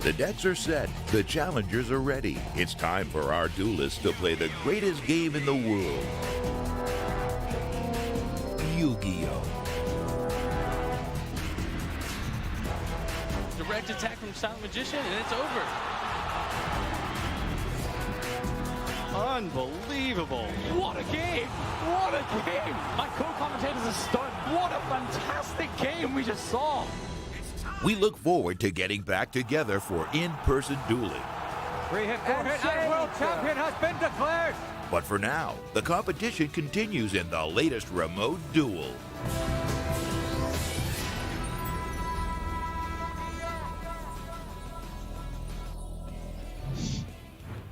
The decks are set, the challengers are ready. It's time for our duelists to play the greatest game in the world. Yu-Gi-Oh! Direct attack from Silent Magician, and it's over. Unbelievable. What a game. What a game. My co-commentators are stunned. What a fantastic game we just saw. We look forward to getting back together for in-person dueling. 3-hit, 4-hit, and world champion has been declared. But for now, the competition continues in the latest remote duel.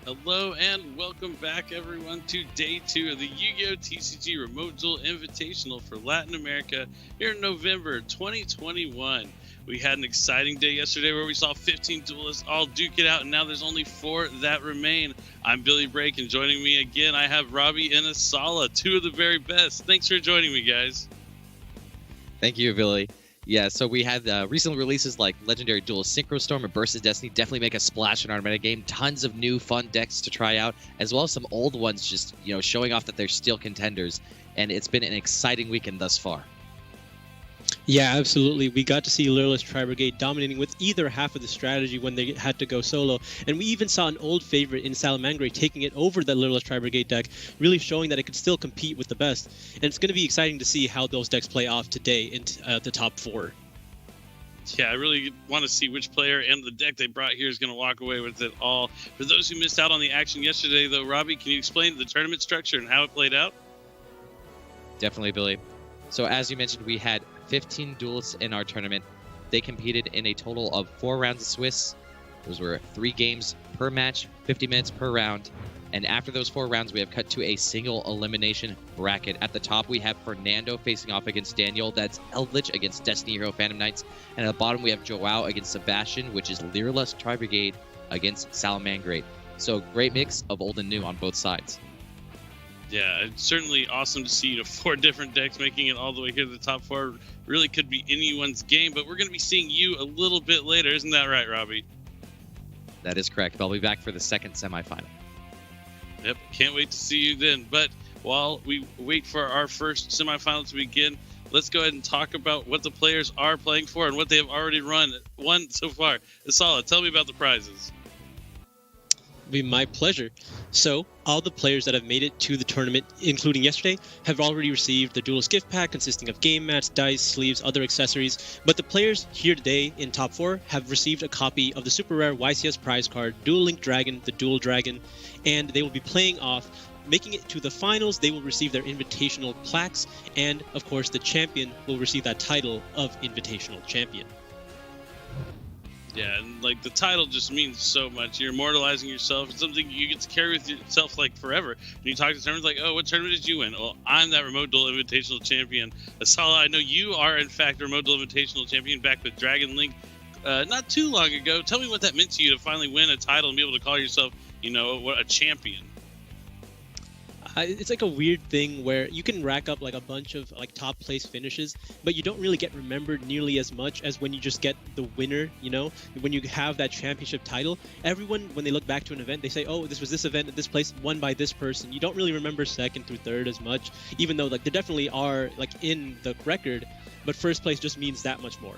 Hello and welcome back, everyone, to Day 2 of the Yu-Gi-Oh! TCG Remote Duel Invitational for Latin America here in November 2021. We had an exciting day yesterday where we saw 15 duelists all duke it out, and now there's only 4 that remain. I'm Billy Brake, and joining me again, I have Robbie and Asala, 2 of the very best. Thanks for joining me, guys. Thank you, Billy. Yeah, so we had recent releases like Legendary Duel Synchro Storm and Burst of Destiny definitely make a splash in our metagame. Tons of new fun decks to try out, as well as some old ones just, showing off that they're still contenders. And it's been an exciting weekend thus far. Yeah, absolutely. We got to see Lureless Tri-Brigade dominating with either half of the strategy when they had to go solo. And we even saw an old favorite in Salamangre taking it over the Lureless Tri-Brigade deck, really showing that it could still compete with the best. And it's going to be exciting to see how those decks play off today in the top 4. Yeah, I really want to see which player and the deck they brought here is going to walk away with it all. For those who missed out on the action yesterday, though, Robbie, can you explain the tournament structure and how it played out? Definitely, Billy. So as you mentioned, we had 15 duelists in our tournament. They competed in a total of 4 rounds of Swiss. Those were 3 games per match, 50 minutes per round. And after those 4 rounds, we have cut to a single elimination bracket. At the top, we have Fernando facing off against Daniel. That's Eldritch against Destiny Hero Phantom Knights. And at the bottom, we have Joao against Sebastian, which is Lureless Tri-Brigade against Salamangre. So great mix of old and new on both sides. Yeah, it's certainly awesome to see 4 different decks making it all the way here to the top 4. Really could be anyone's game, but we're going to be seeing you a little bit later. Isn't that right, Robbie? That is correct. I'll be back for the second semifinal. Yep, can't wait to see you then. But while we wait for our first semifinal to begin, let's go ahead and talk about what the players are playing for and what they have already won so far. Asala, tell me about the prizes. Be my pleasure. So, all the players that have made it to the tournament, including yesterday, have already received the Duelist gift pack consisting of game mats, dice, sleeves, other accessories. But the players here today in top 4 have received a copy of the super rare YCS prize card, Duel Link Dragon, the Duel Dragon, and they will be playing off. Making it to the finals, they will receive their invitational plaques, and of course, the champion will receive that title of Invitational Champion. Yeah, and the title just means so much. You're immortalizing yourself. It's something you get to carry with yourself forever. When you talk to tournaments oh, what tournament did you win? Well, I'm that Remote Duel Invitational Champion. Asala, I know you are in fact a Remote Duel Invitational Champion back with Dragon Link not too long ago. Tell me what that meant to you to finally win a title and be able to call yourself, a champion. It's like a weird thing where you can rack up a bunch of top place finishes, but you don't really get remembered nearly as much as when you just get the winner. When you have that championship title, everyone, when they look back to an event, they say, oh, this was this event at this place won by this person. You don't really remember second through third as much, even though they definitely are in the record, but first place just means that much more.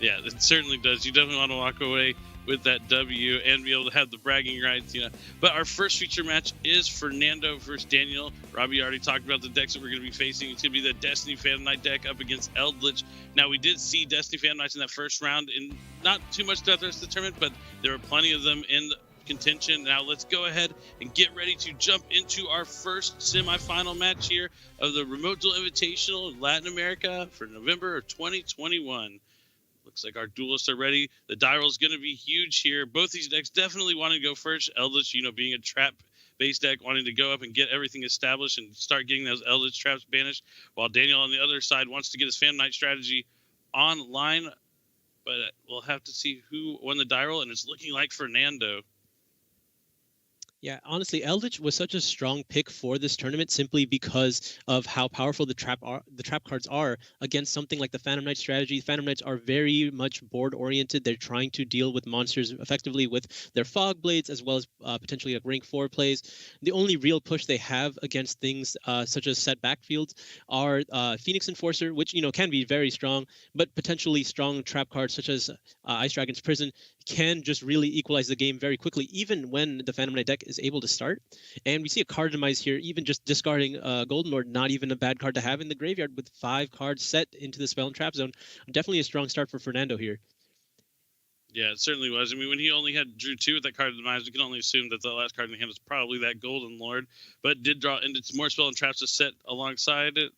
Yeah, it certainly does. You definitely want to walk away with that W and be able to have the bragging rights, But our first feature match is Fernando versus Daniel. Robbie already talked about the decks that we're going to be facing. It's going to be the Destiny Phantom Knight deck up against Eldritch. Now, we did see Destiny Phantom Knights in that first round, and not too much throughout the rest of the tournament, but there were plenty of them in the contention. Now, let's go ahead and get ready to jump into our first semifinal match here of the Remote Duel Invitational in Latin America for November of 2021. Looks like our duelists are ready. The die roll is going to be huge here. Both these decks definitely want to go first. Eldritch, being a trap-based deck, wanting to go up and get everything established and start getting those Eldritch traps banished, while Daniel on the other side wants to get his Phantom Knight strategy online. But we'll have to see who won the die roll, and it's looking like Fernando. Yeah, honestly, Eldritch was such a strong pick for this tournament simply because of how powerful the trap cards are against something like the Phantom Knight strategy. Phantom Knights are very much board oriented. They're trying to deal with monsters effectively with their fog blades as well as potentially like rank 4 plays. The only real push they have against things such as set backfields are Phoenix Enforcer, which can be very strong, but potentially strong trap cards such as Ice Dragon's Prison can just really equalize the game very quickly, even when the Phantom Knight deck is able to start. And we see a card demise here, even just discarding Golden Lord, not even a bad card to have in the graveyard with 5 cards set into the spell and trap zone. Definitely a strong start for Fernando here. Yeah, it certainly was. I mean, when he only drew 2 with that card of demise, we can only assume that the last card in the hand was probably that Golden Lord, but did draw into more spell and traps to set alongside it.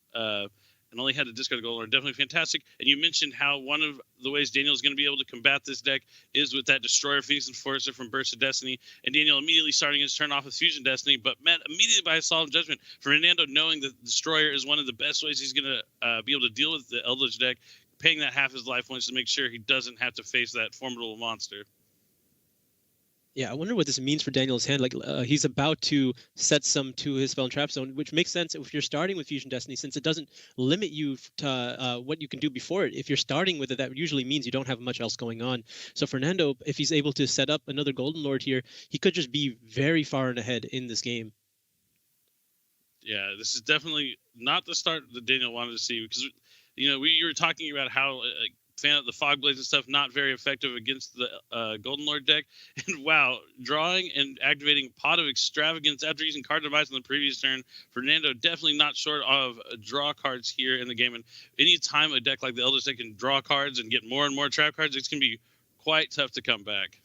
And only had to discard the Golden Lord. Definitely fantastic. And you mentioned how one of the ways Daniel's going to be able to combat this deck is with that Destroyer Phoenix Enforcer from Burst of Destiny. And Daniel immediately starting his turn off with Fusion Destiny, but met immediately by a Solemn Judgment. Fernando knowing that Destroyer is one of the best ways he's going to be able to deal with the Eldritch deck, paying that half his life points to make sure he doesn't have to face that formidable monster. Yeah, I wonder what this means for Daniel's hand. Like, he's about to set some to his spell and trap zone, which makes sense if you're starting with Fusion Destiny, since it doesn't limit you to what you can do before it. If you're starting with it, that usually means you don't have much else going on. So Fernando, if he's able to set up another Golden Lord here, he could just be very far and ahead in this game. Yeah, this is definitely not the start that Daniel wanted to see, because you were talking about how the fog blades and stuff not very effective against the Golden Lord deck, and wow, drawing and activating Pot of Extravagance after using card demise on the previous turn, Fernando definitely not short of draw cards here in the game. And anytime a deck like the Eldritch deck can draw cards and get more and more trap cards, it's going to be quite tough to come back.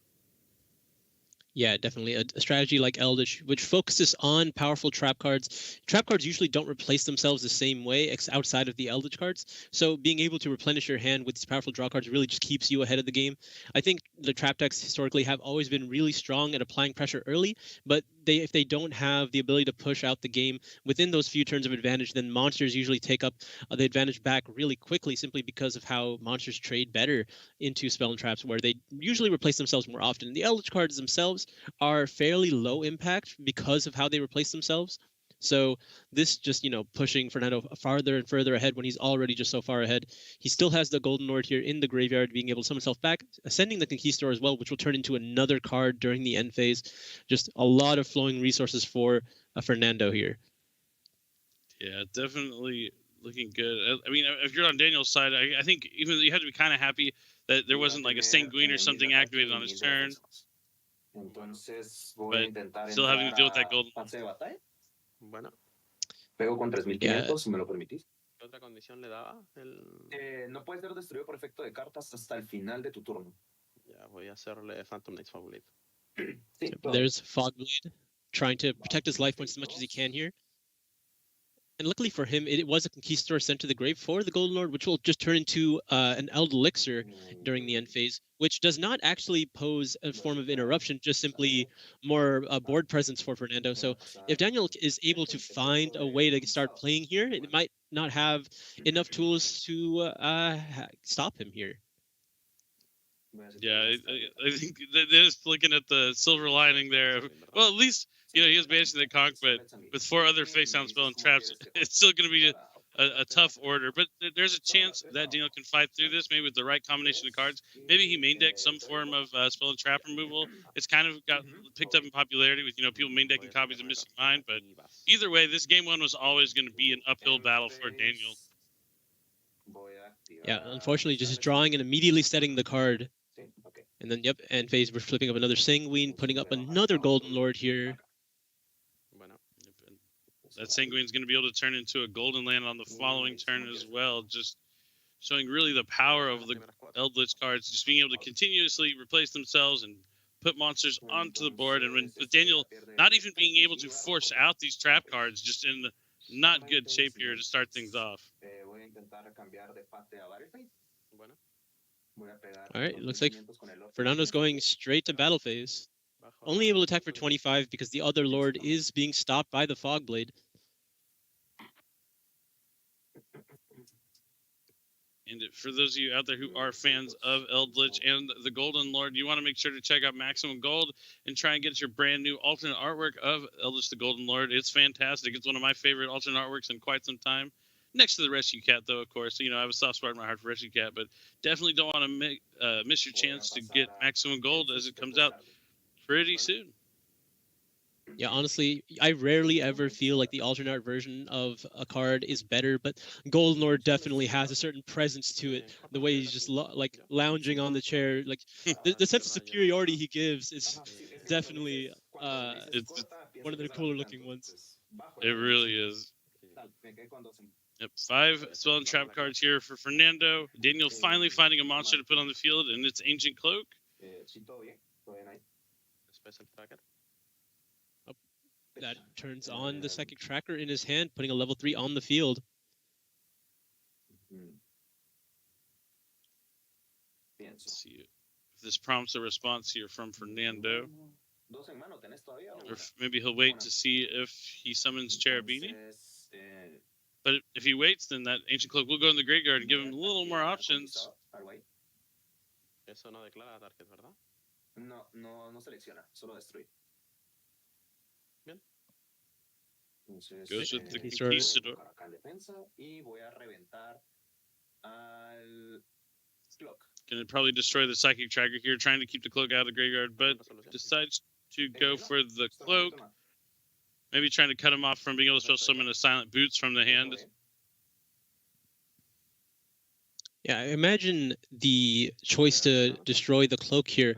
Yeah, definitely. A strategy like Eldritch, which focuses on powerful trap cards. Trap cards usually don't replace themselves the same way outside of the Eldritch cards. So being able to replenish your hand with these powerful draw cards really just keeps you ahead of the game. I think the trap decks historically have always been really strong at applying pressure early, but if they don't have the ability to push out the game within those few turns of advantage, then monsters usually take up the advantage back really quickly, simply because of how monsters trade better into spell and traps, where they usually replace themselves more often. The Eldritch cards themselves are fairly low impact because of how they replace themselves. So this just, pushing Fernando farther and further ahead when he's already just so far ahead. He still has the Golden Lord here in the graveyard, being able to summon himself back, ascending the Conquistador as well, which will turn into another card during the end phase. Just a lot of flowing resources for Fernando here. Yeah, definitely looking good. I mean, if you're on Daniel's side, I think even you had to be kind of happy that there wasn't like a Sanguine or something activated on his turn. But still having to deal with that Golden. Bueno. Pego con 3.500, si me lo permitís. ¿Qué otra condición le daba? No puedes ser destruido por efecto de cartas hasta el final de tu turno. Ya, voy a hacerle Phantom Knight's favorito. Sí, there's Fogblade trying to protect his life points as much as he can here. And luckily for him, it was a Conquistador sent to the grave for the Golden Lord, which will just turn into an Eld Elixir during the end phase, which does not actually pose a form of interruption, just simply more board presence for Fernando. So if Daniel is able to find a way to start playing here, it might not have enough tools to stop him here. Yeah, I think just looking at the silver lining there. Well, at least he was managing the conk, but with 4 other face down spell and traps, it's still going to be a tough order. But there's a chance that Daniel can fight through this, maybe with the right combination of cards. Maybe he main deck some form of spell and trap removal. It's kind of got picked up in popularity with people main decking copies of Missing Mind. But either way, this game 1 was always going to be an uphill battle for Daniel. Yeah, unfortunately, just drawing and immediately setting the card. And then, end phase, we're flipping up another Sanguine, putting up another Golden Lord here. That Sanguine's going to be able to turn into a Golden Land on the following turn as well, just showing really the power of the Eldritch cards, just being able to continuously replace themselves and put monsters onto the board. And with Daniel not even being able to force out these trap cards, just in not good shape here to start things off. All right, it looks like Fernando's going straight to battle phase. Only able to attack for 25 because the other Lord is being stopped by the Fogblade. And for those of you out there who are fans of Eldritch and the Golden Lord, you want to make sure to check out Maximum Gold and try and get your brand new alternate artwork of Eldritch the Golden Lord. It's fantastic. It's one of my favorite alternate artworks in quite some time. Next to the Rescue Cat, though, of course. You know, I have a soft spot in my heart for Rescue Cat, but definitely don't want to miss your chance to get Maximum Gold as it comes out pretty soon. Yeah, honestly, I rarely ever feel like the alternate art version of a card is better, but Golden Lord definitely has a certain presence to it. The way he's just like lounging on the chair, like the sense of superiority he gives is definitely It's one of the cooler looking ones. It really is. Yep, 5 spell and trap cards here for Fernando. Daniel finally finding a monster to put on the field, and it's Ancient Cloak. That turns on the psychic tracker in his hand, putting a level 3 on the field. Let's see if this prompts a response here from Fernando. Or maybe he'll wait to see if he summons Cherubini. But if he waits, then that Ancient Cloak will go in the graveyard and give him a little more options. Goes with the Conquistador. Gonna probably destroy the Psychic Tracker here, trying to keep the Cloak out of the graveyard, but decides to go for the Cloak. Maybe trying to cut him off from being able to spell summon a Silent Boots from the hand. Yeah, I imagine the choice to destroy the Cloak here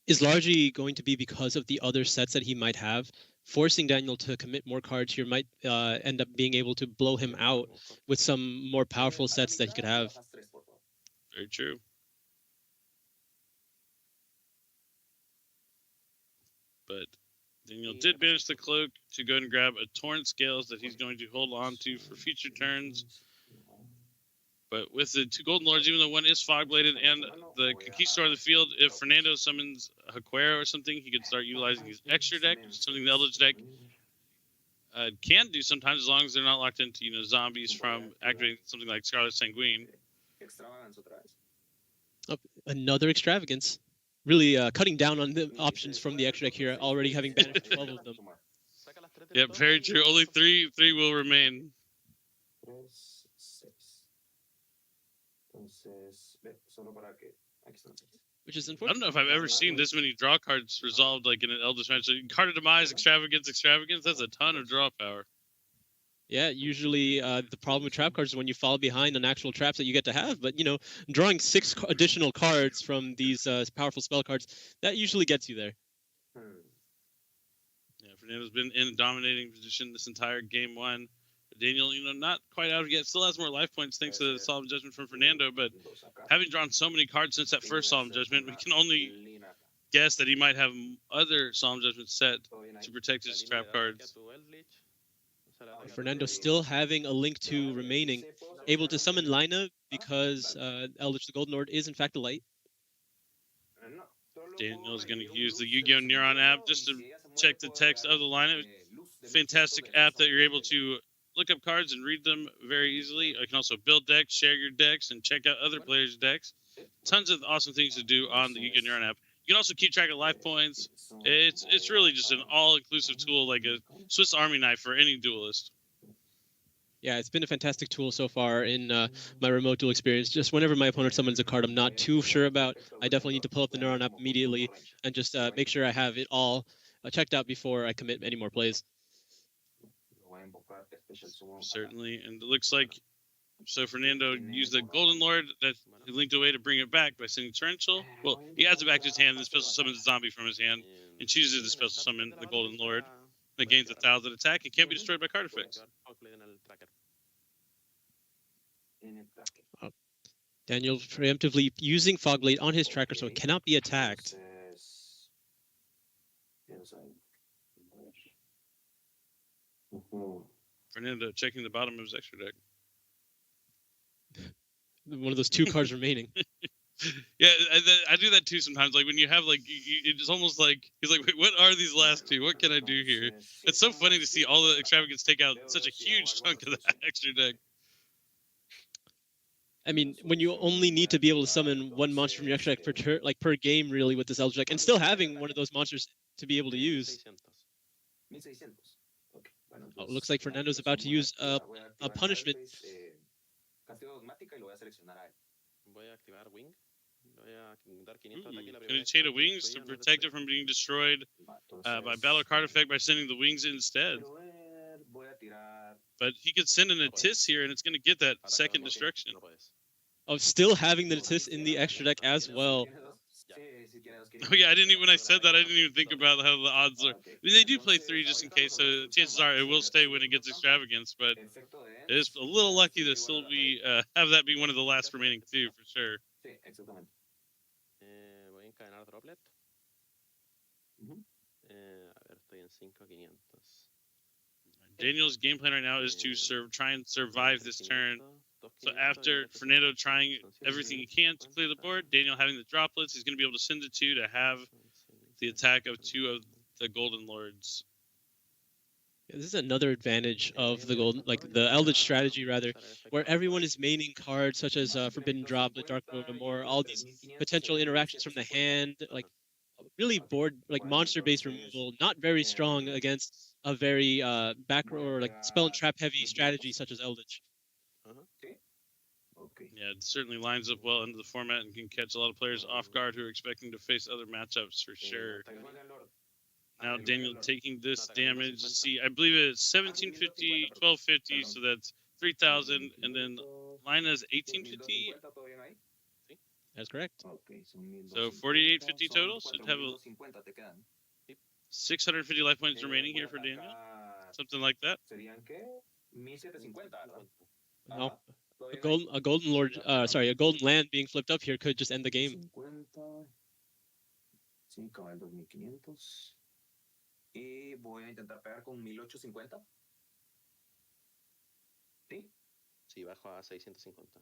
is largely going to be because of the other sets that he might have. Forcing Daniel to commit more cards here might end up being able to blow him out with some more powerful sets that he could have. Very true. But Daniel did banish the Cloak to go and grab a Torn Scales that he's going to hold on to for future turns. But with the 2 Golden Lords, even though one is Fog-bladed and the Conquistador on the field, if Fernando summons Haquera or something, he could start utilizing his extra deck, which is something the Eldritch deck can do sometimes, as long as they're not locked into, you know, zombies from activating something like Scarlet Sanguine. Oh, another extravagance. Really cutting down on the options from the extra deck here, already having banished 12 of them. Yep, very true. Only three will remain. Which is I unfortunate. don't know if I've ever seen this many draw cards resolved like in an Eldritch match. So card of Demise, Extravagance, that's a ton of draw power. Yeah, usually the problem with trap cards is when you fall behind on actual traps that you get to have. But, you know, drawing 6 additional cards from these powerful spell cards, that usually gets you there. Yeah, Fernando's been in a dominating position this entire game 1. Daniel, you know, not quite out yet. Still has more life points thanks to the Solemn Judgment from Fernando. But having drawn so many cards since that first Solemn Judgment, we can only guess that he might have other Solemn Judgments set to protect his trap cards. Fernando still having a Link 2 remaining, able to summon Lina because Eldritch the Golden Lord is in fact a light. Daniel's going to use the Yu-Gi-Oh! Neuron app just to check the text of the Lina. Fantastic app that you're able to look up cards and read them very easily. You can also build decks, share your decks, and check out other players' decks. Tons of awesome things to do on the Yu-Gi-Oh! Neuron app. You can also keep track of life points. It's really just an all-inclusive tool, like a Swiss Army knife for any duelist. Yeah, it's been a fantastic tool so far in my remote duel experience. Just whenever my opponent summons a card I'm not too sure about, I definitely need to pull up the Neuron app immediately and just make sure I have it all checked out before I commit any more plays. Certainly, and it looks like so Fernando used the Golden Lord that he linked away to bring it back by sending Torrential. Well, he adds it back to his hand and special summons a zombie from his hand and chooses to special summon the Golden Lord. That gains 1,000 attack and can't be destroyed by card effects. Daniel preemptively using Fogblade on his tracker so it cannot be attacked. Fernando checking the bottom of his extra deck. One of those 2 cards remaining. Yeah, I do that too sometimes. Like when you have like, it's almost like he's like, wait, what are these last 2? What can I do here? It's so funny to see all the extravagance take out such a huge chunk of that extra deck. I mean, when you only need to be able to summon one monster from your extra deck per game, really, with this Eldritch deck, and still having one of those monsters to be able to use. Oh, it looks like Fernando's about to use a punishment. Going to take wings to protect it from being destroyed by battle card effect by sending the wings instead. But he could send an Atis here, and it's going to get that second destruction. Of still having the Atis in the extra deck as well. Oh yeah, when I said that, I didn't even think about how the odds are. I mean, they do play 3 just in case, so chances are it will stay when it gets extravagance, but it is a little lucky to still be have that be one of the last remaining 2 for sure. Daniel's game plan right now is to try and survive this turn. So after Fernando trying everything he can to clear the board, Daniel having the droplets, he's going to be able to send the 2 to have the attack of 2 of the Golden Lords. Yeah, this is another advantage of the the Eldritch strategy, rather, where everyone is maining cards such as Forbidden Droplet, Dark Road, and more. All these potential interactions from the hand, really board, monster-based removal, not very strong against a very back row or spell and trap heavy strategy such as Eldritch. Yeah, it certainly lines up well into the format and can catch a lot of players off guard who are expecting to face other matchups for sure. Now Daniel taking this damage. Let's see, I believe it's 1750, 1250, so that's 3000, and then Lina's 1850. That's correct. So 4850 total. Should have 650 life points remaining here for Daniel. Something like that. No. A golden lord, a golden land being flipped up here could just end the game. Sí, bajo a 650.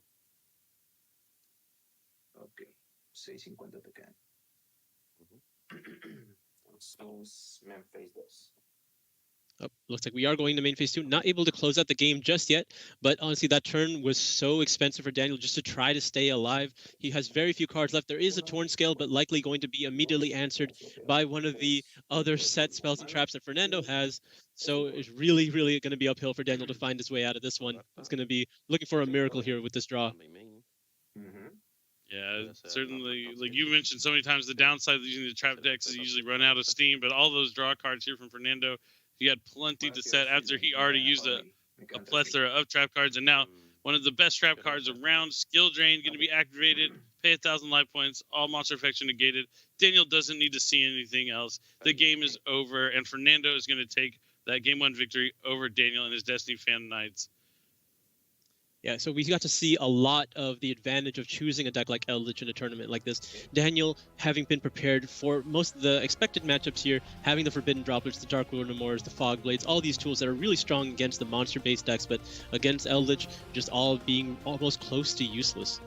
Ok, 650 te quedan. Main phase 2. Oh, looks like we are going to main phase 2. Not able to close out the game just yet, but honestly, that turn was so expensive for Daniel just to try to stay alive. He has very few cards left. There is a Torn Scale, but likely going to be immediately answered by one of the other set spells and traps that Fernando has. So it's really, really going to be uphill for Daniel to find his way out of this one. It's going to be looking for a miracle here with this draw. Yeah, certainly. Like you mentioned so many times, the downside of using the trap decks is you usually run out of steam, but all those draw cards here from Fernando, he had plenty to set after he already used a plethora of trap cards, and now one of the best trap cards around, Skill Drain, going to be activated, pay 1,000 life points, all monster effects are negated. Daniel doesn't need to see anything else. The game is over, and Fernando is going to take that Game 1 victory over Daniel and his Destiny Fan Knights. Yeah, so we got to see a lot of the advantage of choosing a deck like Eldritch in a tournament like this. Daniel, having been prepared for most of the expected matchups here, having the Forbidden Droplets, the Dark Luminamores, the Fog Blades, all these tools that are really strong against the monster-based decks, but against Eldritch, just all being almost close to useless.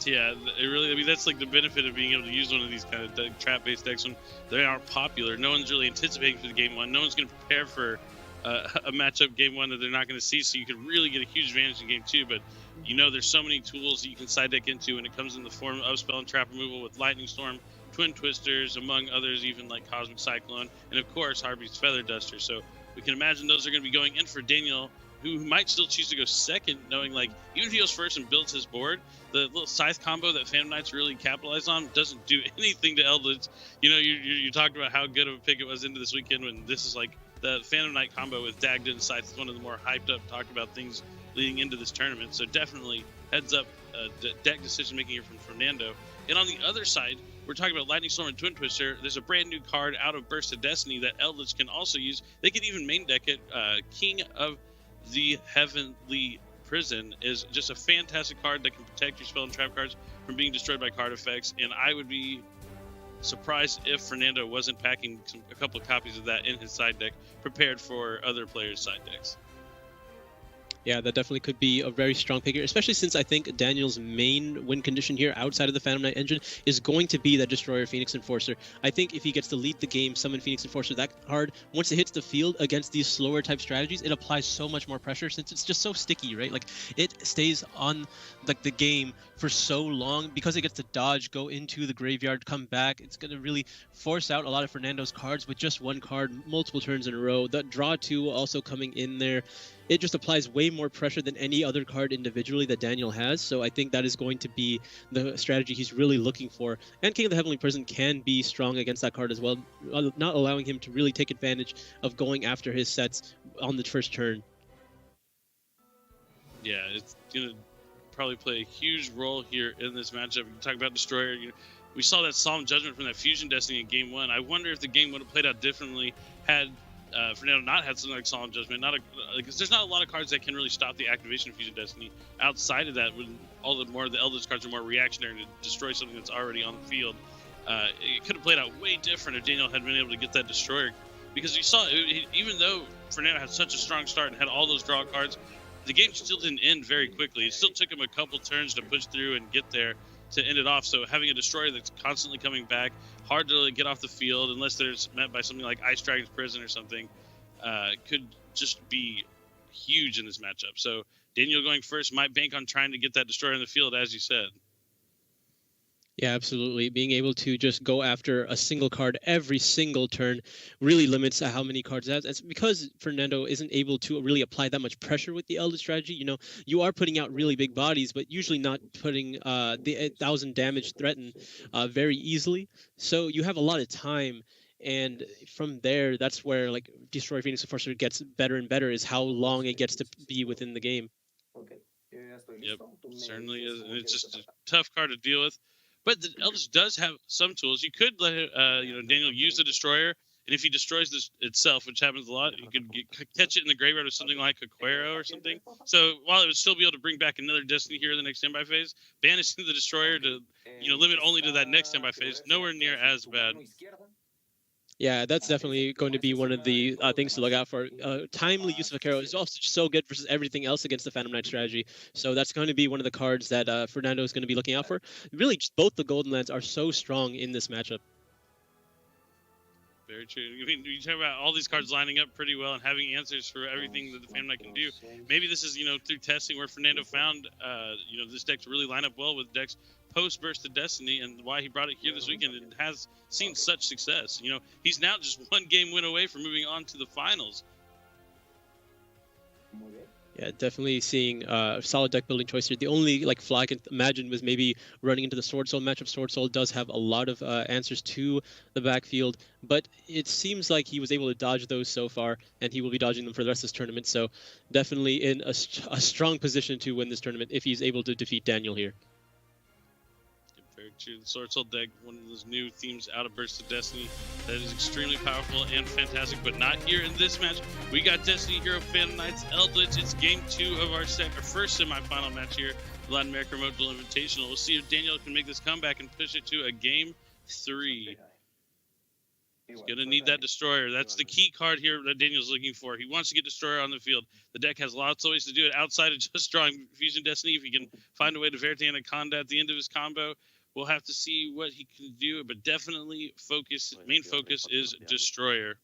Yeah, it really, I mean, that's like the benefit of being able to use one of these kind of trap-based decks when they aren't popular. No one's really anticipating for the Game 1. No one's going to prepare for a matchup Game 1 that they're not going to see, so you can really get a huge advantage in Game 2. But you know, there's so many tools that you can side deck into when it comes in the form of spell and trap removal with Lightning Storm, Twin Twisters, among others, even like Cosmic Cyclone, and of course Harpy's Feather Duster. So we can imagine those are going to be going in for Daniel, who might still choose to go second, knowing like even if he goes first and builds his board, the little Scythe combo that Phantom Knights really capitalize on doesn't do anything to Eldritch. You know, you talked about how good of a pick it was into this weekend when this is like the Phantom Knight combo with Dagda and Scythe is one of the more hyped up, talked about things leading into this tournament. So definitely heads up deck decision making here from Fernando. And on the other side, we're talking about Lightning Storm and Twin Twister. There's a brand new card out of Burst of Destiny that Eldritch can also use. They could even main deck it. King of the Heavenly Prison is just a fantastic card that can protect your spell and trap cards from being destroyed by card effects. And I would be surprised if Fernando wasn't packing a couple of copies of that in his side deck, prepared for other players' side decks. Yeah, that definitely could be a very strong pick here, especially since I think Daniel's main win condition here outside of the Phantom Knight engine is going to be that Destroyer Phoenix Enforcer. I think if he gets to lead the game, summon Phoenix Enforcer that hard, once it hits the field against these slower type strategies, it applies so much more pressure since it's just so sticky, right? Like, it stays on like the game for so long because it gets to dodge, go into the graveyard, come back. It's going to really force out a lot of Fernando's cards with just one card multiple turns in a row. The draw 2 also coming in there. It just applies way more pressure than any other card individually that Daniel has. So I think that is going to be the strategy he's really looking for. And King of the Heavenly Prison can be strong against that card as well, not allowing him to really take advantage of going after his sets on the first turn. Yeah, it's going to probably play a huge role here in this matchup. You talk about Destroyer. We saw that Solemn Judgment from that Fusion Destiny in Game 1. I wonder if the game would have played out differently had Fernando not had something like Solemn Judgment. Because there's not a lot of cards that can really stop the activation of Fusion Destiny. Outside of that, when all the more the Eldritch cards are more reactionary to destroy something that's already on the field, it could have played out way different if Daniel had been able to get that Destroyer. Because you saw, even though Fernando had such a strong start and had all those draw cards, the game still didn't end very quickly. It still took him a couple turns to push through and get there to end it off. So having a Destroyer that's constantly coming back, hard to get off the field unless there's met by something like Ice Dragon's Prison or something, could just be huge in this matchup. So Daniel going first might bank on trying to get that Destroyer in the field, as you said. Yeah, absolutely. Being able to just go after a single card every single turn really limits how many cards it has. It's because Fernando isn't able to really apply that much pressure with the Eldritch strategy. You know, you are putting out really big bodies, but usually not putting the 1,000 damage threaten very easily. So you have a lot of time. And from there, that's where like Destroy Phoenix Enforcer gets better and better, is how long it gets to be within the game. Yep, certainly is. And it's just a tough card to deal with. But the Eldritch does have some tools. You could let Daniel use the Destroyer, and if he destroys this itself, which happens a lot, you could catch it in the graveyard with something like a Quero or something. So while it would still be able to bring back another Destiny here in the next standby phase, banishing the Destroyer to limit only to that next standby phase, nowhere near as bad. Yeah, that's definitely going to be one of the things to look out for. Timely use of a Quero is also so good versus everything else against the Phantom Knight strategy. So that's going to be one of the cards that Fernando is going to be looking out for. Really, just both the Golden Lands are so strong in this matchup. Very true. I mean, you talk about all these cards lining up pretty well and having answers for everything that the Phantom Knight can do. Maybe this is, through testing where Fernando found, this deck to really line up well with decks post Burst of Destiny, and why he brought it here this weekend and has seen such success. He's now just one game win away from moving on to the finals. Yeah, definitely seeing a solid deck building choice here. The only flaw I can imagine was maybe running into the Sword Soul matchup. Sword Soul does have a lot of answers to the backfield, but it seems like he was able to dodge those so far, and he will be dodging them for the rest of this tournament. So definitely in a strong position to win this tournament if he's able to defeat Daniel here. Very true. The Sword Soul deck, one of those new themes out of Burst of Destiny that is extremely powerful and fantastic, but not here in this match. We got Destiny Hero Phantom Knights Eldritch. It's game 2 of our first semifinal match here, the Latin America Remote Duel Invitational. We'll see if Daniel can make this comeback and push it to a game 3. He's going to need that Destroyer. That's the key card here that Daniel's looking for. He wants to get Destroyer on the field. The deck has lots of ways to do it outside of just drawing Fusion Destiny. If he can find a way to Verite and a Conda at the end of his combo, we'll have to see what he can do, but definitely main focus is Destroyer.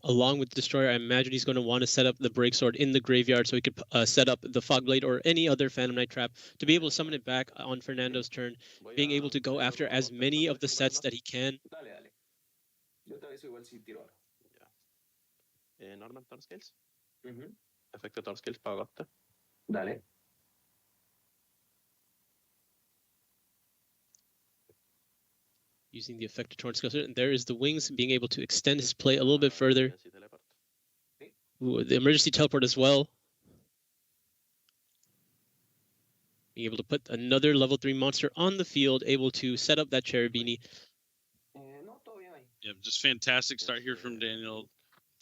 Along with Destroyer, I imagine he's going to want to set up the Breaksword in the graveyard so he could set up the Fogblade or any other Phantom Knight trap to be able to summon it back on Fernando's turn, being able to go after as many of the sets that he can. Normal turn skills? Efecto turn skills pagaste. Dale. Using the effective torn skill set, and there is the wings being able to extend his play a little bit further. Ooh, the emergency teleport as well. Being able to put another level 3 monster on the field, able to set up that Cherubini. Yeah, just fantastic start here from Daniel.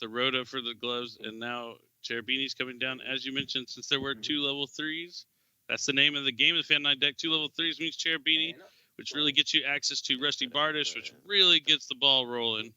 The Rhoda for the gloves, and now Cherubini's coming down, as you mentioned, since there were 2 level 3s. That's the name of the game of the Phantom Knight deck. 2 level 3s means Cherubini, which really gets you access to Rusty Bardish, which really gets the ball rolling.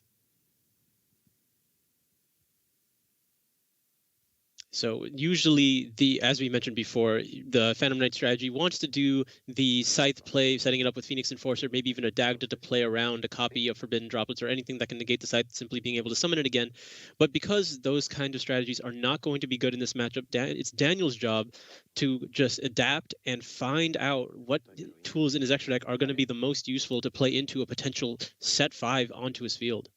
So usually, as we mentioned before, the Phantom Knight strategy wants to do the Scythe play, setting it up with Phoenix Enforcer, maybe even a Dagda to play around a copy of Forbidden Droplets or anything that can negate the Scythe, simply being able to summon it again. But because those kind of strategies are not going to be good in this matchup, it's Daniel's job to just adapt and find out what tools in his extra deck are going to be the most useful to play into a potential set 5 onto his field.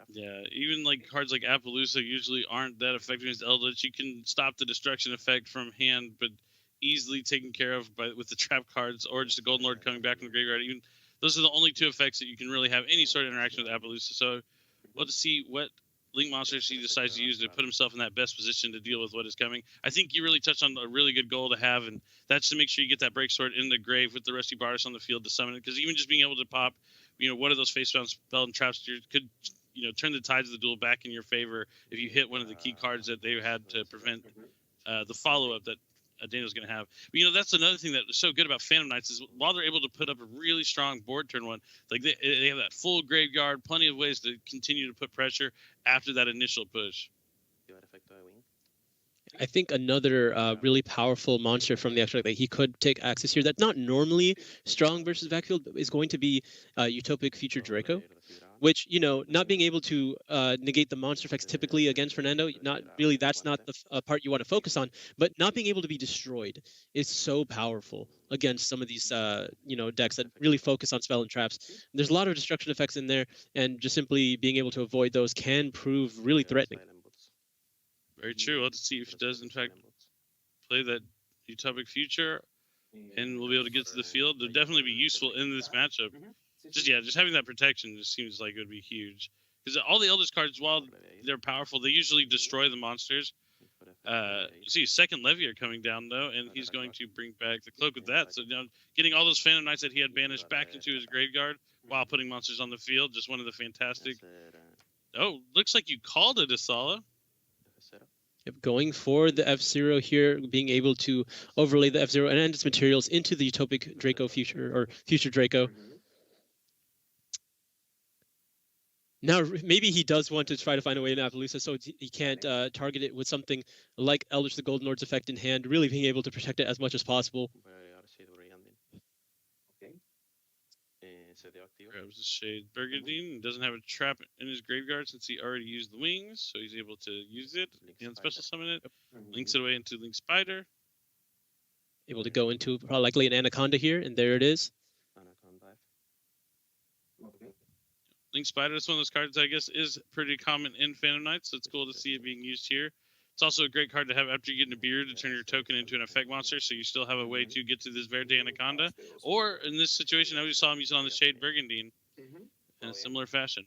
Yeah, even like cards like Appaloosa usually aren't that effective against Eldritch. You can stop the destruction effect from hand, but easily taken care of with the trap cards or just a Golden Lord coming back from the graveyard. Even those are the only 2 effects that you can really have any sort of interaction with Appaloosa. So we'll have to see what Link monsters he decides to use to put himself in that best position to deal with what is coming. I think you really touched on a really good goal to have, and that's to make sure you get that break sword in the grave with the Rusty Bardis on the field to summon it. Because even just being able to pop, one of those face-bound spell and traps could turn the tides of the duel back in your favor if you hit one of the key cards that they had to prevent the follow-up that Daniel's going to have. But, that's another thing that is so good about Phantom Knights is while they're able to put up a really strong board turn one, like they have that full graveyard, plenty of ways to continue to put pressure after that initial push. I think another really powerful monster from the extra that he could take access here that's not normally strong versus backfield is going to be Utopic Future Draco, which, not being able to negate the monster effects typically against Fernando, that's not the part you want to focus on, but not being able to be destroyed is so powerful against some of these, decks that really focus on spell and traps. There's a lot of destruction effects in there, and just simply being able to avoid those can prove really threatening. Very true. We'll have to see if he does, in fact, play that Utopic Future, and we'll be able to get to the field. They'll definitely be useful in this matchup. Just having that protection just seems like it would be huge. Because all the Eldritch cards, while they're powerful, they usually destroy the monsters. You see second Levier coming down, though, and he's going to bring back the Cloak with that. So now getting all those Phantom Knights that he had banished back into his graveyard while putting monsters on the field, just one of the fantastic... Oh, looks like you called it, Asala. Going for the F-Zero here, being able to overlay the F-Zero and its materials into the Utopic Draco Future Draco. Now, maybe he does want to try to find a way in Appaloosa, so he can't target it with something like Eldritch the Golden Lord's effect in hand, really being able to protect it as much as possible. Grabs the Shade Burgundy. Doesn't have a trap in his graveyard since he already used the wings, so he's able to use it and special summon it. Links it away into Link Spider. Able to go into probably likely an Anaconda here, and there it is. Link Spider is one of those cards that I guess is pretty common in Phantom Knights, so it's cool to see it being used here. It's also a great card to have after you get in a beard to turn your token into an effect monster, so you still have a way to get to this Verde Anaconda. Or, in this situation, I always saw him use it on the Shade Burgundy in a similar fashion.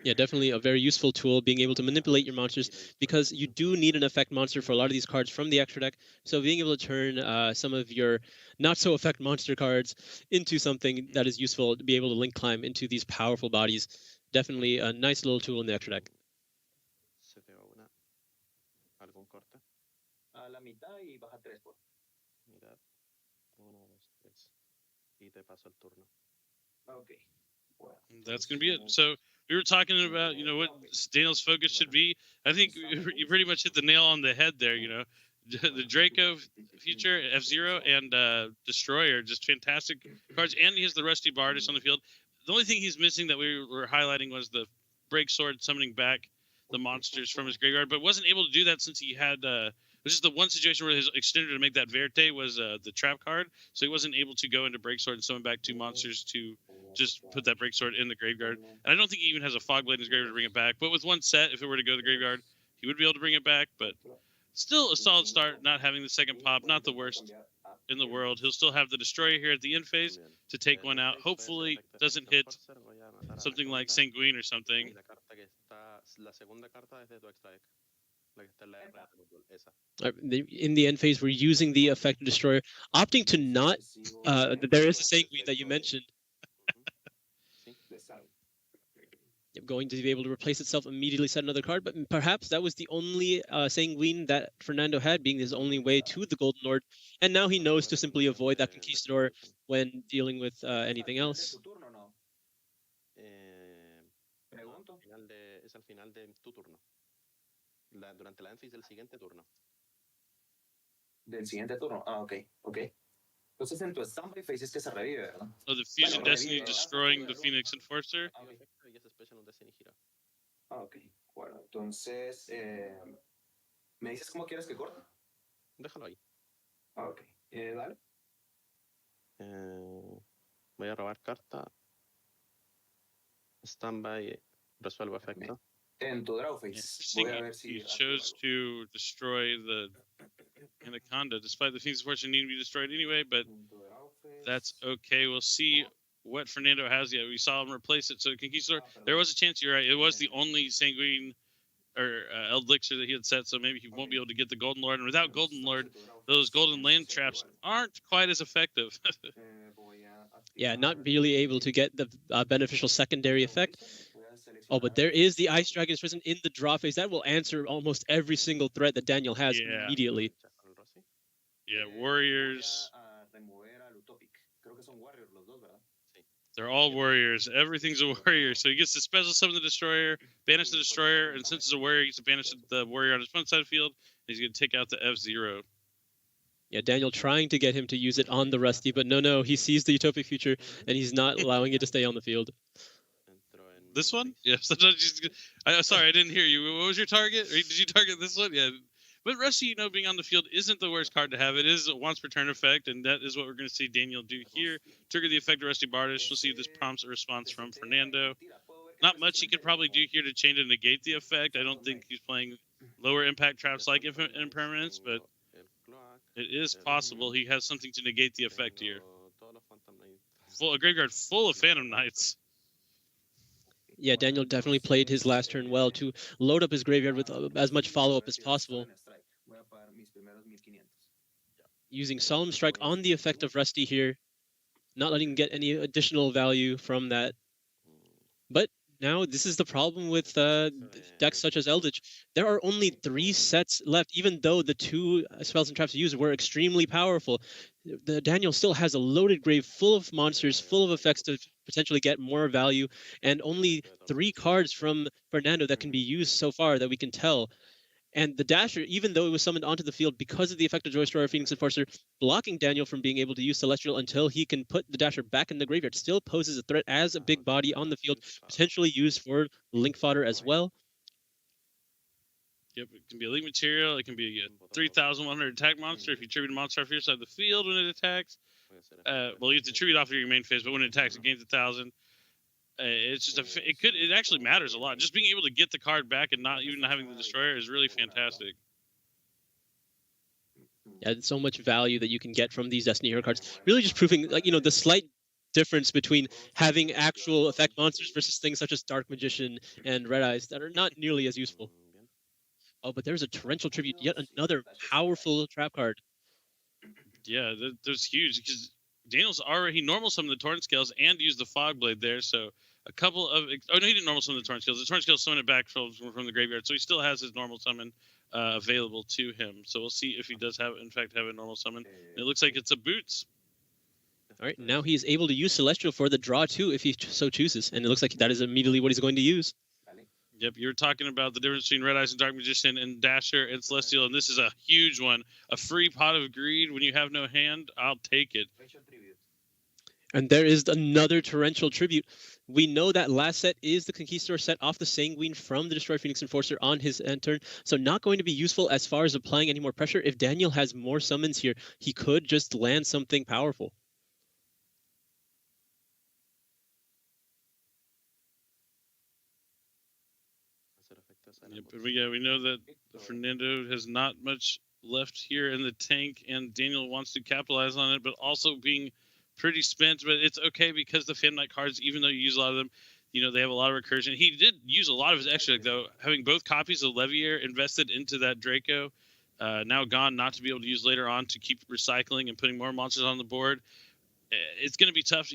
Yeah, definitely a very useful tool, being able to manipulate your monsters, because you do need an effect monster for a lot of these cards from the extra deck. So being able to turn some of your not-so-effect monster cards into something that is useful to be able to link climb into these powerful bodies, definitely a nice little tool in the extra deck. That's going to be it. So we were talking about, what Daniel's focus should be. I think you pretty much hit the nail on the head there, The Draco Future, F-Zero, and Destroyer, just fantastic cards. And he has the Rusty Bardis on the field. The only thing he's missing that we were highlighting was the Break Sword summoning back the monsters from his graveyard, but wasn't able to do that since he had... it was just the one situation where his extender to make that Verte was the trap card, so he wasn't able to go into Break Sword and summon back 2 monsters to just put that Break Sword in the graveyard. And I don't think he even has a Fog Blade in his graveyard to bring it back, but with one set, if it were to go to the graveyard, he would be able to bring it back, but still a solid start, not having the second pop, not the worst in the world. He'll still have the Destroyer here at the end phase to take one out. Hopefully doesn't hit something like Sanguine or something. In the end phase, we're using the effect Destroyer, opting to not. There is a Sanguine that you mentioned. Going to be able to replace itself, immediately set another card, but perhaps that was the only Sanguine that Fernando had, being his only way to the Golden Lord, and now he knows to simply avoid that Conquistador when dealing with anything else. Es al final de tu turno. Durante la end phase del siguiente turno. Del siguiente turno. Ah, ok. Entonces en tu standby phase es que se revive, ¿verdad? Oh, the Fusion Destiny destroying the Phoenix Enforcer. Y ese Special on Destiny gira. Ah, ok. Bueno, entonces, ¿me dices cómo quieres que corte? Déjalo ahí. Ah, ok. Dale. Voy a robar carta. Standby, resuelvo efecto. En tu draw phase. Voy a ver si he chose to destroy the Anaconda, despite the Phoenix Enforcer needing to be destroyed anyway, but that's okay. We'll see what Fernando has yet. We saw him replace it, so Conquistador, there was a chance, you're right, it was the only Sanguine or Elixir that he had set, so maybe he won't be able to get the Golden Lord, and without Golden Lord, those Golden Land Traps aren't quite as effective. Yeah, not really able to get the beneficial secondary effect. Oh, but there is the Ice Dragon's Prison in the draw phase. That will answer almost every single threat that Daniel has immediately. Yeah, Warriors. They're all Warriors. Everything's a Warrior. So he gets to special summon the Destroyer, banish the Destroyer, and since it's a Warrior, he gets to banish the Warrior on his front side of the field. He's going to take out the F-Zero. Yeah, Daniel trying to get him to use it on the Rusty, but no, he sees the Utopic Future, and he's not allowing it to stay on the field. This one? Yeah, sorry, I didn't hear you. What was your target? Or did you target this one? Yeah. But Rusty, being on the field isn't the worst card to have. It is a once per turn effect, and that is what we're going to see Daniel do here. Trigger the effect of Rusty Bardish. We'll see if this prompts a response from Fernando. Not much he could probably do here to change and negate the effect. I don't think he's playing lower impact traps like Impermanence, but it is possible he has something to negate the effect here. A graveyard full of Phantom Knights. Yeah, Daniel definitely played his last turn well to load up his graveyard with as much follow-up as possible. Using Solemn Strike on the effect of Rusty here, not letting him get any additional value from that. But now this is the problem with decks such as Eldritch. There are only 3 sets left, even though the 2 spells and traps used were extremely powerful. Daniel still has a loaded grave full of monsters, full of effects to potentially get more value, and only 3 cards from Fernando that can be used so far that we can tell. And the Dasher, even though it was summoned onto the field because of the effect of Joy Destroyer Phoenix Enforcer, blocking Daniel from being able to use Celestial until he can put the Dasher back in the graveyard, still poses a threat as a big body on the field, potentially used for Link fodder as well. Yep, it can be a Link material. It can be a 3,100 attack monster if you tribute a monster off your side of the field when it attacks. Well, you have to tribute off of your main phase, but when it attacks, it gains 1,000. It's just it actually matters a lot. Just being able to get the card back and not even having the Destroyer is really fantastic. Yeah, so much value that you can get from these Destiny Hero cards. Really just proving, the slight difference between having actual effect monsters versus things such as Dark Magician and Red Eyes that are not nearly as useful. Oh, but there's a Torrential Tribute, yet another powerful trap card. Yeah, that's huge because Daniel's already normal summoned the Torrent Scales and used the Fog Blade there, so a couple of... Oh, no, he didn't normal summon the Torrent Scales. The Torrent Scales summoned it back from the graveyard, so he still has his normal summon available to him. So we'll see if he does have a normal summon. And it looks like it's a Boots. All right, now he's able to use Celestial for the draw, too, if he so chooses. And it looks like that is immediately what he's going to use. Yep, you were talking about the difference between Red Eyes and Dark Magician and Dasher and Celestial, and this is a huge one. A free Pot of Greed when you have no hand, I'll take it. And there is another Torrential Tribute. We know that last set is the Conquistador set off the Sanguine from the Destroy Phoenix Enforcer on his end turn, so not going to be useful as far as applying any more pressure. If Daniel has more summons here, he could just land something powerful. Yep, we know that Fernando has not much left here in the tank, and Daniel wants to capitalize on it, but also being pretty spent. But it's okay because the Phantom Knight cards, even though you use a lot of them, they have a lot of recursion. He did use a lot of his extra, though, having both copies of Levier invested into that Draco, now gone, not to be able to use later on to keep recycling and putting more monsters on the board. It's going to be tough.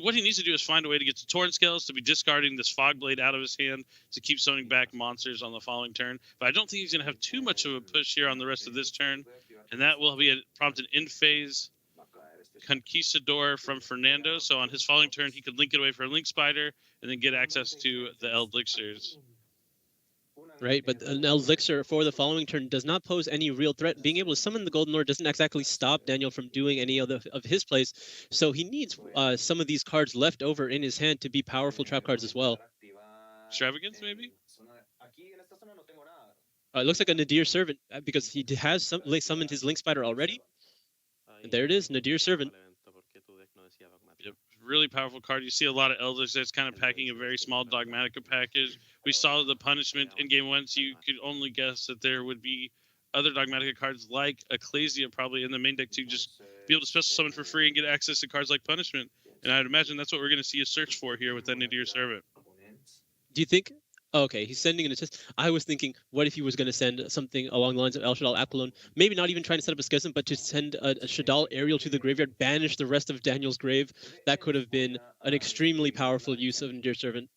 What he needs to do is find a way to get to Torrent Scales, to be discarding this Fog Blade out of his hand to keep summoning back monsters on the following turn. But I don't think he's going to have too much of a push here on the rest of this turn. And that will be prompted in-phase Conquistador from Fernando. So on his following turn, he could link it away for a Link Spider and then get access to the elixirs. Right, but an elixir for the following turn does not pose any real threat. Being able to summon the Golden Lord doesn't exactly stop Daniel from doing any of his plays, so he needs some of these cards left over in his hand to be powerful trap cards as well. Extravagance, maybe? It looks like a Nadir Servant, because he has summoned his Link Spider already. And there it is, Nadir Servant. Yep, really powerful card. You see a lot of Elders that's kind of packing a very small Dogmatica package. We saw the punishment in game 1, so you could only guess that there would be other Dogmatica cards like Ecclesia probably in the main deck to just be able to special summon for free and get access to cards like Punishment. And I'd imagine that's what we're going to see a search for here with that Nadir Servant. Do you think... Okay, he's sending an assist. I was thinking, what if he was going to send something along the lines of El Shadal Apollon? Maybe not even trying to set up a schism, but to send a Shadal Aerial to the graveyard, banish the rest of Daniel's grave. That could have been an extremely powerful use of Nadir Servant.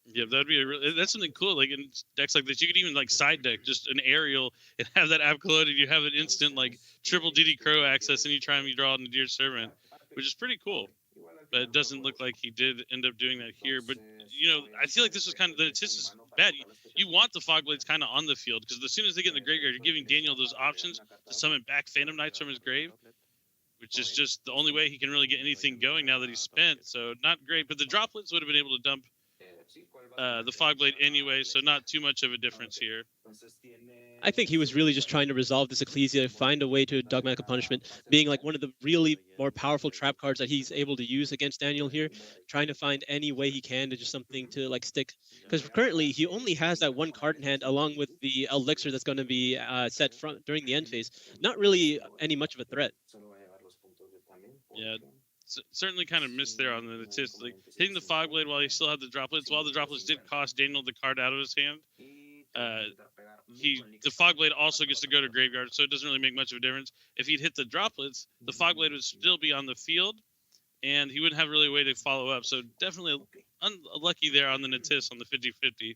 Yeah, that'd be that's something cool. Like in decks like this, you could even like side deck just an Aerial and have that Apollon, and you have an instant like triple DD Crow access anytime you draw a Nadir Servant, which is pretty cool. But it doesn't look like he did end up doing that here. But, you know, I feel like this was kind of, the Tis is bad. You want the Fogblades kind of on the field, because as soon as they get in the graveyard, you're giving Daniel those options to summon back Phantom Knights from his grave, which is just the only way he can really get anything going now that he's spent. So not great. But the Droplets would have been able to dump the Fogblade anyway, so not too much of a difference here. I think he was really just trying to resolve this Ecclesia, find a way to Dogmatica Punishment, being like one of the really more powerful trap cards that he's able to use against Daniel here, trying to find any way he can to just something to like stick. Because currently he only has that one card in hand along with the Elixir that's going to be set during the end phase. Not really any much of a threat. Yeah. Certainly kind of missed there on the Tis, like hitting the Fogblade while he still had the Droplets. While the Droplets did cost Daniel the card out of his hand, the Fogblade also gets to go to graveyard, so it doesn't really make much of a difference. If he'd hit the Droplets, the Fogblade would still be on the field, and he wouldn't have really a way to follow up. So definitely unlucky there on the Natis on the 50-50.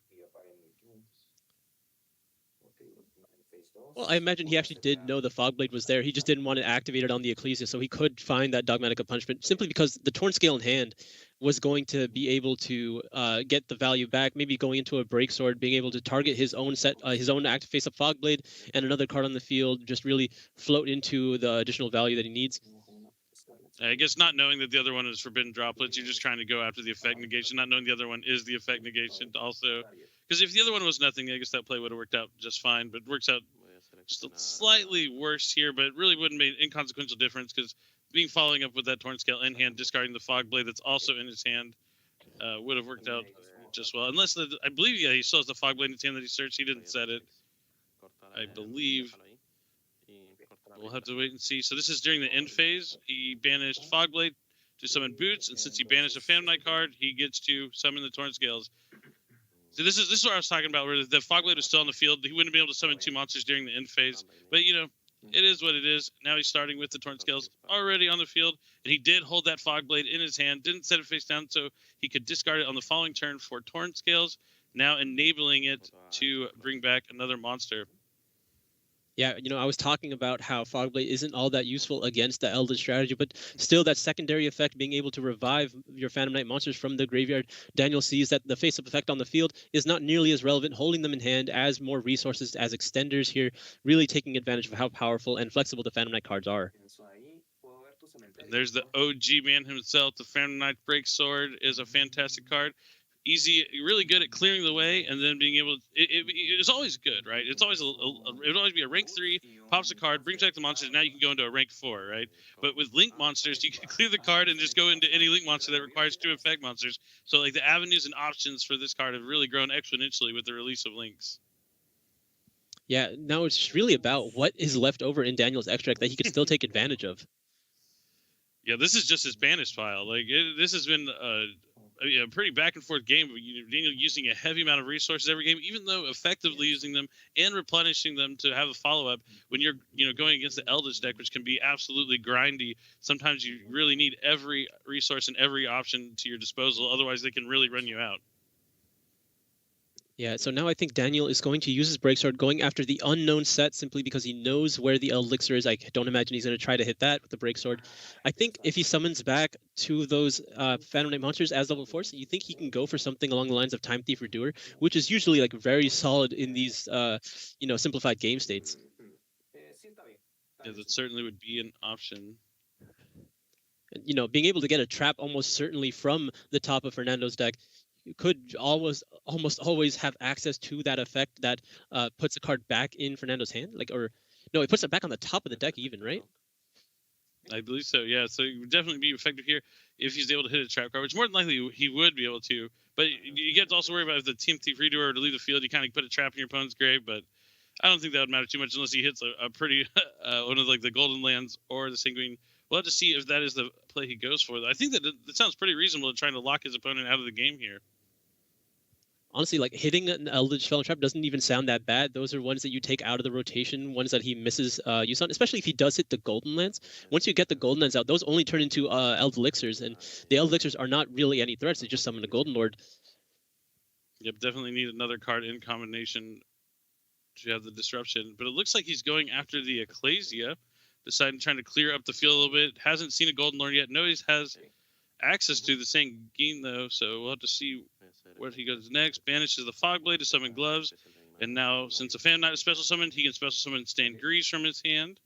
Well, I imagine he actually did know the Fogblade was there. He just didn't want to activate it on the Ecclesia, so he could find that Dogmatica Punishment simply because the Torn Scale in hand was going to be able to get the value back, maybe going into a Break Sword, being able to target his own active face-up Fogblade and another card on the field, just really float into the additional value that he needs. I guess not knowing that the other one is Forbidden Droplets, you're just trying to go after the effect negation, not knowing the other one is the effect negation also. Because if the other one was nothing, I guess that play would have worked out just fine, but it works out just slightly worse here, but it really wouldn't make inconsequential difference because following up with that Torn Scale in hand, discarding the Fogblade that's also in his hand would have worked out just well. Unless, I believe, yeah, he still has the Fogblade in his hand that he searched. He didn't set it, I believe. We'll have to wait and see. So this is during the end phase. He banished Fogblade to summon Boots, and since he banished a Phantom Knight card, he gets to summon the Torn Scales. So this is what I was talking about, where the Fogblade was still on the field. He wouldn't be able to summon 2 monsters during the end phase. But, you know, it is what it is. Now he's starting with the Torn Scales already on the field. And he did hold that Fogblade in his hand, didn't set it face down, so he could discard it on the following turn for Torn Scales, now enabling it to bring back another monster. Yeah, you know, I was talking about how Fogblade isn't all that useful against the Eldritch strategy, but still that secondary effect, being able to revive your Phantom Knight monsters from the graveyard, Daniel sees that the face-up effect on the field is not nearly as relevant, holding them in hand as more resources, as extenders here, really taking advantage of how powerful and flexible the Phantom Knight cards are. And there's the OG man himself. The Phantom Knight Break Sword is a fantastic card. Easy, really good at clearing the way, and then being able to, it's always good, right? It's always it would always be a rank 3, pops a card, brings back the monsters, now you can go into a rank 4, right? But with link monsters, you can clear the card and just go into any link monster that requires 2 effect monsters. So like the avenues and options for this card have really grown exponentially with the release of links. Yeah, now it's just really about what is left over in Daniel's extract that he could still take advantage of. Yeah, this is just his banished file. Like this has been a pretty back and forth game. Daniel using a heavy amount of resources every game, even though effectively using them and replenishing them to have a follow up. When you're going against the Eldritch deck, which can be absolutely grindy, sometimes you really need every resource and every option to your disposal. Otherwise, they can really run you out. Yeah, so now I think Daniel is going to use his Breaksword going after the unknown set simply because he knows where the Elixir is. I don't imagine he's going to try to hit that with the Breaksword. I think if he summons back two of those Phantom Knight monsters as level 4s, you think he can go for something along the lines of Time Thief or Doer, which is usually like very solid in these simplified game states. Yeah, that certainly would be an option. Being able to get a trap almost certainly from the top of Fernando's deck, you could almost always have access to that effect that puts a card back in Fernando's hand, it puts it back on the top of the deck even, right? I believe so, yeah. So it would definitely be effective here if he's able to hit a trap card, which more than likely he would be able to. But you get to also worry about if the Team Thief Redoer were to leave the field, you kind of put a trap in your opponent's grave, but I don't think that would matter too much unless he hits a pretty one of like the Golden Lands or the Sanguine. We'll have to see if that is the play he goes for. I think that it sounds pretty reasonable to trying to lock his opponent out of the game here. Honestly, like hitting an Eldritch Felon Trap doesn't even sound that bad. Those are ones that you take out of the rotation, ones that he misses use on, especially if he does hit the Golden Lands. Once you get the Golden Lands out, those only turn into Eld Elixirs, and the Eld Elixirs are not really any threats. They just summon a Golden Lord. Yep, definitely need another card in combination to have the disruption. But it looks like he's going after the Ecclesia, deciding trying to clear up the field a little bit. Hasn't seen a Golden Lord yet. Knows he has access to the Sanguine, though, so we'll have to see where he goes next. Banishes the Fogblade to summon Gloves, and now, since a Phantom Knight is special summoned, he can special summon Stained Grease from his hand.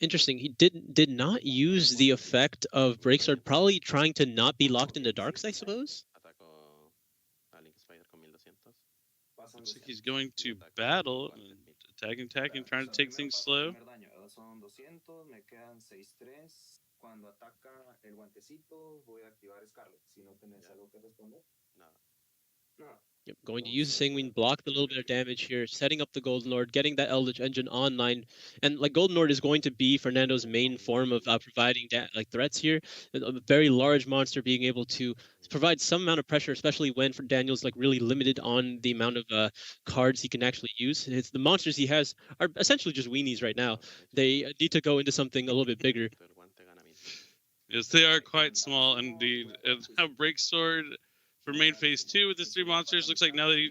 Interesting. He did not use the effect of Breaksword, probably trying to not be locked into Darks, I suppose? Looks like he's going to battle, attacking, trying to take things slow. Cuando ataca el guantecito, voy a activar Scarlet. Si no tenés algo que responder. Nada. Yep, going to use the Sanguine, block the little bit of damage here, setting up the Golden Lord, getting that Eldritch Engine online. And like Golden Lord is going to be Fernando's main form of providing threats here. A very large monster being able to provide some amount of pressure, especially when Daniel's like really limited on the amount of cards he can actually use. The monsters he has are essentially just weenies right now. They need to go into something a little bit bigger. Yes, they are quite small indeed. And now Breaksword for main phase 2 with his 3 monsters. Looks like now that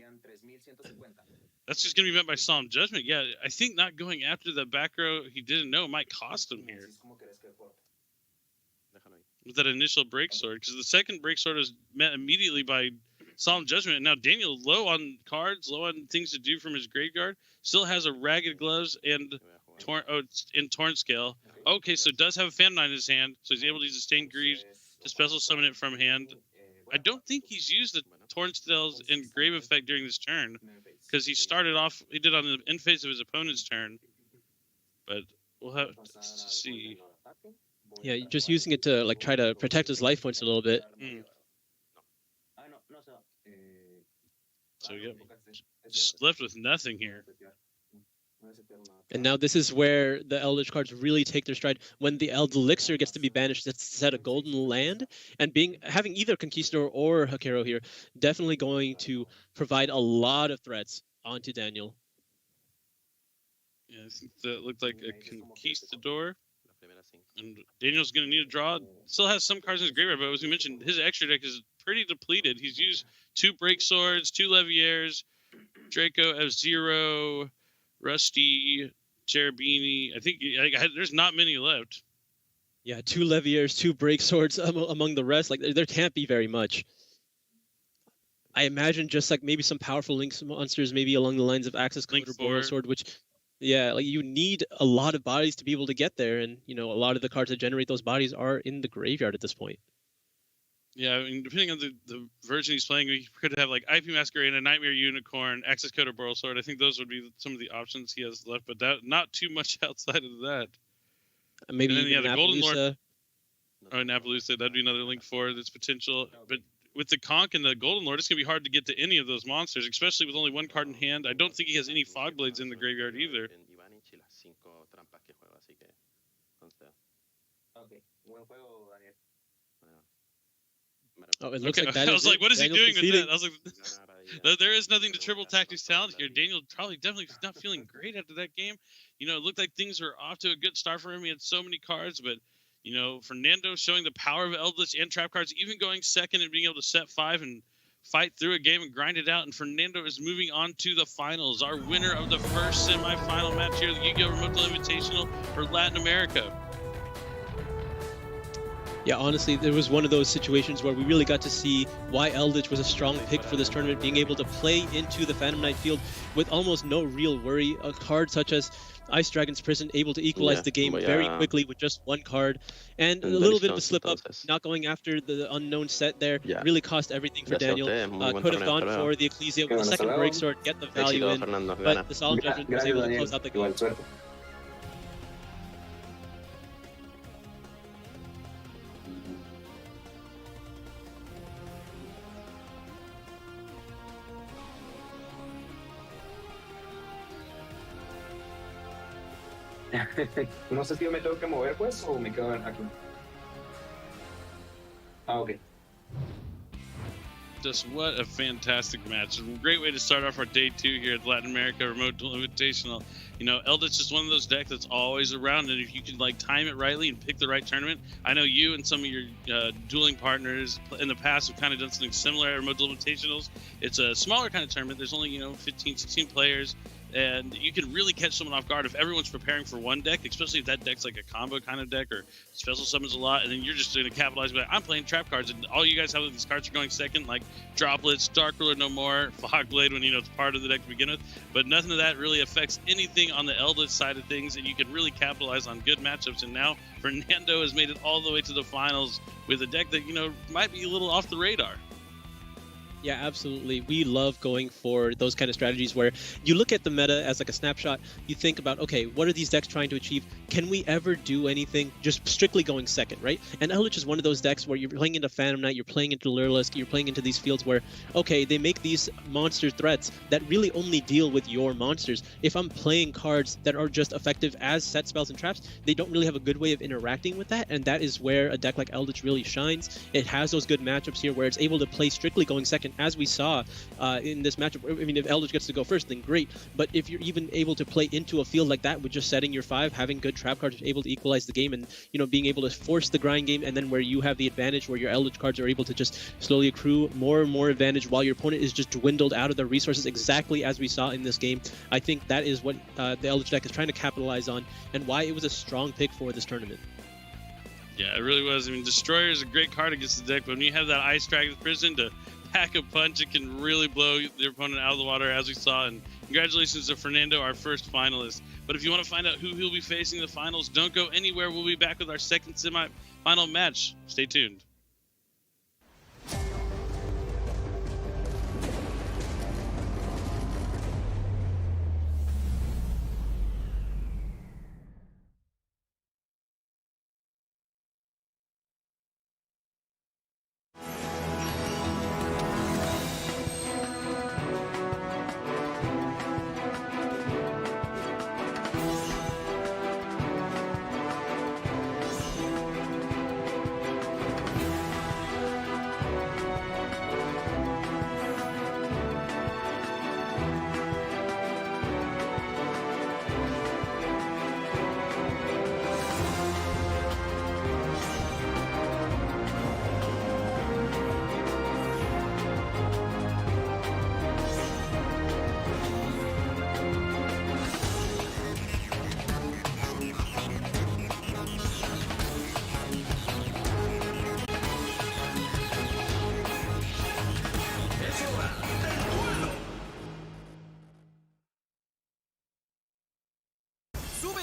that's just going to be met by Solemn Judgment. Yeah, I think not going after the back row he didn't know might cost him here with that initial Breaksword, because the second Breaksword is met immediately by Solemn Judgment. And now Daniel, low on cards, low on things to do from his graveyard, still has a Ragged Gloves and Torn Scale. Okay, so does have a Phantom Knight in his hand, so he's able to use the Stained Greaves to special summon it from hand. I don't think he's used the Torn Scales and Grave effect during this turn, because he started off, he did on the end phase of his opponent's turn. But we'll have to see. Yeah, just using it to try to protect his life points a little bit. So yeah, just left with nothing here. And now this is where the Eldritch cards really take their stride. When the Eld Elixir gets to be banished, that's set a Golden Land, and having either Conquistador or Hakero here, definitely going to provide a lot of threats onto Daniel. Yeah, I think that looked like a Conquistador. And Daniel's going to need a draw. Still has some cards in his graveyard, but as we mentioned, his extra deck is pretty depleted. He's used 2 Breakswords, 2 Leviers, Draco F-Zero, Rusty, Cherubini. I think there's not many left. Yeah, 2 Leviers, 2 Breakswords among the rest. There can't be very much. I imagine just maybe some powerful Link monsters, maybe along the lines of Access Code or Boral Sword, which, yeah, you need a lot of bodies to be able to get there, and a lot of the cards that generate those bodies are in the graveyard at this point. Yeah, I mean, depending on the version he's playing, he could have IP Masquerade, a Nightmare Unicorn, Access Code, or Boral Sword. I think those would be some of the options he has left, but not too much outside of that. Maybe and then, the Golden Lord. Oh, Napaloosa, that'd be another link for its potential. But with the Conch and the Golden Lord, it's going to be hard to get to any of those monsters, especially with only 1 card in hand. I don't think he has any Fogblades in the graveyard either. Oh, it looks like that. I was like, what is Daniel he doing conceding. with that? I was like, there is nothing to triple tactics talent here. Daniel definitely not feeling great after that game. It looked like things were off to a good start for him. He had so many cards, but Fernando showing the power of Eldritch and trap cards, even going second and being able to set 5 and fight through a game and grind it out. And Fernando is moving on to the finals. Our winner of the first semifinal match here, the Yu-Gi-Oh! Remote Duel Invitational for Latin America. Yeah, honestly, there was one of those situations where we really got to see why Eldritch was a strong pick for this tournament, being able to play into the Phantom Knight field with almost no real worry. A card such as Ice Dragon's Prison able to equalize the game very quickly with just one card. And a little bit of a slip up, not going after the unknown set there, really cost everything for Daniel. Could have gone for the Ecclesia with the second break sword, get the value in, but the Solemn Judgment was able to close out the game. No sé si yo me tengo que mover pues o me quedo aquí. Ok. Just what a fantastic match. A great way to start off our day 2 here at Latin America Remote Duel Invitational. You know, Eldritch is one of those decks that's always around, and if you can like time it rightly and pick the right tournament. I know you and some of your dueling partners in the past have kind of done something similar at Remote Duel Invitationals. It's a smaller kind of tournament. There's only, 15, 16 players. And you can really catch someone off guard if everyone's preparing for one deck, especially if that deck's like a combo kind of deck or special summons a lot, and then you're just going to capitalize by, I'm playing trap cards, and all you guys have with these cards are going second, like Droplets, Dark Ruler No More, Fogblade when, it's part of the deck to begin with. But nothing of that really affects anything on the Eldritch side of things, and you can really capitalize on good matchups. And now Fernando has made it all the way to the finals with a deck that, might be a little off the radar. Yeah, absolutely. We love going for those kind of strategies where you look at the meta as like a snapshot. You think about, okay, what are these decks trying to achieve? Can we ever do anything just strictly going second, right? And Eldritch is one of those decks where you're playing into Phantom Knight, you're playing into Duelists, you're playing into these fields where, okay, they make these monster threats that really only deal with your monsters. If I'm playing cards that are just effective as set spells and traps, they don't really have a good way of interacting with that, and that is where a deck like Eldritch really shines. It has those good matchups here where it's able to play strictly going second, as we saw in this matchup. I mean, if Eldritch gets to go first, then great. But if you're even able to play into a field like that with just setting your 5, having good trap cards, able to equalize the game, and being able to force the grind game, and then where you have the advantage, where your Eldritch cards are able to just slowly accrue more and more advantage while your opponent is just dwindled out of their resources, exactly as we saw in this game. I think that is what the Eldritch deck is trying to capitalize on, and why it was a strong pick for this tournament. Yeah, it really was. I mean, Destroyer is a great card against the deck, but when you have that Ice Dragon's Prison to pack a punch, it can really blow their opponent out of the water, as we saw. And congratulations to Fernando, our first finalist. But if you want to find out who he'll be facing in the finals, don't go anywhere. We'll be back with our second semi-final match. Stay tuned.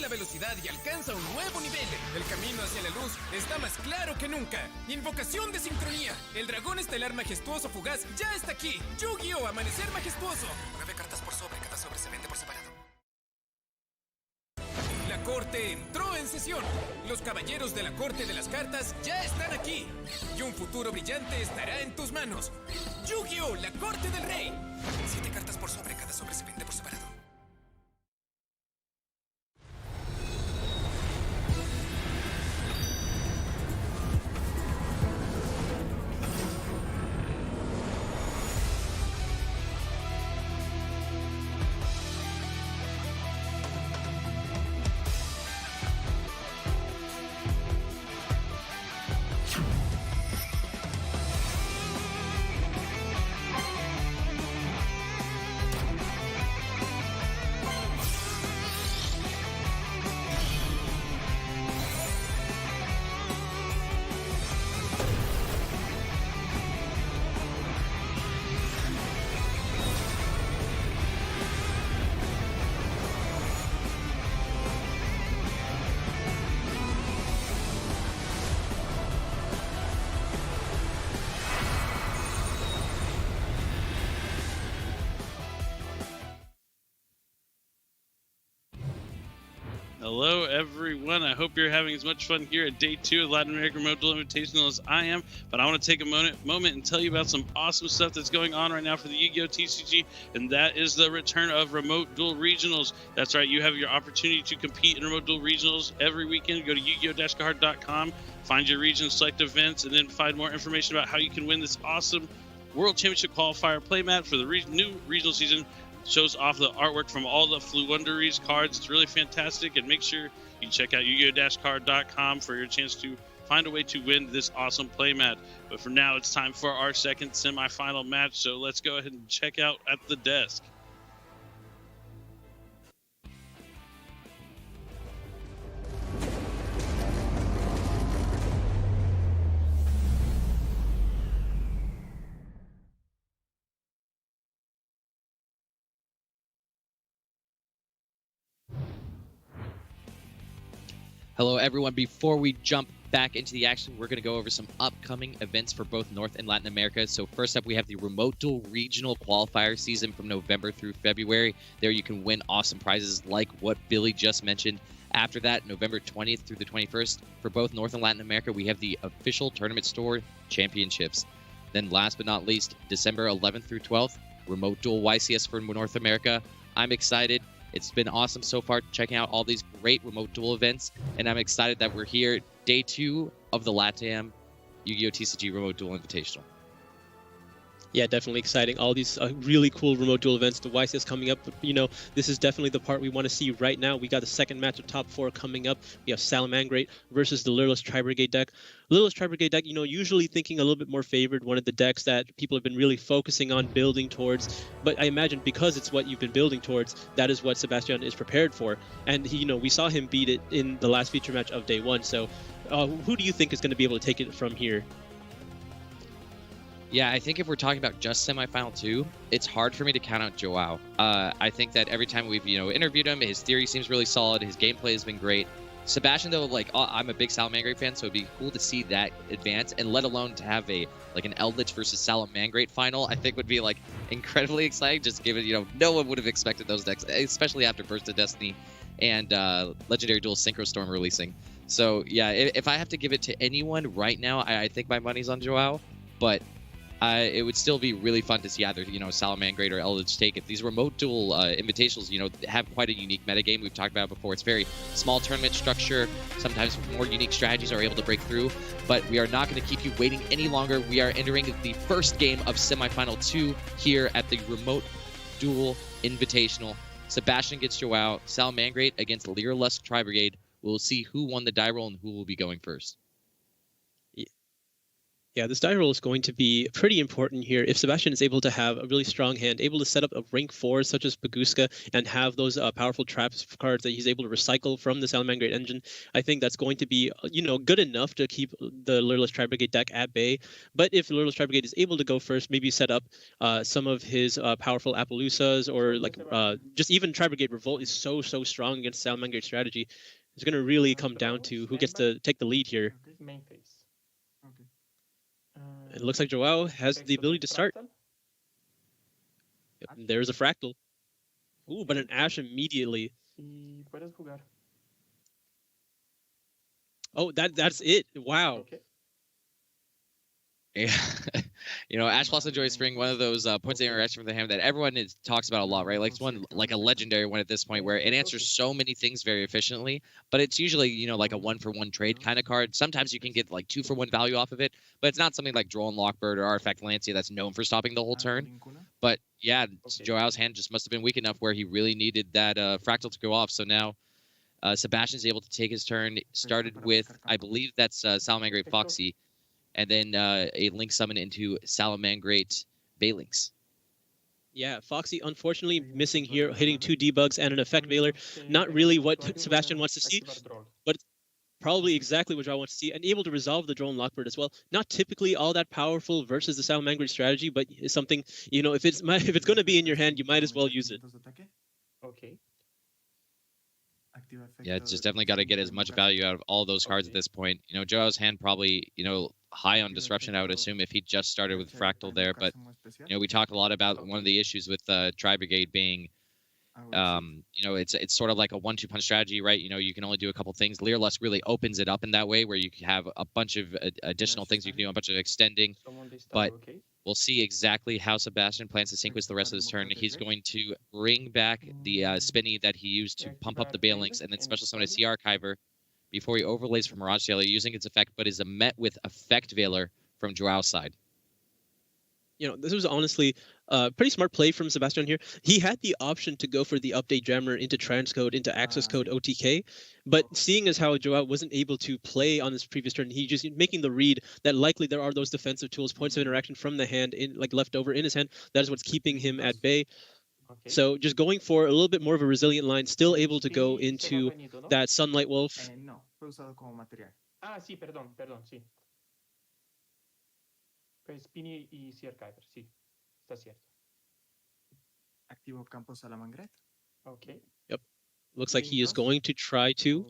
Velocidad y alcanza un nuevo nivel. El camino hacia la luz está más claro que nunca. Invocación de sincronía. El dragón estelar majestuoso fugaz ya está aquí. Yu-Gi-Oh! Amanecer majestuoso. 9 cartas por sobre, cada sobre se vende por separado. La corte entró en sesión. Los caballeros de la corte de las cartas ya están aquí. Y un futuro brillante estará en tus manos. Yu-Gi-Oh! La corte del rey. 7 cartas por sobre, cada sobre se vende por separado. Hello, everyone. I hope you're having as much fun here at Day 2 of Latin American Remote Duel Invitational as I am. But I want to take a moment and tell you about some awesome stuff that's going on right now for the Yu-Gi-Oh! TCG, and that is the return of Remote Duel Regionals. That's right, you have your opportunity to compete in Remote Duel Regionals every weekend. Go to yu-gi-oh-card.com, find your region, select events, and then find more information about how you can win this awesome World Championship Qualifier playmat for the new regional season. Shows off the artwork from all the Fluunderies cards. It's really fantastic, and make sure you check out yu-gi-oh-card.com for your chance to find a way to win this awesome playmat. But for now, it's time for our second semifinal match, so let's go ahead and check out at the desk. Hello, everyone. Before we jump back into the action, we're going to go over some upcoming events for both North and Latin America. So first up, we have the Remote Duel Regional Qualifier season from November through February. There you can win awesome prizes like what Billy just mentioned. After that, November 20th through the 21st, for both North and Latin America, we have the official Tournament Store Championships. Then last but not least, December 11th through 12th, Remote Duel YCS for North America. I'm excited. It's been awesome so far checking out all these great Remote Duel events, and I'm excited that we're here, Day 2 of the LATAM Yu-Gi-Oh! TCG Remote Duel Invitational. Yeah, definitely exciting. All these really cool Remote Duel events. The YCS coming up, you know, this is definitely the part we want to see right now. We got the second match of top 4 coming up. We have Salamangreat versus the Duelist Tri-Brigade deck. Duelist Tri-Brigade deck, you know, usually thinking a little bit more favored, one of the decks that people have been really focusing on building towards. But I imagine because it's what you've been building towards, that is what Sebastian is prepared for. And, he, you know, we saw him beat it in the last feature match of Day 1. So who do you think is going to be able to take it from here? Yeah, I think if we're talking about just semifinal 2, it's hard for me to count out Joao. I think that every time we've, you know, interviewed him, his theory seems really solid. His gameplay has been great. Sebastian, though, like, I'm a big Salamangreat fan, so it'd be cool to see that advance, and let alone to have a, like, an Eldritch versus Salamangreat final, I think would be, like, incredibly exciting, just given, you know, no one would have expected those decks, especially after Burst of Destiny and Legendary Duel Synchro Storm releasing. So, yeah, if I have to give it to anyone right now, I think my money's on Joao, but it would still be really fun to see either, you know, Salamangreat or Eldritch take it. These Remote Duel Invitationals, you know, have quite a unique metagame. We've talked about it before. It's very small tournament structure. Sometimes more unique strategies are able to break through. But we are not going to keep you waiting any longer. We are entering the first game of semifinal 2 here at the Remote Duel Invitational. Sebastian gets Joao. Salamangreat against Duelist Tri-Brigade. We'll see who won the die roll and who will be going first. Yeah, this die roll is going to be pretty important here. If Sebastian is able to have a really strong hand, able to set up a rank 4 such as Paguska and have those powerful traps cards that he's able to recycle from the Salamangreat engine, I think that's going to be, you know, good enough to keep the Duelist Tri-Brigade deck at bay. But if Duelist Tri-Brigade is able to go first, maybe set up some of his powerful Appaloosas, or like just even Tri-Brigade Revolt is so strong against Salamangreat strategy. It's going to really come down to who gets to take the lead here. It looks like Joao has the ability to start. Yep, there's a Fractal. Ooh, but an Ash immediately. Oh, that's it. Wow. Yeah. You know, Ash Blossom Joy Spring, one of those points of interaction with the hand that everyone talks about a lot, right? Like it's one, like a legendary one at this point, where it answers so many things very efficiently, but it's usually, you know, like a 1-for-1 trade kind of card. Sometimes you can get like 2-for-1 value off of it, but it's not something like Droll and Lockbird or Artifact Lancia that's known for stopping the whole turn. But yeah, Joao's hand just must have been weak enough where he really needed that Fractal to go off. So now Sebastian's able to take his turn. Started with, I believe that's Salamangreat Foxy, and then a Link Summon into Salamangreat Balinks. Yeah, Foxy unfortunately missing here, hitting 2 debugs and an Effect Veiler. Not really what Sebastian wants to see, but probably exactly what Joao wants to see, and able to resolve the Drone Lockbird as well. Not typically all that powerful versus the Salamangreat strategy, but it's something, you know, if it's going to be in your hand, you might as well use it. Okay. Yeah, it's just definitely got to get as much value out of all those cards at this point. You know, Joao's hand probably, you know, high on disruption, I would assume, if he just started with Fractal there. But, you know, we talked a lot about one of the issues with Tri-Brigade being It's sort of like a 1-2 punch strategy, right? You can only do a couple things. Leerlust really opens it up in that way, where you can have a bunch of additional things you can do, a bunch of extending. But we'll see exactly how Sebastian plans to sequence the rest of his turn. He's going to bring back the Spinny that he used to pump up the Balinks, and then special summon a Sea Archiver before he overlays from Mirage Sailor using its effect, but is met with Effect Veiler from Joao's side. This was honestly a pretty smart play from Sebastian here. He had the option to go for the update jammer into transcode, into access code OTK, but seeing as how Joao wasn't able to play on his previous turn, he just making the read that likely there are those defensive tools, points of interaction from the hand, left over in his hand. That is what's keeping him at bay. So just going for a little bit more of a resilient line, still able to go into that Sunlight Wolf. Spinny y Sea Archiver, sí, está cierto. Activo campo Salamangreat. Okay. Yep. Looks like he is going to try to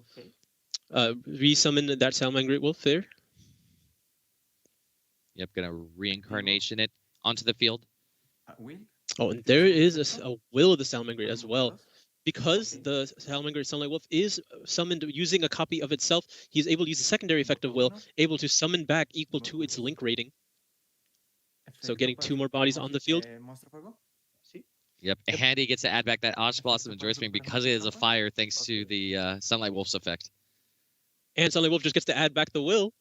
resummon that Salamangreat Wolf there. Yep, gonna reincarnation it onto the field. Oh, and there is a will of the Salamangreat as well. Because the Salamangreat Sunlight Wolf is summoned using a copy of itself, he's able to use the secondary effect of will, able to summon back equal to its link rating. So getting 2 more bodies on the field. Yep, and he gets to add back that Ash Blossom and Joy Spring because it is a fire thanks to the Sunlight Wolf's effect. And Sunlight Wolf just gets to add back the will.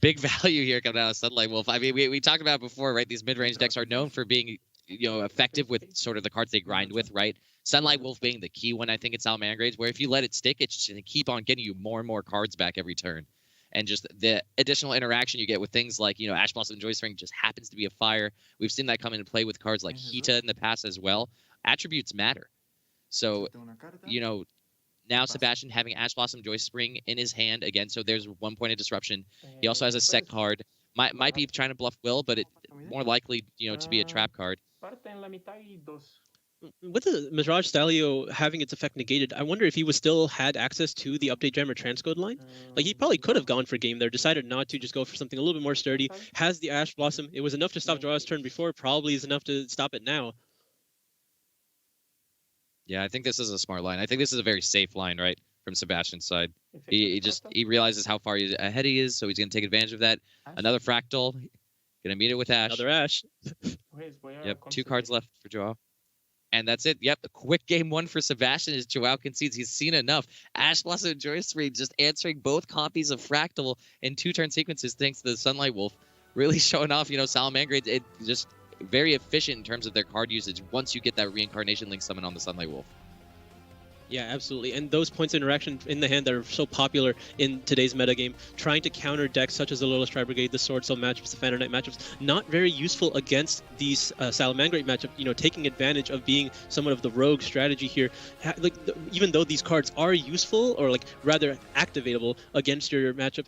Big value here coming out of Sunlight Wolf. I mean, we talked about it before, right? These mid-range decks are known for being, effective with sort of the cards they grind with, right? Sunlight Wolf being the key one, I think, in Salamangreat, where if you let it stick, it's just going to keep on getting you more and more cards back every turn. And just the additional interaction you get with things like, Ash Blossom and Joy Spring just happens to be a fire. We've seen that come into play with cards like Hita in the past as well. Attributes matter. So, now Sebastian having Ash Blossom, Joy Spring in his hand again. So there's 1 point of disruption. He also has a set card. Might be trying to bluff Will, but it more likely, to be a trap card. With the Mirage Stalio having its effect negated, I wonder if he still had access to the update jammer transcode line. Like, he probably could have gone for game there, decided not to, just go for something a little bit more sturdy. Has the Ash Blossom. It was enough to stop Joao's turn before, probably is enough to stop it now. Yeah, I think this is a smart line. I think this is a very safe line, right, from Sebastian's side. He realizes how far ahead he is, so he's going to take advantage of that. Another Fractal. Going to meet it with Ash. Another Ash. Yep, 2 cards left for Joao. And that's it. Yep, a quick game 1 for Sebastian as Joao concedes. He's seen enough. Ash Blossom and Joy Spring just answering both copies of Fractal in 2-turn sequences thanks to the Sunlight Wolf. Really showing off, Salamangreat, it just very efficient in terms of their card usage once you get that reincarnation link summon on the Sunlight Wolf. Yeah, absolutely. And those points of interaction in the hand that are so popular in today's metagame, trying to counter decks such as the Lotus Tri Brigade, the Sword Soul matchups, the Phantom Knight matchups, not very useful against these Salamangreat matchup, taking advantage of being somewhat of the rogue strategy here. Even though these cards are useful, or rather activatable against your matchup,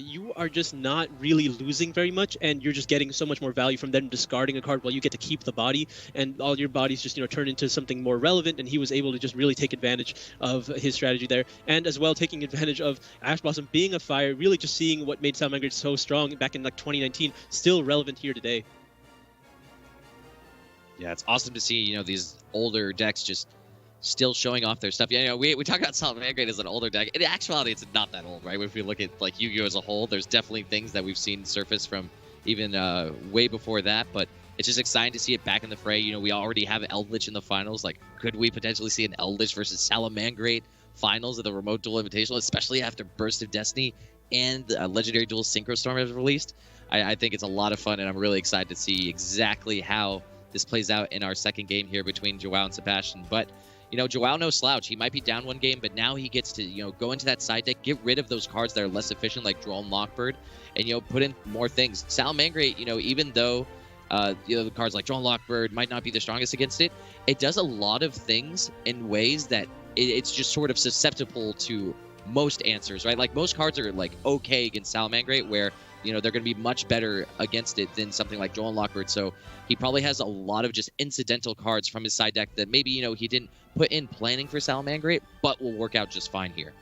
you are just not really losing very much, and you're just getting so much more value from them discarding a card while you get to keep the body, and all your bodies just, turn into something more relevant, and he was able to just really take advantage of his strategy there, and as well taking advantage of Ash Blossom being a fire, really just seeing what made Salamangreat so strong back in 2019, still relevant here today. Yeah, it's awesome to see, these older decks just still showing off their stuff. Yeah, we talk about Salamangreat as an older deck. In actuality, it's not that old, right? If we look at Yu-Gi-Oh as a whole, there's definitely things that we've seen surface from even way before that, but it's just exciting to see it back in the fray. We already have Eldritch in the finals. Could we potentially see an Eldritch versus Salamangreat finals of the Remote Duel Invitational, especially after Burst of Destiny and Legendary Duel Synchro Storm is released? I think it's a lot of fun, and I'm really excited to see exactly how this plays out in our second game here between Joao and Sebastian. But, Joao no slouch. He might be down 1 game, but now he gets to, go into that side deck, get rid of those cards that are less efficient, like Drone Lockbird, and, put in more things. Salamangreat, even though the cards like Drone Lockbird might not be the strongest against it, it does a lot of things in ways that it's just sort of susceptible to most answers, right? Most cards are okay against Salamangreat, where they're going to be much better against it than something like Drone Lockbird. So he probably has a lot of just incidental cards from his side deck that maybe he didn't put in planning for Salamangreat, but will work out just fine here.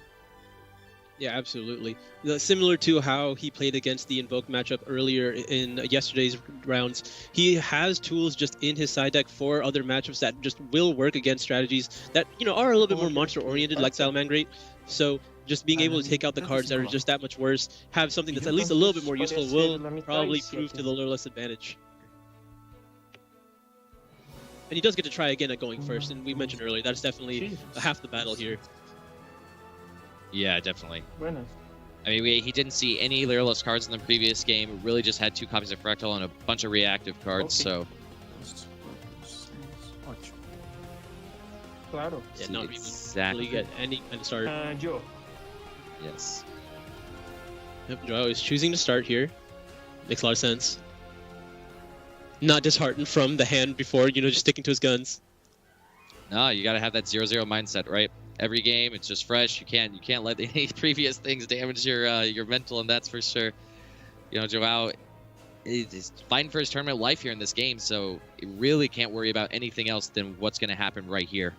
Yeah, absolutely. Similar to how he played against the Invoke matchup earlier in yesterday's rounds, he has tools just in his side deck for other matchups that just will work against strategies that, you know, are a little bit more monster-oriented, like Salamangreat. So just being able to take out the cards that are just that much worse, have something that's at least a little bit more useful, will probably prove to the Lureless advantage. And he does get to try again at going first, and we mentioned earlier, that's definitely half the battle here. Yeah, definitely. Buenas. I mean, he didn't see any Lureless cards in the previous game. Really just had 2 copies of Fractal and a bunch of reactive cards, so... Claro. Yeah, not exactly. really get any kind of start. Yo. Yes. Yep, Joao is choosing to start here. Makes a lot of sense. Not disheartened from the hand before, you know, just sticking to his guns. No, you gotta have that 0-0 mindset, right? Every game, it's just fresh. You can't let any previous things damage your mental, and that's for sure. You know, Joao is fighting for his tournament life here in this game, so you really can't worry about anything else than what's going to happen right here.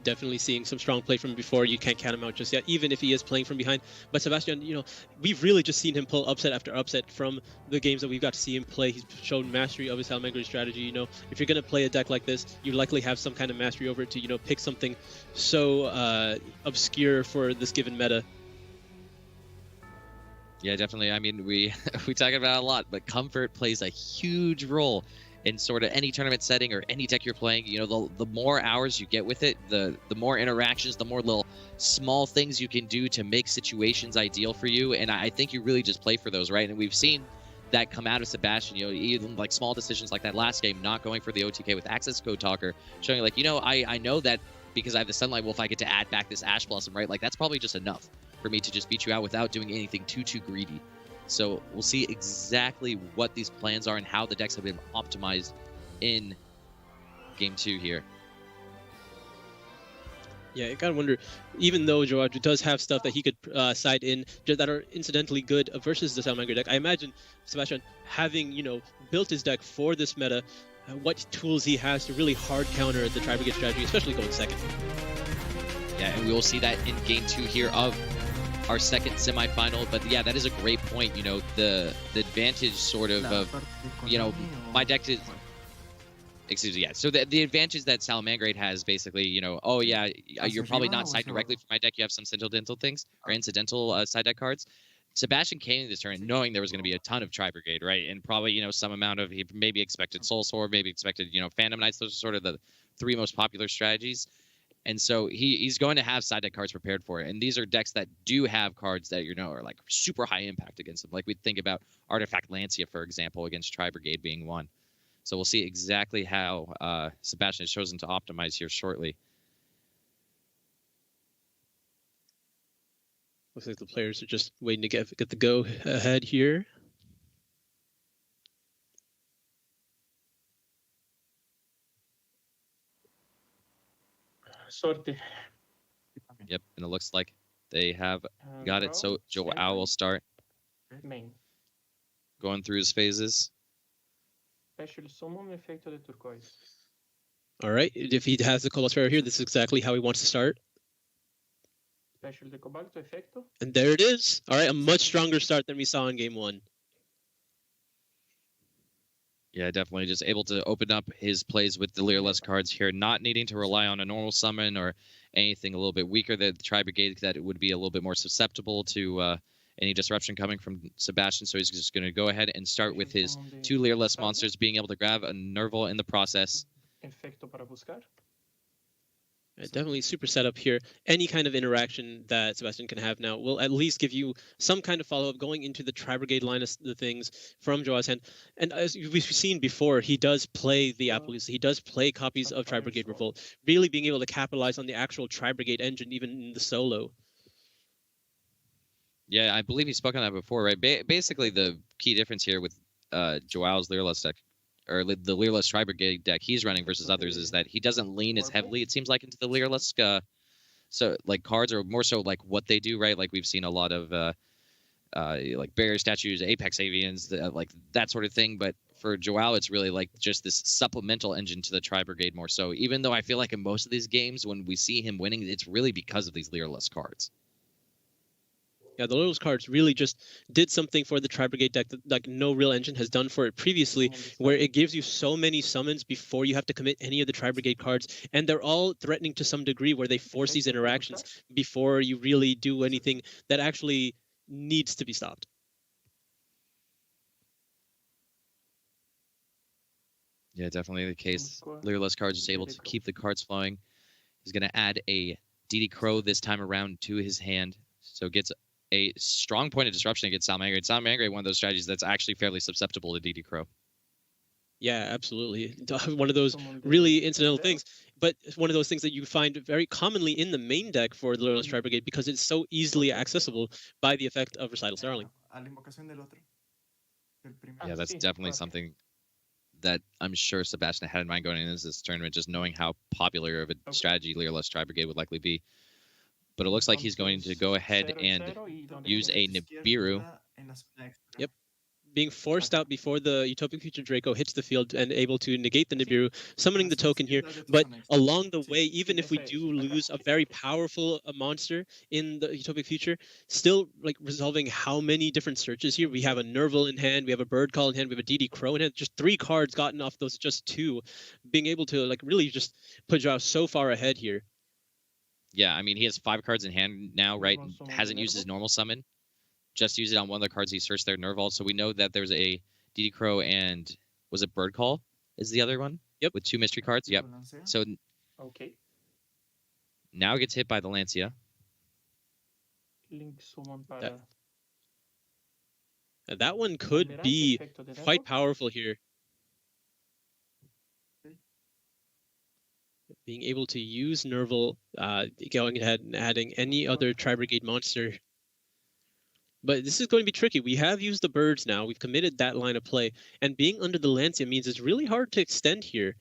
Definitely seeing some strong play from before. You can't count him out just yet, even if he is playing from behind. But Sebastian, you know, we've really just seen him pull upset after upset from the games that we've got to see him play. He's shown mastery of his Salamangreat strategy. You know, if you're going to play a deck like this, you likely have some kind of mastery over it to, you know, pick something so obscure for this given meta. Yeah, definitely. I mean, we talk about it a lot, but comfort plays a huge role in sort of any tournament setting or any deck you're playing. You know, the more hours you get with it, the more interactions, the more little small things you can do to make situations ideal for you. And I think you really just play for those, right? And we've seen that come out of Sebastian, you know, even like small decisions like that last game, not going for the OTK with Access Code Talker, showing like, you know, I know that because I have the Sunlight Wolf, I get to add back this Ash Blossom, right? Like, that's probably just enough for me to just beat you out without doing anything too greedy. So we'll see exactly what these plans are and how the decks have been optimized in Game 2 here. Yeah, I gotta wonder, even though Joao does have stuff that he could side in that are incidentally good versus the Salamangreat deck, I imagine Sebastian having, you know, built his deck for this meta, what tools he has to really hard counter the Tri-Brigade strategy, especially going second. Yeah, and we will see that in Game 2 here of our second semifinal. But yeah, that is a great point. You know, the advantage sort of you know, my deck is, excuse me, yeah. So the advantage that Salamangreat has basically, you know, oh yeah, you're probably not side directly for my deck. You have some incidental things or incidental side deck cards. Sebastian came into this tournament knowing there was going to be a ton of Tri-Brigade, right? And probably, you know, some amount of, he maybe expected Soul Sword, maybe expected, you know, Phantom Knights. Those are sort of the 3 most popular strategies. And so he's going to have side deck cards prepared for it. And these are decks that do have cards that, you know, are like super high impact against them. Like we think about Artifact Lancia, for example, against Tri-Brigade being one. So we'll see exactly how Sebastian has chosen to optimize here shortly. Looks like the players are just waiting to get the go ahead here. Sorte. Yep, and it looks like they have got it. So Joao will start Main. going through his phases. Special summon efecto de turquoise. All right, if he has the Colossus here, this is exactly how he wants to start. Special de cobalto efecto. And there it is. All right, a much stronger start than we saw in Game 1. Yeah, definitely just able to open up his plays with the Lyreless cards here, not needing to rely on a normal summon or anything a little bit weaker. The Tri-Brigade, that it would be a little bit more susceptible to any disruption coming from Sebastian. So he's just going to go ahead and start with his 2 Lyreless monsters, being able to grab a Nerval in the process. Efecto para buscar. Definitely super setup here. Any kind of interaction that Sebastian can have now will at least give you some kind of follow-up going into the Tri-Brigade line of the things from Joao's hand. And as we've seen before, he does play the Appaloosa. He does play copies of Tri-Brigade Revolt, really being able to capitalize on the actual Tri-Brigade engine, even in the solo. Yeah, I believe he's spoken on that before, right? Basically, the key difference here with Joao's Lyreless deck, or the Lyreless Tri-Brigade deck he's running versus others, is that he doesn't lean as heavily, it seems like, into the Lyreless. So, like, cards are more so like what they do, right? Like, we've seen a lot of like barrier statues, apex avians, like that sort of thing. But for Joao, it's really like just this supplemental engine to the Tri-Brigade more so. Even though I feel like in most of these games, when we see him winning, it's really because of these leaderless cards. Yeah, the Duelos cards really just did something for the Tri-Brigade deck that like no real engine has done for it previously, where it gives you so many summons before you have to commit any of the Tri-Brigade cards, and they're all threatening to some degree where they force these interactions before you really do anything that actually needs to be stopped. Yeah, definitely the case. Leaderless cards is able to keep the cards flowing. He's going to add a DD Crow this time around to his hand, so gets a strong point of disruption against Salamangreat. Salamangreat, one of those strategies that's actually fairly susceptible to DD Crow. Yeah, absolutely. One of those really incidental things, but one of those things that you find very commonly in the main deck for the Loyalist Tri-Brigade because it's so easily accessible by the effect of Recital Starling. Yeah, that's definitely something that I'm sure Sebastian had in mind going into this tournament, just knowing how popular of a strategy Leerless Tri-Brigade would likely be. But it looks like he's going to go ahead and use a Nibiru. Yep. Being forced out before the Utopic Future Draco hits the field and able to negate the Nibiru, summoning the token here. But along the way, even if we do lose a very powerful monster in the Utopic Future, still like resolving how many different searches here. We have a Nerval in hand, we have a Bird Call in hand, we have a DD Crow in hand. Just 3 cards gotten off those just 2. Being able to like really just put Joao so far ahead here. Yeah, I mean, he has 5 cards in hand now, right? Hasn't used his normal summon. Just use it on one of the cards he searched there, Nerval. So we know that there's a DD Crow and was it Bird Call is the other one? Yep. With 2 mystery cards. Yep. So okay. Now it gets hit by the Lancia. That one could be quite powerful here. Being able to use Nerval, going ahead and adding any other Tri-Brigade monster. But this is going to be tricky. We have used the birds now. We've committed that line of play. And being under the Lancia means it's really hard to extend here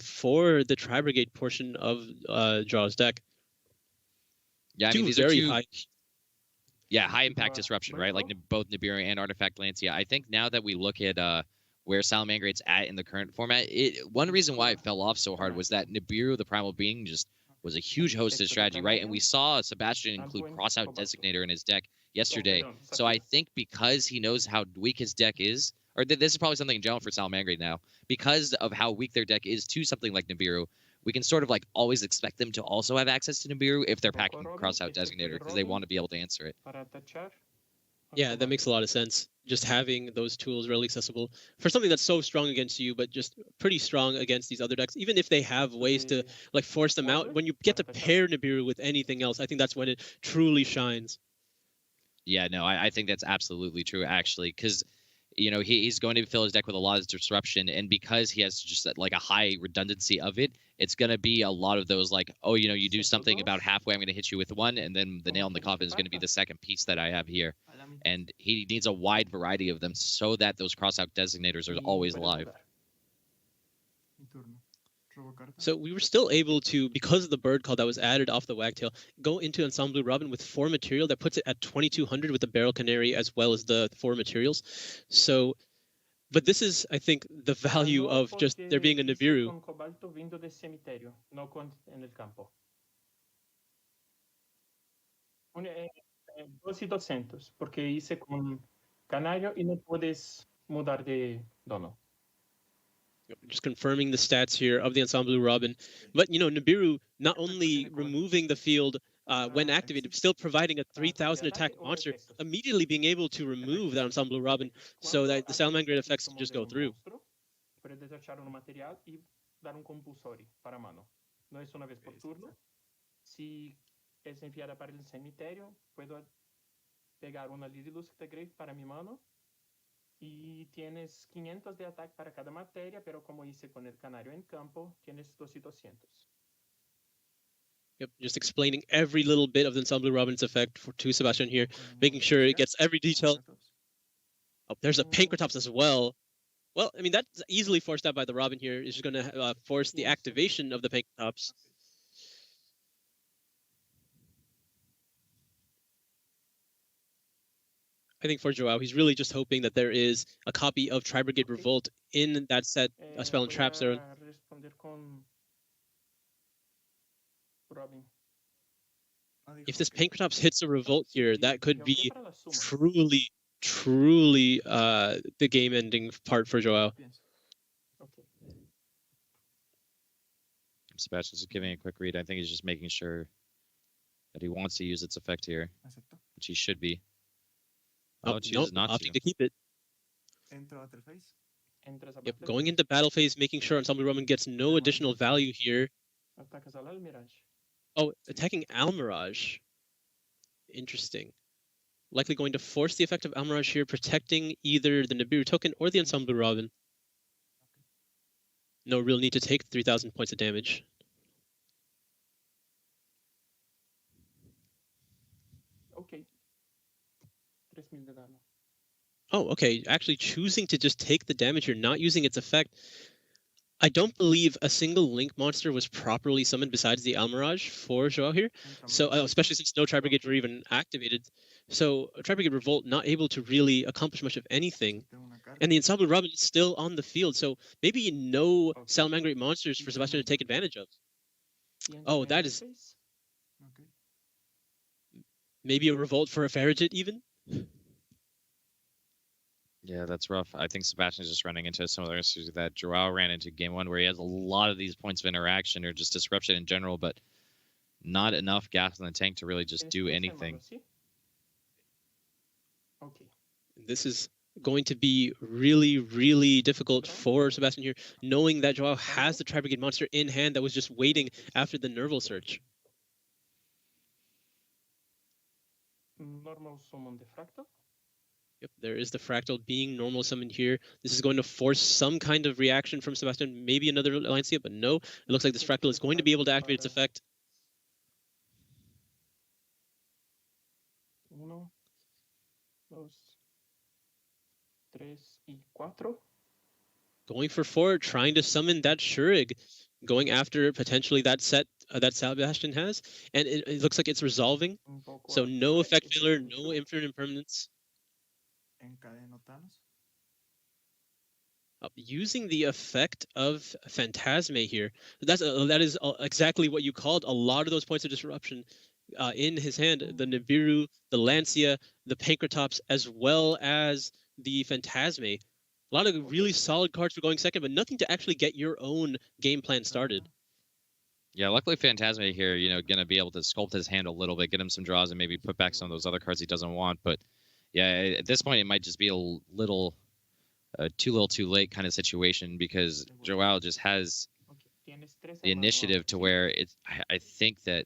for the Tri-Brigade portion of Joao's deck. Yeah, I mean, these are two high... Yeah, high impact disruption, right? Like both Nibiru and Artifact Lancia. I think now that we look at where Salamangreat's at in the current format, one reason why it fell off so hard was that Nibiru, the Primal Being, just was a huge hosted strategy, right? And we saw Sebastian include Crossout Designator in his deck yesterday. So I think because he knows how weak his deck is, or this is probably something in general for Salamangreat now, because of how weak their deck is to something like Nibiru, we can sort of like always expect them to also have access to Nibiru if they're packing Crossout Designator because they want to be able to answer it. Yeah, that makes a lot of sense. Just having those tools really accessible for something that's so strong against you, but just pretty strong against these other decks. Even if they have ways to like force them out, when you get to pair Nibiru with anything else, I think that's when it truly shines. Yeah, no, I think that's absolutely true, actually, because you know he's going to fill his deck with a lot of disruption, and because he has just like a high redundancy of it, it's going to be a lot of those like, oh, you know, you do something about halfway, I'm going to hit you with one, and then the nail in the coffin is going to be the second piece that I have here. And he needs a wide variety of them so that those crossout designators are always live. So we were still able to, because of the bird call that was added off the Wagtail, go into Ensemble Robin with 4 material that puts it at 2200 with the Barrel Canary as well as the 4 materials. So, but this is, I think, the value of just there being a Nibiru. Dos y 200, porque hice con Canario y no puedes mudar de dono. Just confirming the stats here of the Ensemble Robin. But, you know, Nibiru not only removing the field when activated, still providing a 3000 attack monster, immediately being able to remove that Ensemble Robin so that the Salamangreat effects can just go through. Puede desechar un material y dar un compulsory para mano. No es una vez por turno. Si es enviada para el cemitério, puedo pegar una Lidilus de Grave para mi mano y tienes 500 de ataque para cada materia, pero como hice con el Canario en campo, tienes 2 y 200. Yep, just explaining every little bit of the Ensemble Robin's effect to Sebastian here, making sure it gets every detail. Oh, there's a Pankratops as well. Well, I mean, that's easily forced out by the Robin here. It's just going to force the activation of the Pankratops. I think for Joao, he's really just hoping that there is a copy of Tri-Brigade Revolt in that set, a spell and trap zone. If this Pankratops hits a Revolt here, that could be truly the game-ending part for Joao. Sebastian's just giving a quick read. I think he's just making sure that he wants to use its effect here, which he should be. Oh, chooses not opting to keep it. Yep, going into battle phase, making sure Ensemble Roman gets no additional value here. Oh, attacking Almirage. Interesting. Likely going to force the effect of Almirage here, protecting either the Nibiru token or the Ensemble Robin. No real need to take 3,000 points of damage. Okay. 3,000 de dano. Oh, okay. Actually choosing to just take the damage here, not using its effect. I don't believe a single Link monster was properly summoned besides the Almirage for Joao here. So, especially since no Tri-Brigade were even activated. So, Tri-Brigade Revolt not able to really accomplish much of anything. And the Ensemble Robin is still on the field. So, maybe no Salamangreat monsters for Sebastian to take advantage of. Oh, that is... Maybe a Revolt for a Farragut even? Yeah, that's rough. I think Sebastian's just running into similar issues that Joao ran into game one, where he has a lot of these points of interaction or just disruption in general, but not enough gas in the tank to really just do anything. Okay. This is going to be really difficult for Sebastian here, knowing that Joao has the Tri-Brigade monster in hand that was just waiting after the Nerval search. Normal summon the Fractal. Yep, there is the Fractal being normal summoned here. This is going to force some kind of reaction from Sebastian, maybe another Lancia, but no. It looks like this Fractal is going to be able to activate its effect. 1, 2, 3 y 4. Going for 4, trying to summon that Shurig, going after potentially that set that Sebastian has, and it looks like it's resolving. So no effect failure, no infinite impermanence. Using the effect of Phantasme here, that is exactly what you called a lot of those points of disruption in his hand. The Nibiru, the Lancia, the Pankratops, as well as the Phantasme. A lot of really solid cards for going second, but nothing to actually get your own game plan started. Yeah, luckily Phantasme here, going to be able to sculpt his hand a little bit, get him some draws, and maybe put back some of those other cards he doesn't want. But yeah, at this point, it might just be a little too little too late kind of situation, because Joao just has the initiative to where I think that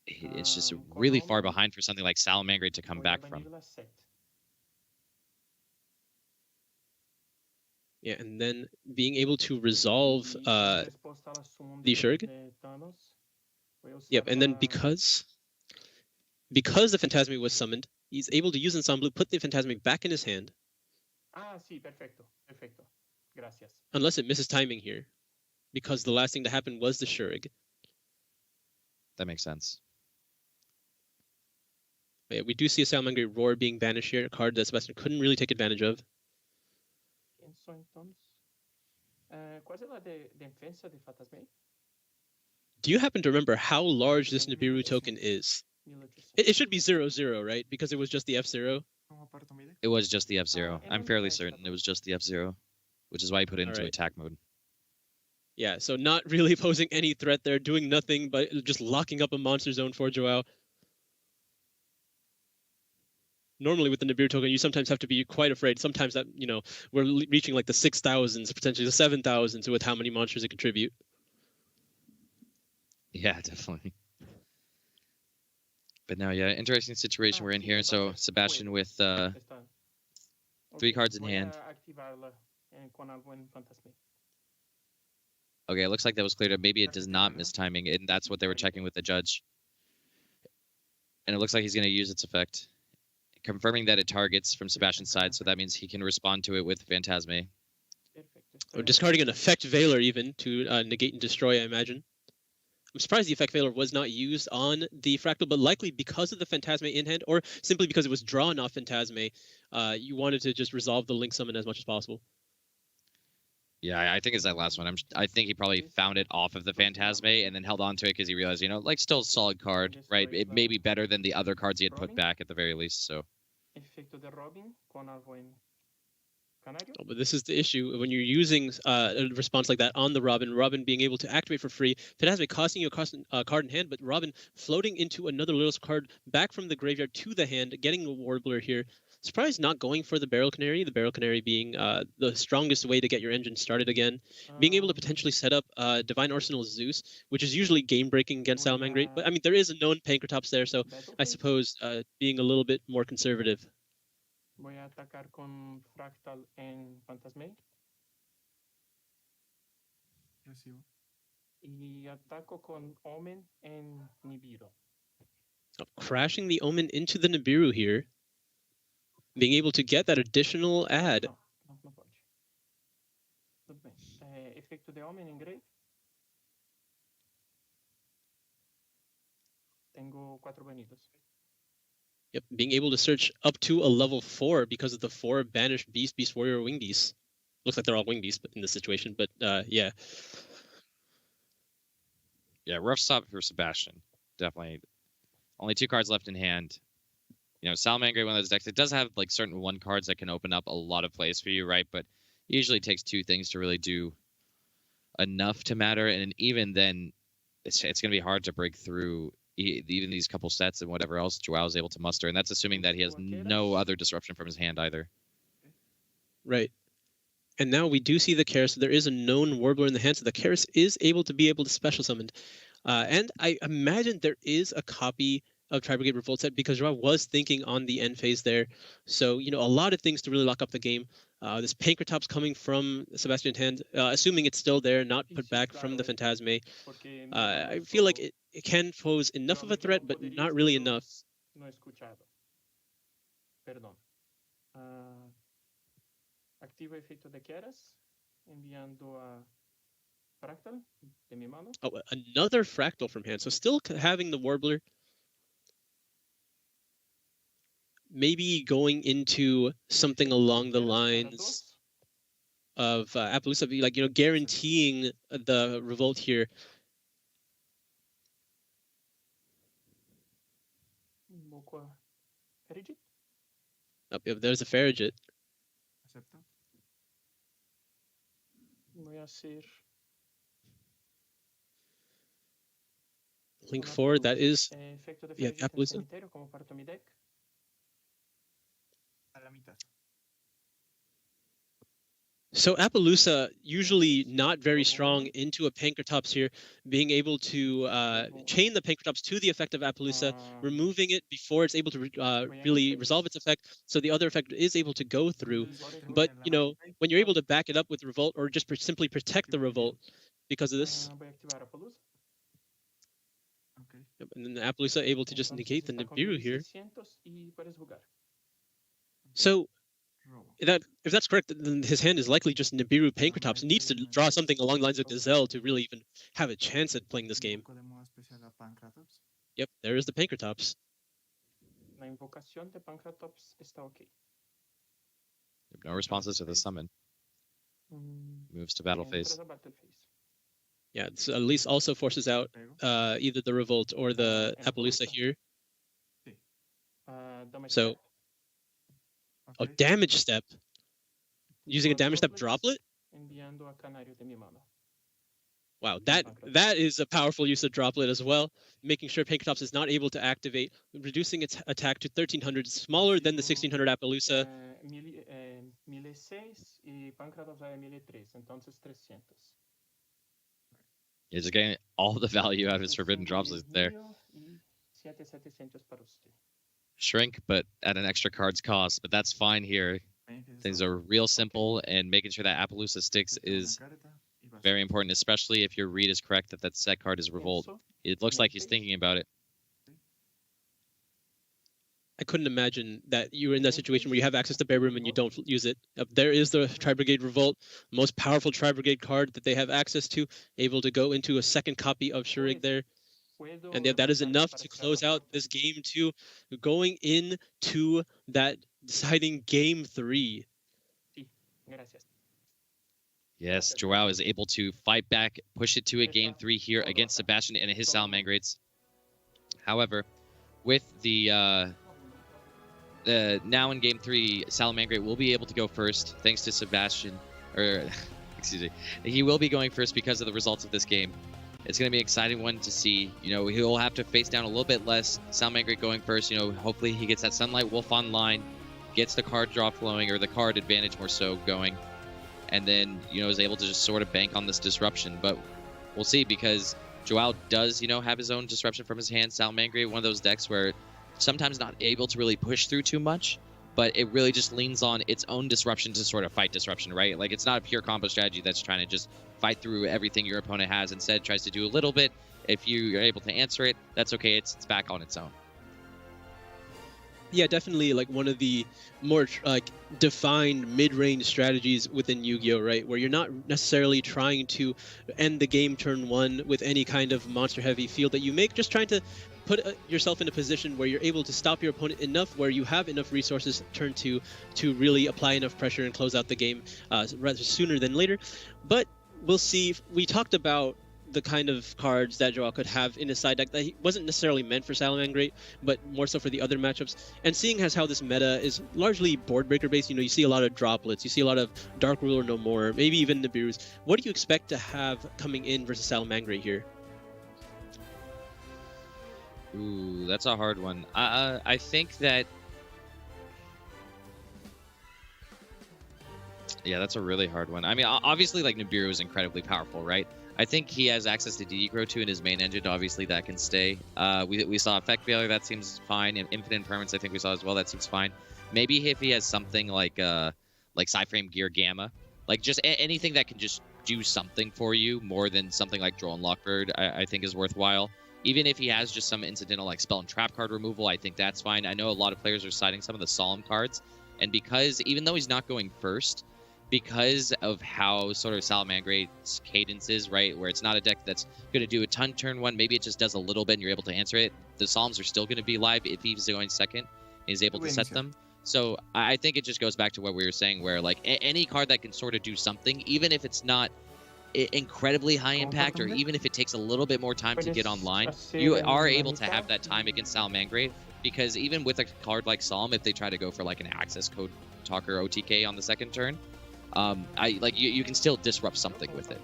it's just really far behind for something like Salamangreat to come back from. Yeah, and then being able to resolve the Shurig. Yep, and then because the Phantasme was summoned, he's able to use Ensemble, put the Phantasme back in his hand. Ah, sí, perfecto. Gracias. Unless it misses timing here, because the last thing to happen was the Shurig. That makes sense. But yeah, we do see a Salamangreat Roar being banished here, a card that Sebastian couldn't really take advantage of. ¿Cuál es la defensa de Phantasme? Do you happen to remember how large this Nibiru token is? It should be 0/0, right? Because it was just the F0. It was just the F0. I'm fairly certain it was just the F0, which is why he put it into attack mode. Yeah, so not really posing any threat there, doing nothing but just locking up a monster zone for Joao. Normally with the Nibiru token, you sometimes have to be quite afraid. Sometimes that, we're reaching like the 6,000s, potentially the 7,000s with how many monsters it contribute. Yeah, definitely. But now, yeah, interesting situation we're in here. So Sebastian with 3 cards in hand. Okay, it looks like that was cleared up. Maybe it does not miss timing, and that's what they were checking with the judge. And it looks like he's going to use its effect, confirming that it targets from Sebastian's side, so that means he can respond to it with Phantasme. Or discarding an effect Veiler even to negate and destroy, I imagine. I'm surprised the effect failure was not used on the Fractal, but likely because of the Phantasme in hand, or simply because it was drawn off Phantasme, you wanted to just resolve the Link Summon as much as possible. Yeah, I think it's that last one. I think he probably found it off of the Phantasme and then held on to it because he realized, you know, like, still a solid card, right? It may be better than the other cards he had put back at the very least, so. Oh, but this is the issue when you're using a response like that on the Robin being able to activate for free, Phantasme costing you a card in hand, but Robin floating into another Littlest card back from the graveyard to the hand, getting a Warbler here. Surprised not going for the Barrel Canary being the strongest way to get your engine started again. Being able to potentially set up Divine Arsenal Zeus, which is usually game-breaking against Salamangreat, but I mean, there is a known Pankratops there, so I suppose being a little bit more conservative. Voy a atacar con Fractal en Phantasme. Y ataco con Omen en Nibiru. So crashing the Omen into the Nibiru here. Being able to get that additional add. No pode. Tudo bem. Efeito de Omen em grave. Tengo 4 banidos. Yep, being able to search up to a level 4 because of the 4 banished Beast, Beast Warrior, Wing Beast. Looks like they're all Wing Beasts in this situation, but yeah. Yeah, rough stop for Sebastian. Definitely. Only 2 cards left in hand. You know, Salamangreat, one of those decks, it does have like certain 1 cards that can open up a lot of plays for you, right? But it usually takes 2 things to really do enough to matter. And even then, it's going to be hard to break through even these couple sets and whatever else Joao is able to muster. And that's assuming that he has no other disruption from his hand either. Right. And now we do see the Karis. There is a known Warbler in the hand, so the Karis is able to special summon. And I imagine there is a copy of Tri-Brigade Revolt set because Joao was thinking on the end phase there. So, you know, a lot of things to really lock up the game. This Pankratops coming from Sebastian's hand, assuming it's still there, not put back from the Phantasme. I feel like it can pose enough of a threat, but not really enough. No escuchado. Perdón. Activo efecto de Keras, enviando a Fractal de mi mano. Oh, another Fractal from hand. So still having the Warbler. Maybe going into something along the lines of Appaloosa, like, you know, guaranteeing the Revolt here. Oh, there's a Farragut. Link 4, that is, yeah, Appaloosa. So Appaloosa, usually not very strong into a Pankratops here, being able to chain the Pankratops to the effect of Appaloosa, removing it before it's able to really resolve its effect, so the other effect is able to go through. But, you know, when you're able to back it up with Revolt, or just simply protect the Revolt because of this. Yep, and then the Appaloosa able to just negate the Nibiru here. So, if that's correct, then his hand is likely just Nibiru Pankratops. He needs to draw something along the lines of Gazelle to really even have a chance at playing this game. Yep, there is the Pankratops. La invocación de Pankratops está okay. No responses to the summon. Moves to battle phase. Yeah, so at least also forces out either the Revolt or the Appaloosa here. So, oh, damage step. Using a damage step droplet? Wow, that is a powerful use of droplet as well. Making sure Pankratops is not able to activate, reducing its attack to 1300, smaller than the 1600 Appaloosa. 1006 y Pankratops a 1003, entonces 300. He's getting all the value out of his forbidden drops there. Shrink, but at an extra card's cost, but that's fine here. Things are real simple, and making sure that Appaloosa sticks is very important, especially if your read is correct that that set card is Revolt. It looks like he's thinking about it. I couldn't imagine that you're in that situation where you have access to Bear Room and you don't use it. There is the Tri-Brigade Revolt, most powerful Tri-Brigade card that they have access to, able to go into a second copy of Shurig there. And that is enough to close out this game 2, going into that deciding game 3. Yes, Joao is able to fight back, push it to a game 3 here against Sebastian and his Salamangreats. However, with the now in game 3, Salamangreat will be able to go first thanks to Sebastian, or excuse me, he will be going first because of the results of this game. It's going to be an exciting one to see. You know, he'll have to face down a little bit less. Salamangreat going first, you know, hopefully he gets that Sunlight Wolf online, gets the card draw flowing, or the card advantage more so going, and then, you know, is able to just sort of bank on this disruption. But we'll see, because Joao does, you know, have his own disruption from his hand. Salamangreat, one of those decks where sometimes not able to really push through too much, but it really just leans on its own disruption to sort of fight disruption, right? Like, it's not a pure combo strategy that's trying to just fight through everything your opponent has. Instead, tries to do a little bit. If you're able to answer it, that's okay. It's back on its own. Yeah, definitely like one of the more like defined mid-range strategies within Yu-Gi-Oh, right? Where you're not necessarily trying to end the game turn 1 with any kind of monster-heavy field that you make, just trying to put yourself in a position where you're able to stop your opponent enough, where you have enough resources turn to really apply enough pressure and close out the game rather sooner than later. But we'll see. We talked about the kind of cards that Joao could have in his side deck that he wasn't necessarily meant for Salamangreat, but more so for the other matchups. And seeing as how this meta is largely board breaker based, you know, you see a lot of droplets, you see a lot of Dark Ruler No More, maybe even Nibiru's. What do you expect to have coming in versus Salamangreat here? Ooh, that's a hard one. I think that... Yeah, that's a really hard one. I mean, obviously, like, Nibiru is incredibly powerful, right? I think he has access to DD too in his main engine. Obviously, that can stay. We saw Effect Failure, that seems fine. And Infinite Impermanence, I think we saw as well, that seems fine. Maybe if he has something like Psyframe Gear Gamma, like just anything that can just do something for you more than something like Drone Lockbird, I think is worthwhile. Even if he has just some incidental like spell and trap card removal, I think that's fine. I know a lot of players are citing some of the Solemn cards, and because even though he's not going first, because of how sort of Salamangreat's cadence is, right, where it's not a deck that's going to do a ton turn 1, maybe it just does a little bit and you're able to answer it. The Solemns are still going to be live if he's going second and he's able to set them. So I think it just goes back to what we were saying, where like any card that can sort of do something, even if it's not incredibly high impact, or even if it takes a little bit more time to get online, you are able to have that time against Salamangreat, because even with a card like Solemn, if they try to go for like an access code talker OTK on the second turn, you can still disrupt something with it.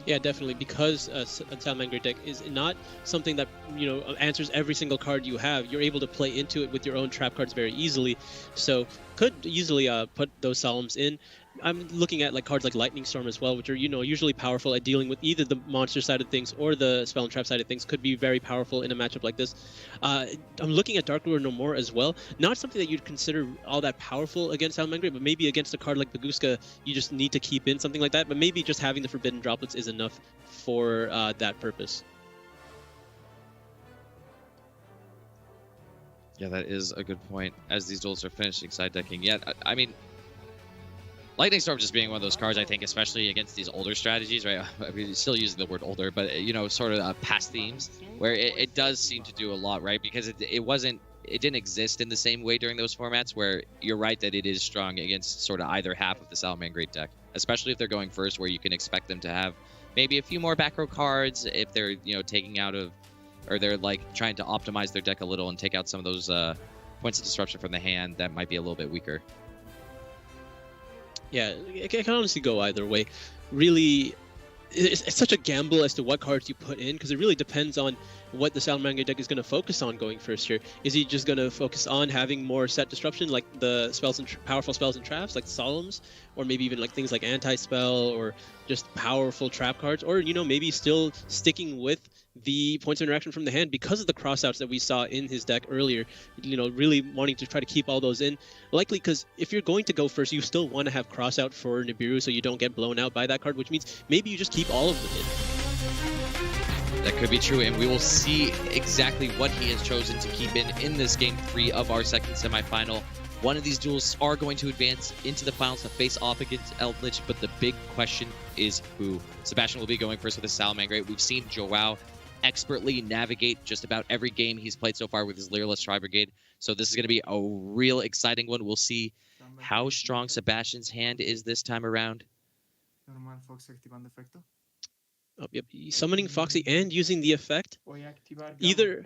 Yeah, definitely, because a Salamangreat deck is not something that, you know, answers every single card you have. You're able to play into it with your own trap cards very easily, so could easily put those Solemns in. I'm looking at like cards like Lightning Storm as well, which are, you know, usually powerful at dealing with either the monster side of things or the spell and trap side of things. Could be very powerful in a matchup like this. I'm looking at Dark Ruler No More as well. Not something that you'd consider all that powerful against Salamangreat, but maybe against a card like Baguska, you just need to keep in something like that. But maybe just having the Forbidden Droplets is enough for that purpose. Yeah, that is a good point. As these duels are finishing side decking, yeah, I mean, Lightning Storm just being one of those cards, I think, especially against these older strategies, right? I mean, still using the word older, but, you know, sort of past themes, where it does seem to do a lot, right? Because it didn't exist in the same way during those formats, where you're right that it is strong against sort of either half of the Salamangreat deck, especially if they're going first, where you can expect them to have maybe a few more back row cards if they're, you know, taking out of, or they're like trying to optimize their deck a little and take out some of those points of disruption from the hand that might be a little bit weaker. Yeah, it can honestly go either way. Really, it's such a gamble as to what cards you put in, because it really depends on what the Salamangreat deck is going to focus on going first here. Is he just going to focus on having more set disruption, like the spells and powerful spells and traps, like the Solemns, or maybe even like things like anti-spell, or just powerful trap cards, or, you know, maybe still sticking with the points of interaction from the hand because of the crossouts that we saw in his deck earlier, you know, really wanting to try to keep all those in. Likely because if you're going to go first, you still want to have crossout for Nibiru so you don't get blown out by that card, which means maybe you just keep all of them in. That could be true, and we will see exactly what he has chosen to keep in this game 3 of our second semifinal. One of these duels are going to advance into the finals to face off against Eldritch, but the big question is who. Sebastian will be going first with his Salamangreat. We've seen Joao expertly navigate just about every game he's played so far with his Leerless Tri-Brigade, so this is going to be a real exciting one. We'll see how strong Sebastian's hand is this time around. Oh, yep, summoning Foxy and using the effect. Either.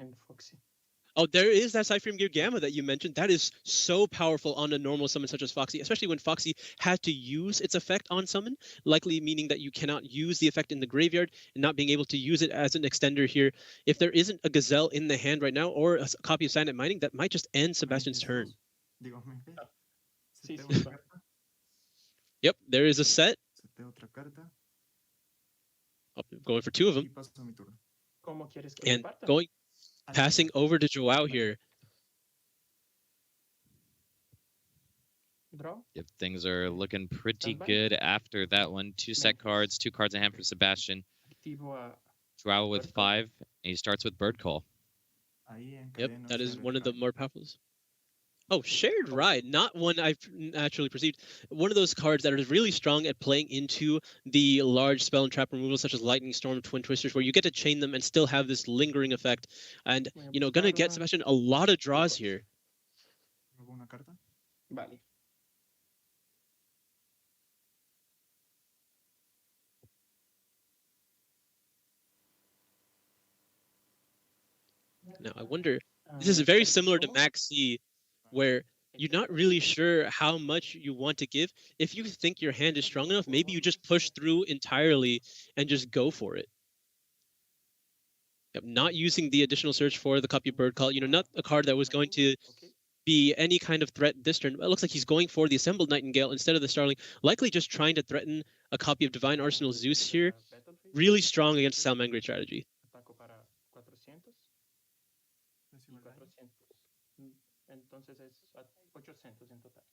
Oh, there is that Cypherm Gear Gamma that you mentioned. That is so powerful on a normal summon such as Foxy, especially when Foxy had to use its effect on summon, likely meaning that you cannot use the effect in the graveyard and not being able to use it as an extender here. If there isn't a Gazelle in the hand right now or a copy of Silent Mining, that might just end Sebastian's turn. Yep, there is a set. Oh, going for 2 of them. And passing over to Joao here. Yep, things are looking pretty good after that one. 2 set cards, 2 cards in hand for Sebastian. Joao with 5, and he starts with Bird Call. Yep, that is one of the more powerful. Oh, Shared Ride, not one I've naturally perceived. One of those cards that are really strong at playing into the large spell and trap removal, such as Lightning Storm, Twin Twisters, where you get to chain them and still have this lingering effect. And, you know, gonna get Sebastian a lot of draws here. Now, I wonder, this is very similar to Max C, where you're not really sure how much you want to give. If you think your hand is strong enough, maybe you just push through entirely and just go for it. Yep, not using the additional search for the copy of Bird Call, you know, not a card that was going to be any kind of threat this turn. It looks like he's going for the Assembled Nightingale instead of the Starling, likely just trying to threaten a copy of Divine Arsenal Zeus here. Really strong against Salamangreat strategy. Entonces es 800 en total.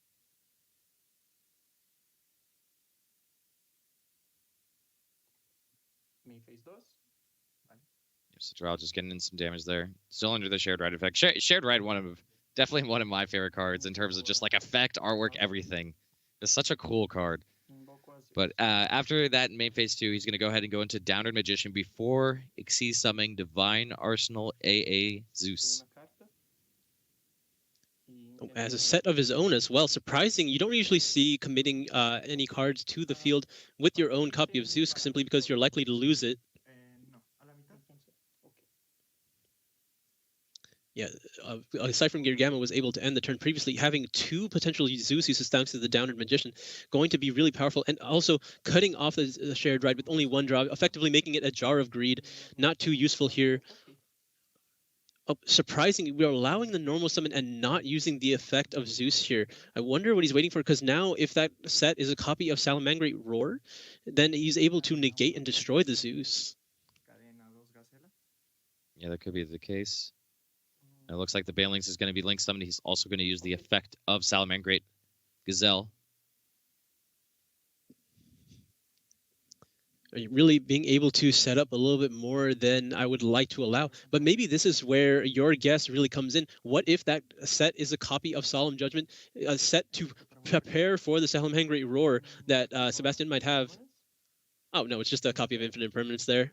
Main phase 2. So Joao just getting in some damage there. Still under the Shared Ride effect. Shared Ride, definitely one of my favorite cards in terms of just like effect, artwork, everything. It's such a cool card. But after that in main phase 2, he's going to go ahead and go into Downward Magician before Xyz summoning Divine Arsenal AA Zeus. As a set of his own as well. Surprising, you don't usually see committing any cards to the field with your own copy of Zeus simply because you're likely to lose it. Yeah, Cypherm Gear Gamma was able to end the turn previously, having 2 potential Zeus uses thanks to the Downward Magician. Going to be really powerful, and also cutting off the Shared Ride with only 1 draw, effectively making it a Jar of Greed. Not too useful here. Oh, surprisingly, we're allowing the normal summon and not using the effect of Zeus here. I wonder what he's waiting for, because now if that set is a copy of Salamangreat Roar, then he's able to negate and destroy the Zeus. Yeah, that could be the case. It looks like the Banelings is going to be link summoned. He's also going to use the effect of Salamangreat Gazelle. Really being able to set up a little bit more than I would like to allow. But maybe this is where your guess really comes in. What if that set is a copy of Solemn Judgment, a set to prepare for the Salamangreat Roar that Sebastian might have? Oh, no, it's just a copy of Infinite Impermanence there.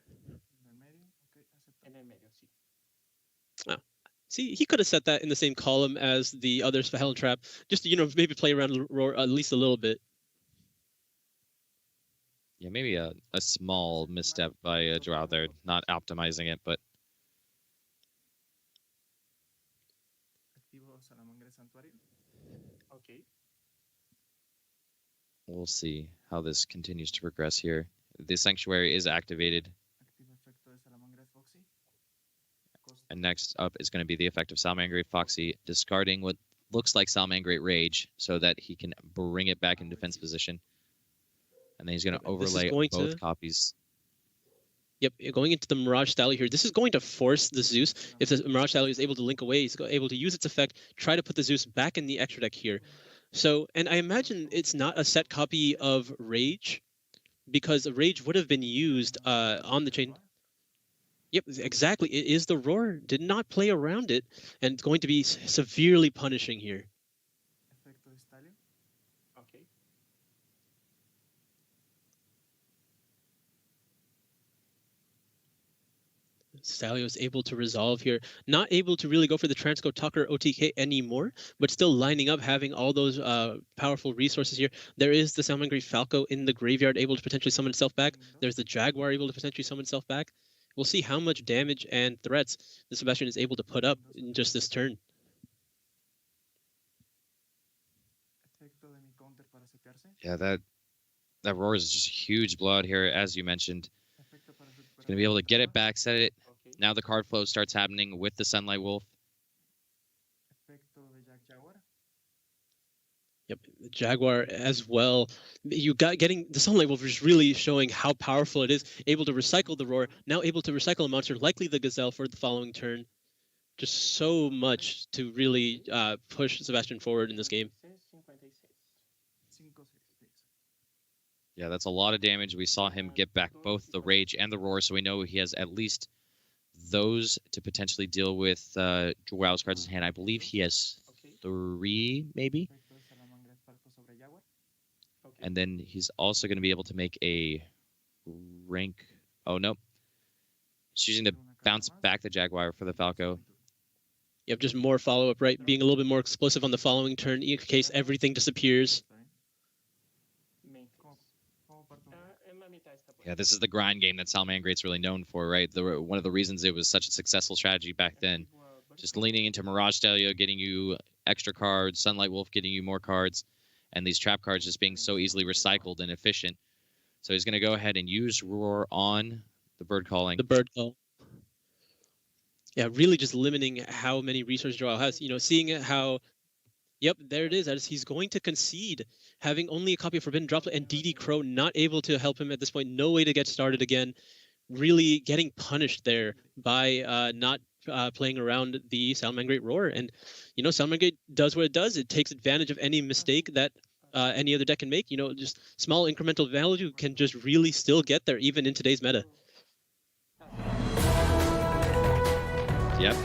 Oh. See, he could have set that in the same column as the others for Hell Trap, just to, you know, maybe play around Roar at least a little bit. Yeah, maybe a small misstep by Joao there, not optimizing it, but... We'll see how this continues to progress here. The Sanctuary is activated. And next up is going to be the effect of Salamangreat Foxy, discarding what looks like Salamangreat Rage so that he can bring it back in defense position. And then he's going to overlay both copies. Yep, going into the Mirage Stallion here. This is going to force the Zeus. If the Mirage Stallion is able to link away, he's able to use its effect, try to put the Zeus back in the extra deck here. So, and I imagine it's not a set copy of Rage, because Rage would have been used on the chain. Yep, exactly. It is the roar. Did not play around it, and going to be severely punishing here. Okay. Stalio is able to resolve here. Not able to really go for the Transco Tucker OTK anymore, but still lining up, having all those powerful resources here. There is the Salamangreat Falco in the graveyard, able to potentially summon itself back. There's the Jaguar able to potentially summon itself back. We'll see how much damage and threats the Sebastian is able to put up in just this turn. Yeah, that roar is just huge blowout here, as you mentioned. He's going to be able to get it back, set it. Now the card flow starts happening with the Sunlight Wolf. Yep, the Jaguar as well. You got getting the Sunlight Wolf is really showing how powerful it is. Able to recycle the roar, now able to recycle a monster, likely the Gazelle for the following turn. Just so much to really push Sebastian forward in this game. Yeah, that's a lot of damage. We saw him get back both the Rage and the Roar, so we know he has at least those to potentially deal with Joao's cards in hand. I believe he has 3, maybe? And then he's also going to be able to make a rank... Oh, no. He's choosing to bounce back the Jaguar for the Falco. Yep, just more follow-up, right? Being a little bit more explosive on the following turn in case everything disappears. Yeah, this is the grind game that Salamangreat's really known for, right? One of the reasons it was such a successful strategy back then. Just leaning into Mirage Stalio, getting you extra cards, Sunlight Wolf getting you more cards, and these trap cards just being so easily recycled and efficient. So he's going to go ahead and use Roar on the Bird Calling. The Bird Call. Yeah, really just limiting how many resources Joao has. You know, seeing how... Yep, there it is. As he's going to concede, having only a copy of Forbidden Droplet and DD Crow not able to help him at this point. No way to get started again. Really getting punished there by not playing around the Salamangreat Roar. And, you know, Salamangreat does what it does. It takes advantage of any mistake that any other deck can make. You know, just small incremental value can just really still get there, even in today's meta. Yep,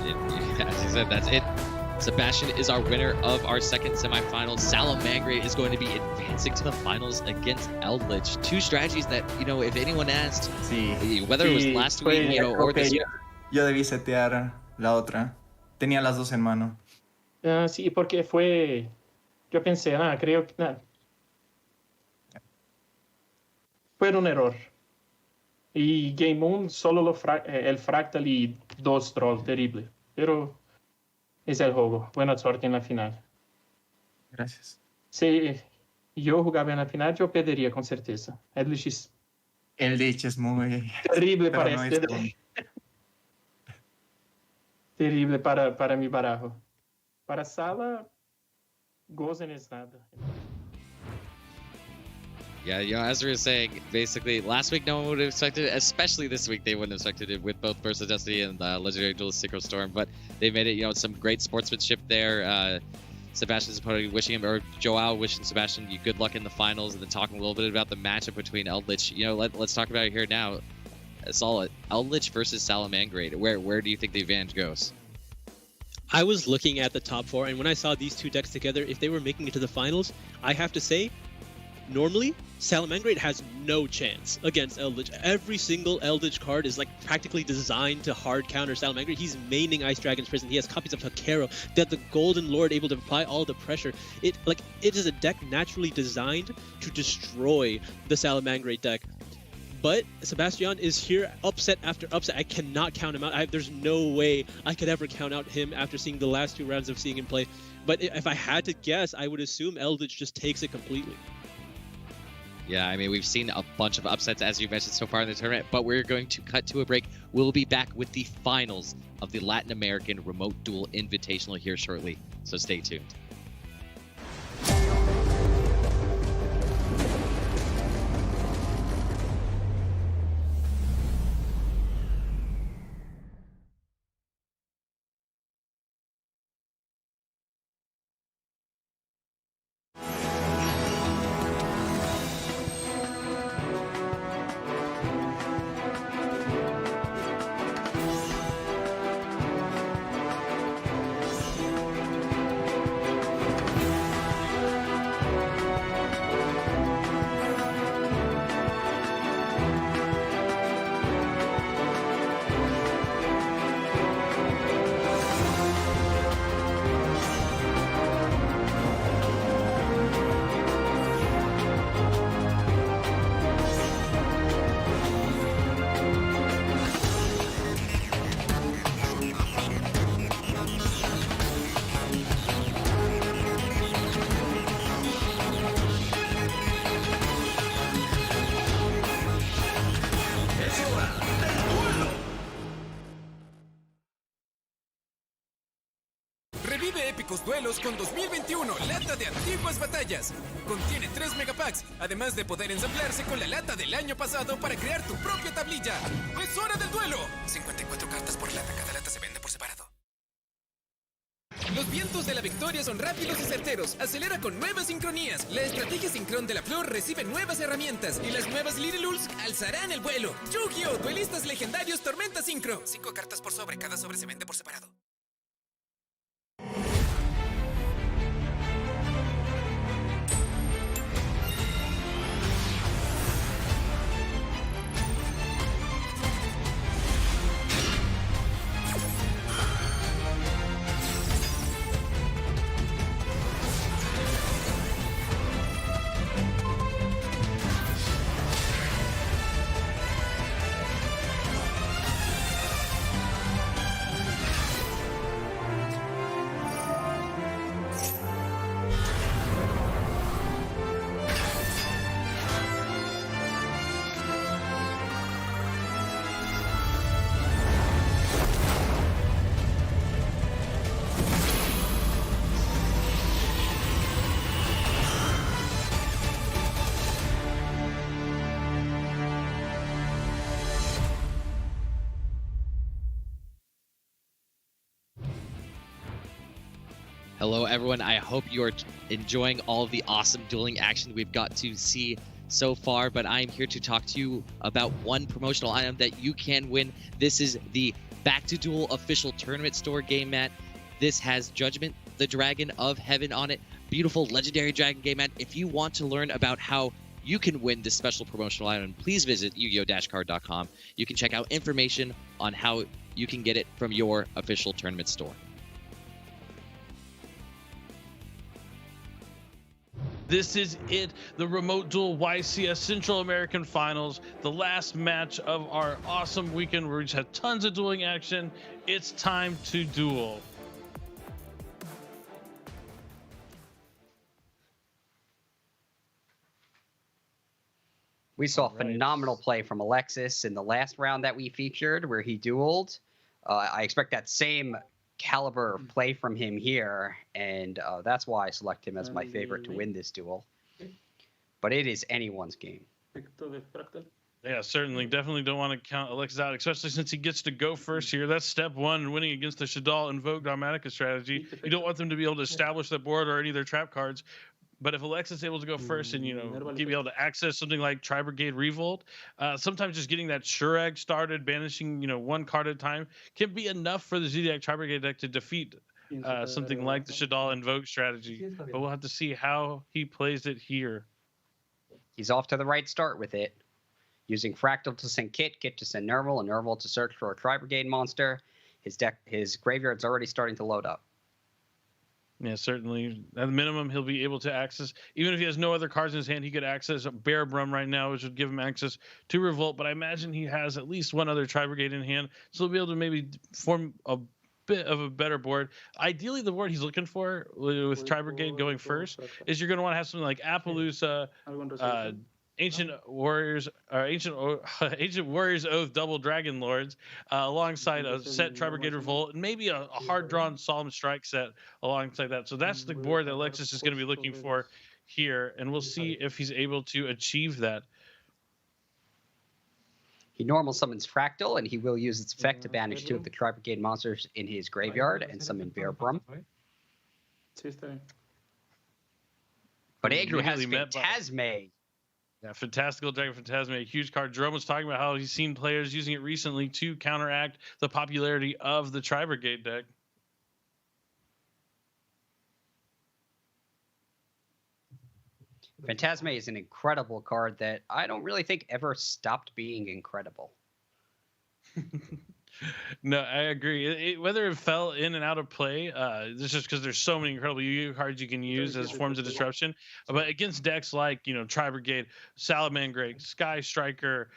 as you said, that's it. Sebastian is our winner of our second semifinal. Salamangreat is going to be advancing to the finals against Eldritch. Two strategies that, you know, if anyone asked, whether it was last week, you know, or this year. Yo debí setear la otra. Tenía las dos en mano. Sí, porque fue... Yo pensé, creo que... Fue un error. Y Game 1 solo el Fractal y 2 Trolls, terrible. Pero... es el juego. Buena suerte en la final. Gracias. Si yo jugaba en la final, yo perdería con certeza. Eldritch es muy... terrible para no este deck. Terrible para mi barajo. Para Sala, Gozen es nada. Yeah, you know, as we were saying, basically, last week no one would have expected it, especially this week they wouldn't have expected it with both Burst of Destiny and Legendary Duelist Synchro Storm, but they made it, you know, some great sportsmanship there. Sebastian's opponent wishing him, or Joao wishing Sebastian you good luck in the finals, and then talking a little bit about the matchup between Eldritch. You know, let's talk about it here now. Solid. Eldritch versus Salamangreat. Where do you think the advantage goes? I was looking at the top 4, and when I saw these two decks together, if they were making it to the finals, I have to say, normally, Salamangreat has no chance against Eldritch. Every single Eldritch card is like practically designed to hard counter Salamangreat. He's maining Ice Dragon's Prison. He has copies of Hakero. That the Golden Lord able to apply all the pressure. It is a deck naturally designed to destroy the Salamangreat deck. But Sebastian is here upset after upset. I cannot count him out. There's no way I could ever count out him after seeing the last 2 rounds of seeing him play. But if I had to guess, I would assume Eldritch just takes it completely. Yeah, I mean, we've seen a bunch of upsets, as you mentioned, so far in the tournament, but we're going to cut to a break. We'll be back with the finals of the Latin American Remote Duel Invitational here shortly, so stay tuned. únicos duelos con 2021 lata de antiguas batallas. Contiene 3 megapacks, además de poder ensamblarse con la lata del año pasado para crear tu propia tablilla. ¡Es hora del duelo! 54 cartas por lata, cada lata se vende por separado. Los vientos de la victoria son rápidos y certeros. Acelera con nuevas sincronías. La estrategia sincrón de la flor recibe nuevas herramientas. Y las nuevas Little Ulls alzarán el vuelo. Yu-Gi-Oh! Duelistas legendarios Tormenta Sincro. 5 cartas por sobre. Cada sobre se vende por separado. Hello, everyone. I hope you're enjoying all of the awesome dueling action we've got to see so far, but I'm here to talk to you about one promotional item that you can win. This is the Back to Duel official tournament store game mat. This has Judgment, the Dragon of Heaven on it. Beautiful legendary dragon game mat. If you want to learn about how you can win this special promotional item, please visit yu-gi-oh-card.com. You can check out information on how you can get it from your official tournament store. This is it, the Remote Duel YCS Central American Finals, the last match of our awesome weekend where we just had tons of dueling action. It's time to duel. We saw phenomenal play from Alexis in the last round that we featured where he dueled. I expect that same caliber of play from him here, and that's why I select him as my favorite to win this duel. But it is anyone's game. Yeah, certainly. Definitely don't want to count Alexis out, especially since he gets to go first here. That's step one, winning against the Shadal Invoke Dogmatica strategy. You don't want them to be able to establish the board or any of their trap cards. But if Alexis is able to go first and, be able to access something like Tri-Brigade Revolt, sometimes just getting that Shurag started, banishing, one card at a time, can be enough for the Zodiac Tri-Brigade deck to defeat something like the Shadal Invoke strategy. But we'll have to see how he plays it here. He's off to the right start with it. Using Fractal to send Kit to send Nerval, and Nerval to search for a Tri-Brigade monster. His graveyard's already starting to load up. Yeah, certainly. At the minimum, he'll be able to access, even if he has no other cards in his hand, he could access Bear Brum right now, which would give him access to Revolt. But I imagine he has at least one other Tri-Brigade in hand, so he'll be able to maybe form a bit of a better board. Ideally, the board he's looking for with Tri-Brigade going first is you're going to want to have something like Appaloosa, Ancient Warriors Oath Double Dragon Lords, alongside a set Tri-Brigade Revolt, and maybe a hard-drawn Solemn Strike set alongside that. So that's the board that Alexis is going to be looking for here, and we'll see if he's able to achieve that. He normal summons Fractal, and he will use its effect to banish 2 of the Tri-Brigade monsters in his graveyard and summon Bear Brum. But Andrew has Phantasme. Yeah, Fantastical Dragon Phantasma, a huge card. Jerome was talking about how he's seen players using it recently to counteract the popularity of the Tri-Brigade deck. Phantasme is an incredible card that I don't really think ever stopped being incredible. No, I agree. Whether it fell in and out of play, it's just because there's so many incredible Yu-Gi-Oh cards you can use as forms of disruption. But against decks like, Tri-Brigade, Salamangreat, Sky Striker,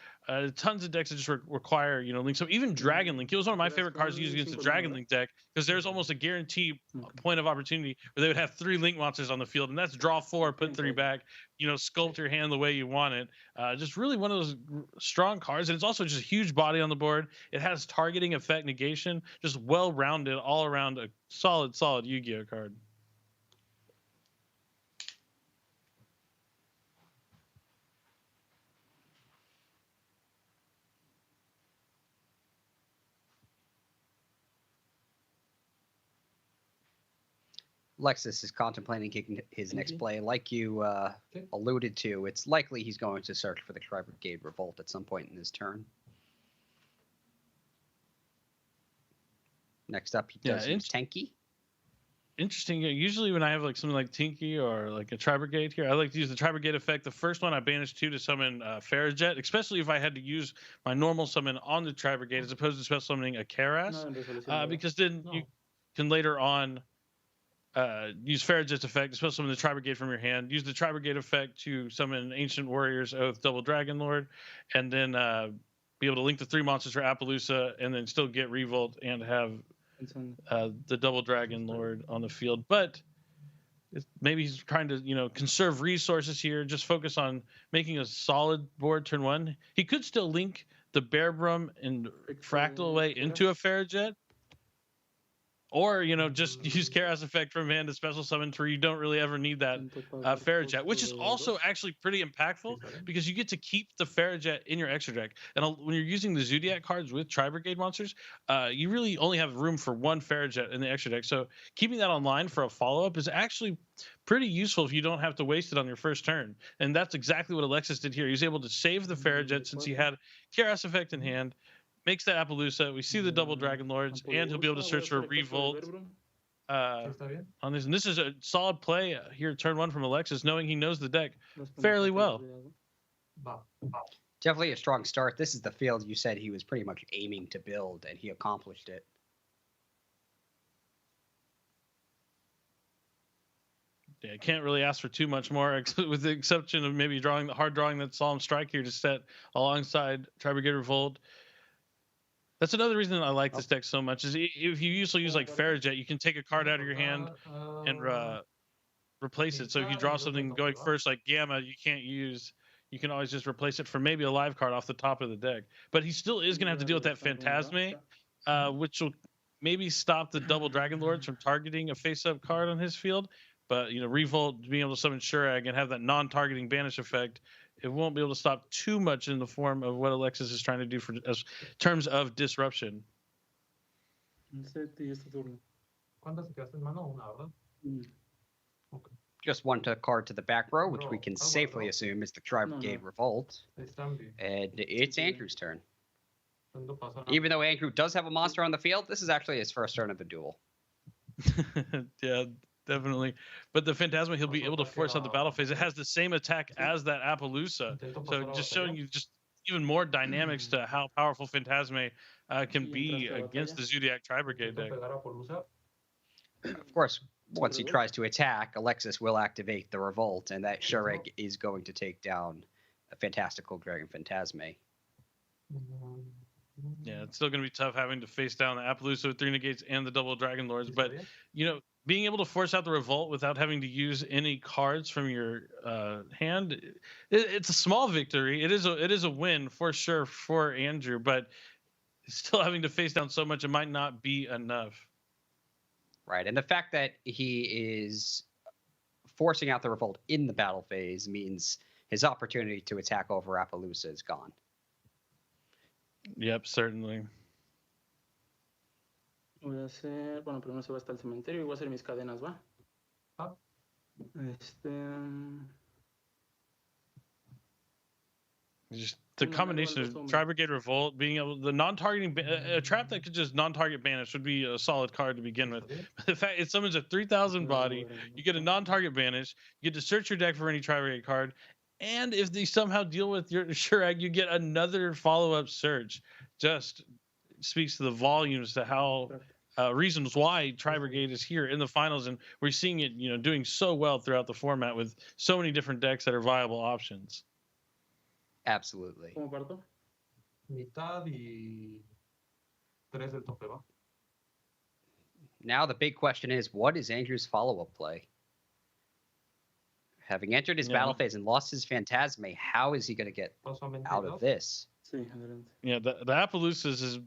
tons of decks that just require, Link. So even Dragon Link, it was one of my favorite cards to use against the Dragon Link deck because there's almost a guaranteed point of opportunity where they would have 3 Link monsters on the field, and that's draw 4, put 3 back, sculpt your hand the way you want it. Just really one of those strong cards, and it's also just a huge body on the board. It has targeting, effect, negation, just well-rounded, all around a solid Yu-Gi-Oh card. Lexus is contemplating kicking his next play. Like you alluded to, it's likely he's going to search for the Tri-Brigade Revolt at some point in his turn. Next up, he does Tenki. Interesting. Usually when I have like something like Tinky or like a Tri-Brigade here, I like to use the Tri-Brigade effect. The first one I banish 2 to summon Farajet, especially if I had to use my normal summon on the Tri-Brigade as opposed to special summoning a Karas, because then you can later on use Farajet's effect, especially summon the Tri-Brigade from your hand. Use the Tri-Brigade effect to summon Ancient Warrior's Oath, Double Dragon Lord, and then be able to link the 3 monsters for Appaloosa, and then still get Revolt and have the Double Dragon Lord on the field. But maybe he's trying to, conserve resources here, just focus on making a solid board turn 1. He could still link the Bearbrum and Fractal away into a Farajet. Or, just use Karas effect from hand to special summon where you don't really ever need that Farajet, which is also actually pretty impactful because you get to keep the Farajet in your extra deck. And when you're using the Zodiac cards with Tri-Brigade monsters, you really only have room for 1 Farajet in the extra deck. So keeping that online for a follow-up is actually pretty useful if you don't have to waste it on your first turn. And that's exactly what Alexis did here. He was able to save the Farajet since he had Karas effect in hand. Makes that Appaloosa. We see the Double Dragon Lords, and he'll be able to search for Revolt on this. And this is a solid play here, turn 1 from Alexis, knowing he knows the deck fairly well. Definitely a strong start. This is the field you said he was pretty much aiming to build, and he accomplished it. Yeah, can't really ask for too much more, with the exception of maybe drawing the hard drawing that Solemn Strike here to set alongside Tri-Brigade Revolt. That's another reason I like this deck so much, is if you usually use like Farajet, you can take a card out of your hand and replace it. So if you draw something going first like Gamma, you can't use, you can always just replace it for maybe a live card off the top of the deck. But he still is going to have to deal with that Phantasme, which will maybe stop the Double Dragon Lords from targeting a face-up card on his field. But, Revolt being able to summon Shurag and have that non-targeting banish effect, it won't be able to stop too much in the form of what Alexis is trying to do for as terms of disruption. Just 1 card to the back row, which we can safely assume is the Tri-Brigade Revolt. And it's Andrew's turn. Even though Andrew does have a monster on the field, this is actually his first turn of the duel. Yeah, definitely. But the Phantasma, he'll be able to force out the battle phase. It has the same attack as that Appaloosa. So just showing you just even more dynamics to how powerful Phantasma can be against the Zodiac Tri-Brigade deck. Of course, once he tries to attack, Alexis will activate the Revolt, and that Shurag is going to take down a fantastical Dragon Phantasma. Yeah, it's still going to be tough having to face down the Appaloosa with 3 negates and the Double Dragon Lords. But, being able to force out the Revolt without having to use any cards from your hand, it's a small victory. It is a win for sure for Andrew, but still having to face down so much, it might not be enough. Right, and the fact that he is forcing out the Revolt in the battle phase means his opportunity to attack over Appaloosa is gone. Yep, certainly. Voy a hacer, bueno, primero se va hasta el cementerio y voy a hacer mis cadenas, ¿va? Just the combination of Tri-Brigade Revolt, being able the non-targeting a trap that could just non-target banish would be a solid card to begin with. But the fact it summons a 3,000 body, you get a non-target banish, you get to search your deck for any Tri-Brigade card, and if they somehow deal with your Shurag, you get another follow-up search. Just speaks to the volumes to how reasons why Tri-Brigade is here in the finals, and we're seeing it, doing so well throughout the format with so many different decks that are viable options. Absolutely. Mitad y 3 del tope, ¿va? Now the big question is, what is Andrew's follow-up play? Having entered his battle phase and lost his Phantasme, how is he going to get out of this? Yeah, the Appaloosa is his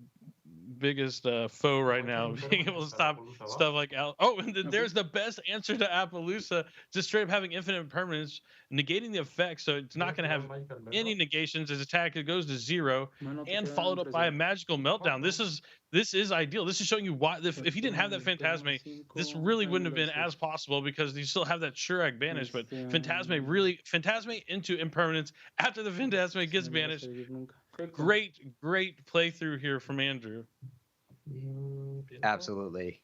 biggest foe right now, being able to stop stuff like and then there's the best answer to Appaloosa, just straight up having infinite impermanence, negating the effect, so it's not going to have any negations. His attack, it goes to 0, and followed up by a magical meltdown. This is ideal. This is showing you why, if he didn't have that Phantasme, this really wouldn't have been as possible, because you still have that Shurak banished, but Phantasme into impermanence after the Phantasme gets banished. Great playthrough here from Andrew. Absolutely.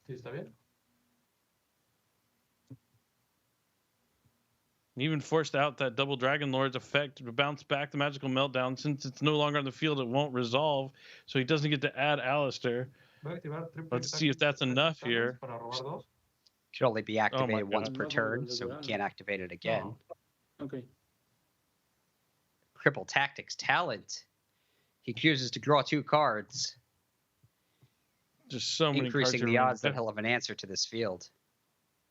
Sí, está bien. He even forced out that double Dragon Lord's effect to bounce back the magical meltdown. Since it's no longer on the field, it won't resolve, so he doesn't get to add Alistair. Let's see if that's enough here. Should only be activated once per turn, so he can't activate it again. Okay. Cripple Tactics Talent. He chooses to draw 2 cards, just so many increasing cards the odds that he'll have an answer to this field.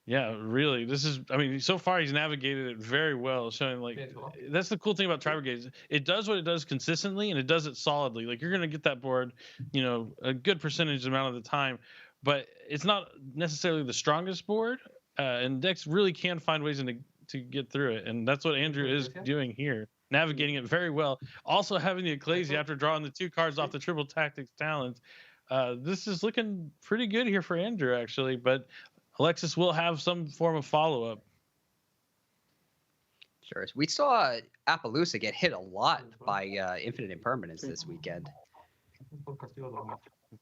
Yeah, really. This is, I mean, so far he's navigated it very well, showing like, that's the cool thing about Tri Brigades. It does what it does consistently, and it does it solidly. Like, you're going to get that board, a good percentage amount of the time, but it's not necessarily the strongest board, and decks really can find ways to get through it, and that's what Andrew is doing here. Navigating it very well. Also having the Ecclesia after drawing the 2 cards off the Triple Tactics Talent. This is looking pretty good here for Andrew, actually, but Alexis will have some form of follow-up. Sure. We saw Appaloosa get hit a lot by Infinite Impermanence this weekend.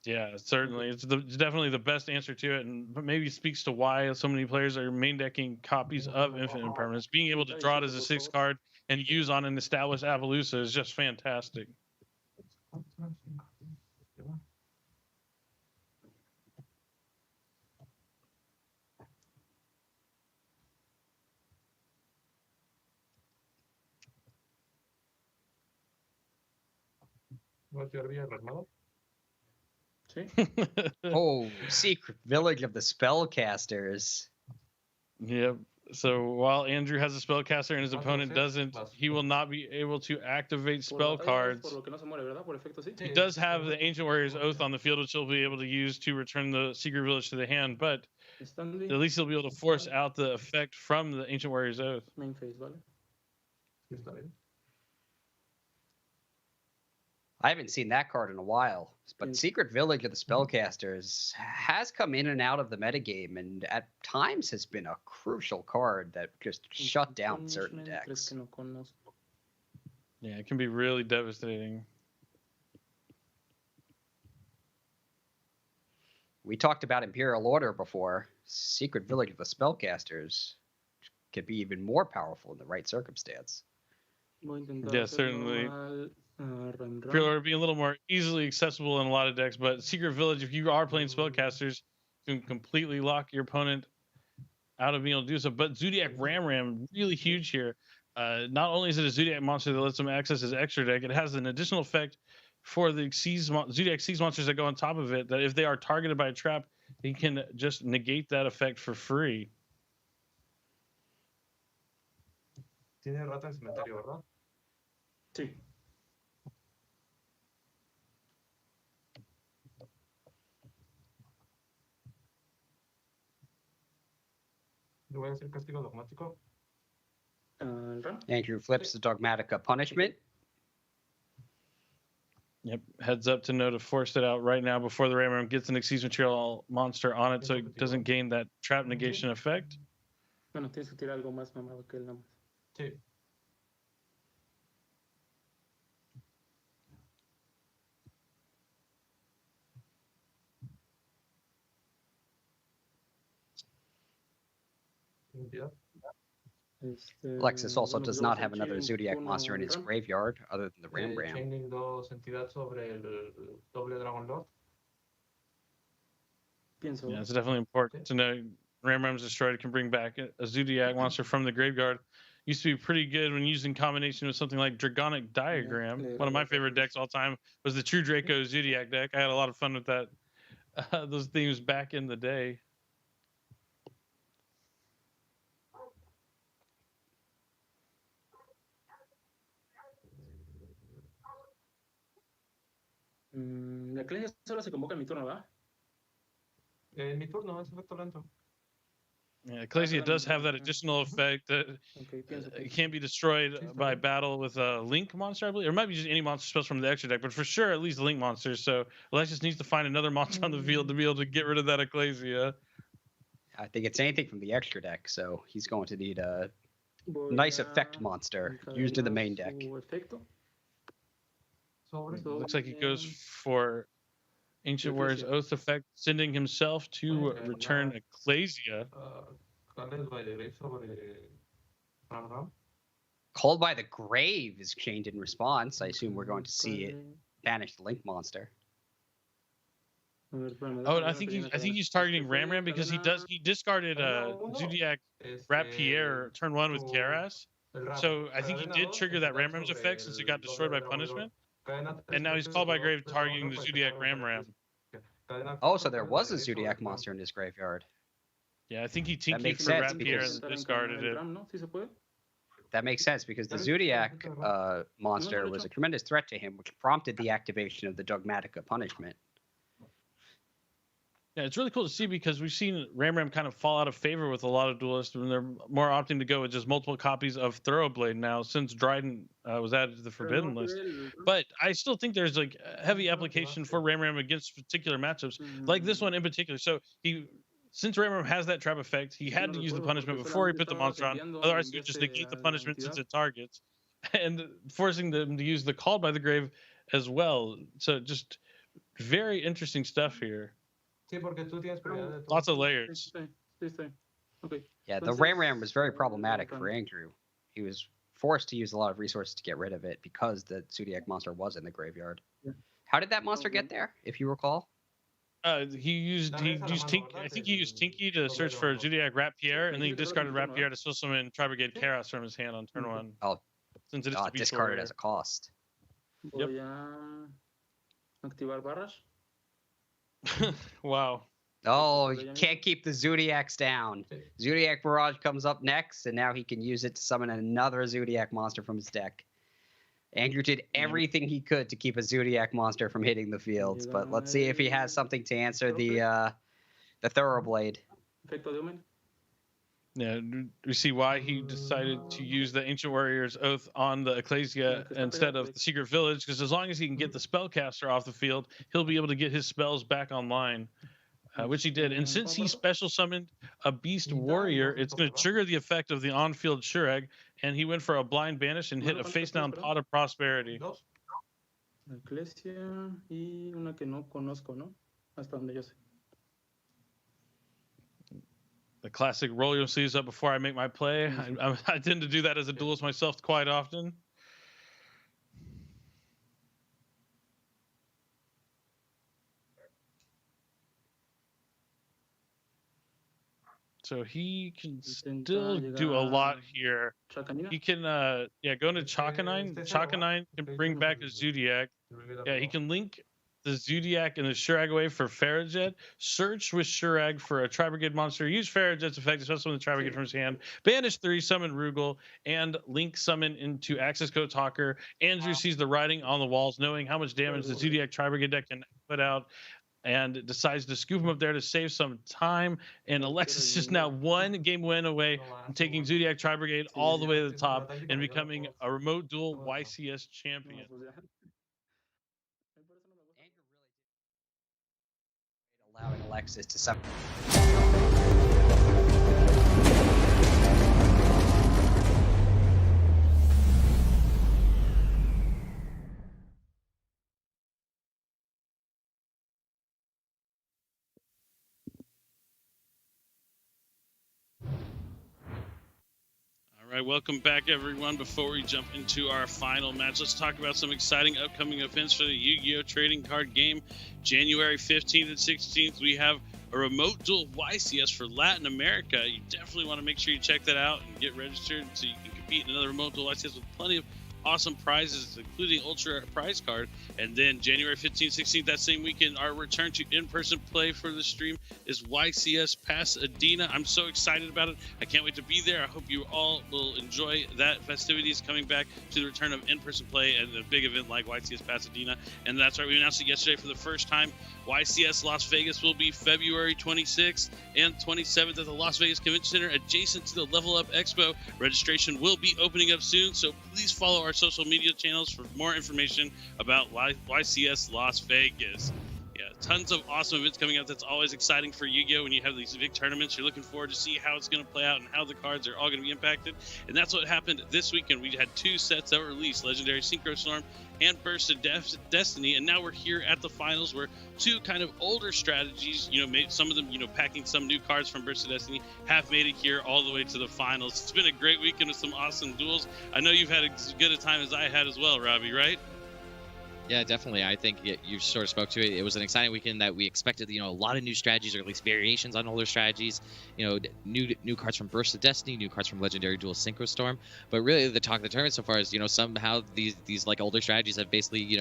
Yeah, certainly. It's definitely the best answer to it, and maybe speaks to why so many players are main decking copies of Infinite Impermanence. Being able to draw it as a 6th card and use on an established Appaloosa is just fantastic. Oh, Secret Village of the Spellcasters. Yep. So while Andrew has a spellcaster and his opponent doesn't, he will not be able to activate spell cards. He does have the Ancient Warrior's Oath on the field, which he'll be able to use to return the Secret Village to the hand, but at least he'll be able to force out the effect from the Ancient Warrior's Oath. Main phase, ¿vale? I haven't seen that card in a while, but Secret Village of the Spellcasters has come in and out of the metagame, and at times has been a crucial card that just shut down certain decks. Yeah, it can be really devastating. We talked about Imperial Order before. Secret Village of the Spellcasters could be even more powerful in the right circumstance. Yeah, certainly. Imperial Order being a little more easily accessible in a lot of decks, but Secret Village, if you are playing spellcasters, you can completely lock your opponent out of being able to do so. But Zodiac Ram really huge here. Not only is it a Zodiac monster that lets them access his extra deck, it has an additional effect for the Zodiac Seas monsters that go on top of it, that if they are targeted by a trap, he can just negate that effect for free. Tiene rata en cementerio, ¿verdad? Sí. Le voy a hacer castigo dogmático. Andrew flips the Dogmatica Punishment. Yep, heads up to know to force it out right now before the Ram gets an Exceeds Material monster on it, so it doesn't gain that trap negation effect. Bueno, tienes que tirar algo más mamado que él nada más. Sí. Alexis also does not have another Zodiac monster in his graveyard other than the Ram. Chaining 2 entidad sobre el doble Dragon Lord. Yeah, it's definitely important to know Ram's Destroyed can bring back a Zodiac monster from the graveyard. used to be pretty good when used in combination with something like Dragonic Diagram. One of my favorite decks all time was the True Draco Zodiac deck. I had a lot of fun with that. Those themes back in the day. La Eclesia solo se convoca en mi turno, ¿verdad? En mi turno, es efecto lento. Yeah, Ecclesia does have that additional effect that it can't be destroyed by battle with a Link monster, I believe. Or it might be just any monster spells from the extra deck, but for sure at least Link monsters. So Alexis needs to find another monster on the field to be able to get rid of that Ecclesia. I think it's anything from the extra deck, so he's going to need a nice effect monster used in the main deck. Looks like he goes for Ancient Warrior's Oath effect, sending himself to return Ecclesia. Called by the Grave is chained in response. I assume we're going to see it banish the Link monster. Oh, I think he's targeting Ram because he discarded Zodiac Rapierre turn 1 with Karas. So I think he did trigger that Ram's effect since it got destroyed by punishment. And now he's called by Grave targeting the Zodiac Ram. Oh, so there was a Zodiac monster in his graveyard. Yeah, I think he tinkered for Rapierre and discarded it. That makes sense because the Zodiac monster was a tremendous threat to him, which prompted the activation of the Dogmatica punishment. Yeah, it's really cool to see because we've seen Ram kind of fall out of favor with a lot of duelists when they're more opting to go with just multiple copies of Thoroughblade now since Dryden was added to the Forbidden list. But I still think there's like heavy application for Ram against particular matchups, like this one in particular. So since Ram has that trap effect, he had to use the punishment before he put the monster on. Otherwise, he would just negate the punishment since it targets, and forcing them to use the Called by the Grave as well. So just very interesting stuff here. Lots of layers. Yeah, the Ram was very problematic for Andrew. He was forced to use a lot of resources to get rid of it because the Zodiac monster was in the graveyard. How did that monster get there, if you recall? He used Tinky. I think he used Tinky to search for Zodiac Rapierre, and then he discarded Rapierre to still summon Tri-Brigade Karas from his hand on turn 1. Oh, since it is discarded as a cost. Yep. Wow. Oh, you can't keep the Zodiacs down. Zodiac Barrage comes up next, and now he can use it to summon another Zodiac monster from his deck. Andrew did everything he could to keep a Zodiac monster from hitting the fields, but let's see if he has something to answer the Thoroughblade. Yeah, we see why he decided to use the Ancient Warrior's Oath on the Ecclesia instead of the Secret Village, because as long as he can get the Spellcaster off the field, he'll be able to get his spells back online, which he did. And since he special summoned a Beast Warrior, it's going to trigger the effect of the on-field Shurag, and he went for a Blind Banish and hit a face-down Pot of Prosperity. Ecclesia y una que no conozco, ¿no? Hasta donde yo sé. The classic roll your sleeves up before I make my play. I tend to do that as a duelist myself quite often. So he can still do a lot here. He can, go into Chakanine. Chakanine can bring back a Zodiac. Yeah, he can link the Zodiac and the Shurag away for Farrajet. Search with Shurag for a Tri-Brigade monster. Use Farrajet's effect, especially when the Tri-Brigade from his hand. Banish 3, summon Rugal, and link summon into Axis Coat Talker. Andrew sees the writing on the walls, knowing how much damage the Zodiac Tri-Brigade deck can put out, and decides to scoop him up there to save some time. And Alexis is now one game win away from taking Zodiac Tri-Brigade all the way to the top and becoming a Remote Duel YCS champion. Allowing Alexis to summon. All right, welcome back, everyone. Before we jump into our final match, let's talk about some exciting upcoming events for the Yu-Gi-Oh! Trading card game. January 15th and 16th, we have a Remote Duel YCS for Latin America. You definitely want to make sure you check that out and get registered so you can compete in another remote duel ICS with plenty of awesome prizes, including Ultra Prize Card. And then January 15th, 16th, that same weekend, our return to in-person play for the stream is YCS Pasadena. I'm so excited about it. I can't wait to be there. I hope you all will enjoy that festivities coming back to the return of in-person play and a big event like YCS Pasadena. And that's right, we announced it yesterday for the first time. YCS Las Vegas will be February 26th and 27th at the Las Vegas Convention Center adjacent to the Level Up Expo. Registration will be opening up soon, so please follow our social media channels for more information about YCS Las Vegas. Yeah, tons of awesome events coming up. That's always exciting for Yu-Gi-Oh! When you have these big tournaments. You're looking forward to see how it's going to play out and how the cards are all going to be impacted. And that's what happened this weekend. We had 2 sets that were released, Legendary Synchro Storm and Burst of Destiny. And now we're here at the finals where 2 kind of older strategies, made some of them, packing some new cards from Burst of Destiny, have made it here all the way to the finals. It's been a great weekend with some awesome duels. I know you've had as good a time as I had as well, Robbie, right? Yeah, definitely. I think you sort of spoke to it. It was an exciting weekend that we expected, a lot of new strategies, or at least variations on older strategies. New cards from Burst of Destiny, new cards from Legendary Duel Synchro Storm. But really, the talk of the tournament so far is, somehow these like older strategies have basically,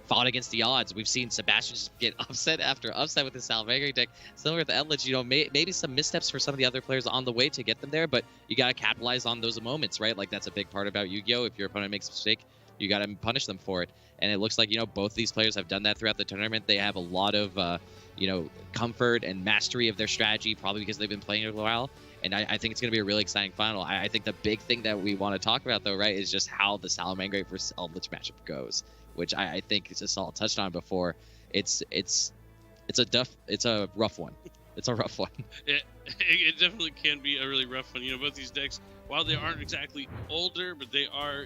fought against the odds. We've seen Sebastian just get upset after upset with his Salvagri deck. Similar with Eldritch, maybe some missteps for some of the other players on the way to get them there, but you got to capitalize on those moments, right? Like, that's a big part about Yu-Gi-Oh! If your opponent makes a mistake, you got to punish them for it. And it looks like, both these players have done that throughout the tournament. They have a lot of, comfort and mastery of their strategy, probably because they've been playing it a while. And I think it's going to be a really exciting final. I think the big thing that we want to talk about, though, right, is just how the Salamangreat versus Eldritch matchup goes, which I think Assault touched on before. It's a rough one. It's a rough one. It definitely can be a really rough one. Both these decks, while they aren't exactly older, but they are,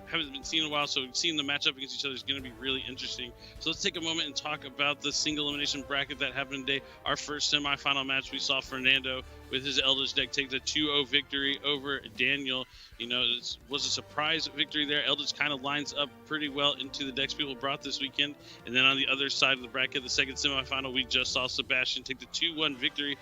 haven't been seen in a while, so seeing them match up against each other is going to be really interesting. So let's take a moment and talk about the single elimination bracket that happened today. Our first semifinal match, we saw Fernando with his Eldritch deck take the 2-0 victory over Daniel. It was a surprise victory there. Eldritch kind of lines up pretty well into the decks people brought this weekend. And then on the other side of the bracket, the second semifinal, we just saw Sebastian take the 2-1 victory.